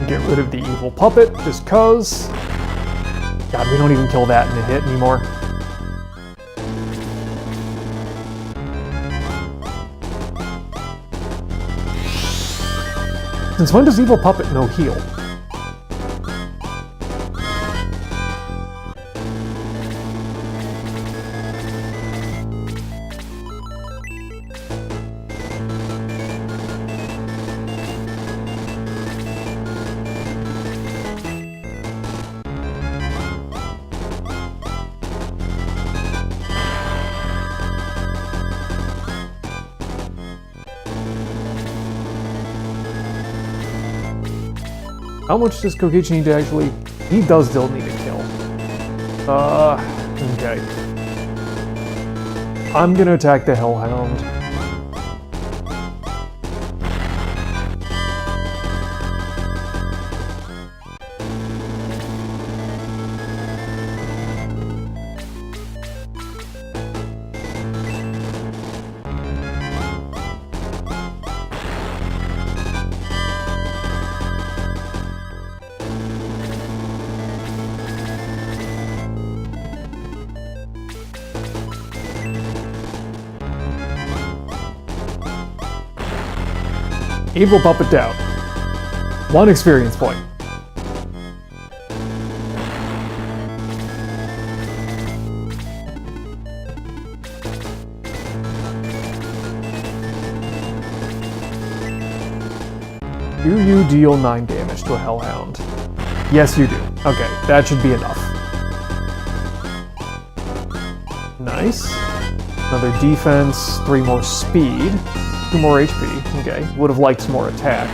Get rid of the evil puppet, just cuz. God, we don't even kill that in a hit anymore. Since when does evil puppet no heal? How much does Kokichi need to actually... He does still need to kill. Okay. I'm gonna attack the Hellhound. Evil puppet down. 1 experience point. Do you deal 9 damage to a Hellhound? Yes, you do. Okay, that should be enough. Nice. Another defense, 3 more speed. 2 more HP, okay. Would have liked some more attack.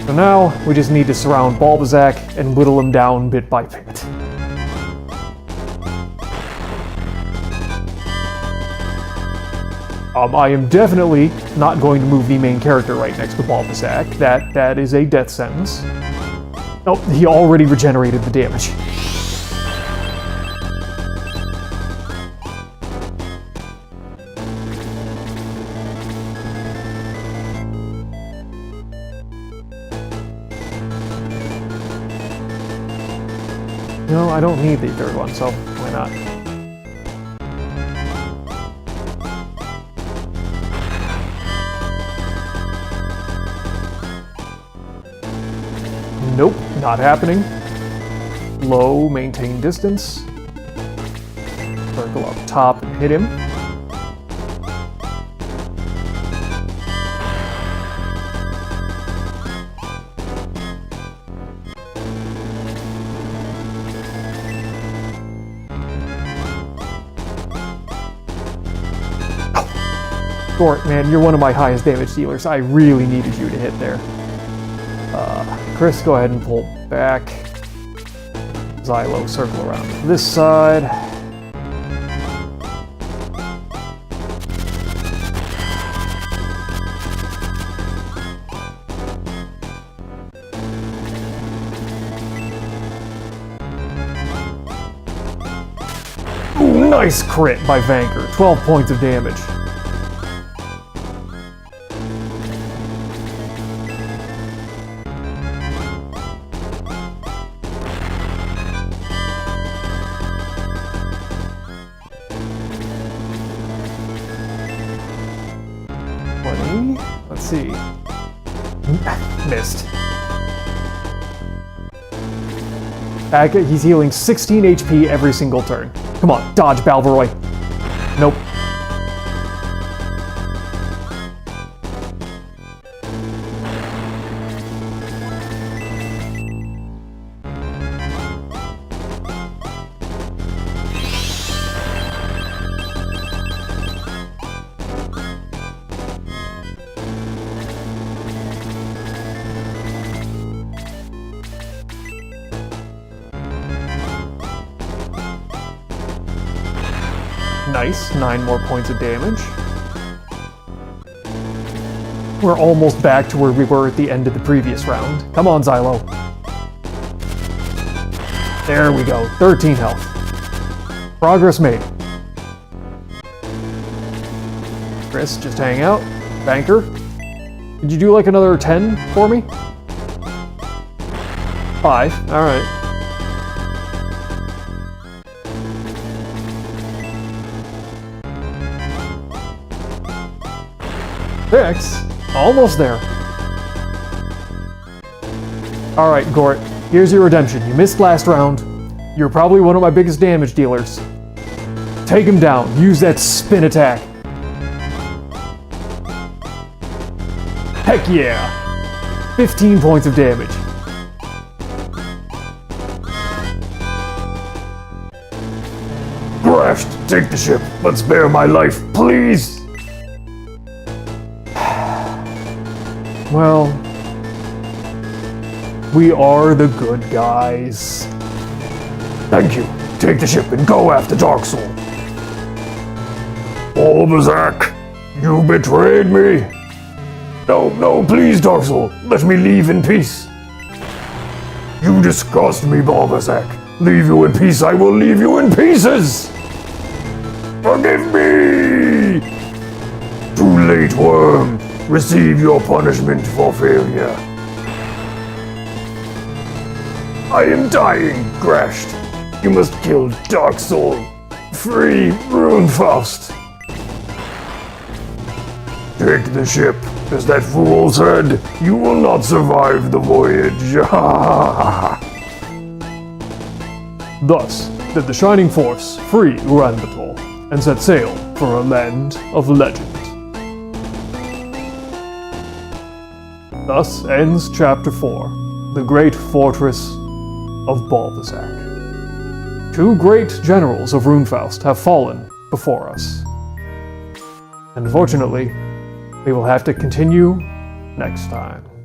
So now, we just need to surround Bulbazak and whittle him down bit by bit. I am definitely not going to move the main character right next to Bulbazak. That is a death sentence. Oh, he already regenerated the damage. No, I don't need the 3rd one, so why not? Nope, not happening. Low, maintain distance. Circle up top and hit him. Gort, man, you're one of my highest damage dealers. I really needed you to hit there. Chris, go ahead and pull back. Zylo, circle around to this side. Ooh, nice crit by Vanker. 12 points of damage. Let's see. Missed. He's healing 16 HP every single turn. Come on, dodge, Balveroy. Nope. Nice, 9 more points of damage. We're almost back to where we were at the end of the previous round. Come on, Zylo. There we go, 13 health. Progress made. Chris, just hang out. Banker, could you do like another 10 for me? 5, alright. Six? Almost there. Alright, Gort. Here's your redemption. You missed last round. You're probably one of my biggest damage dealers. Take him down. Use that spin attack. Heck yeah! 15 points of damage. Crashed, take the ship, but spare my life, please! Well, we are the good guys. Thank you. Take the ship and go after Dark Soul. Balvazak, you betrayed me. No, please, Dark Soul. Let me leave in peace. You disgust me, Balvazak. Leave you in peace, I will leave you in pieces. Forgive me. Too late, worm. Receive your punishment for failure. I am dying, Grashed. You must kill Dark Soul. Free Runefaust. Take the ship, as that fool said. You will not survive the voyage. Thus did the Shining Force free Uranbatol and set sail for a land of legend. Thus ends Chapter 4, The Great Fortress of Balvazak. 2 great generals of Runefaust have fallen before us. Unfortunately, we will have to continue next time.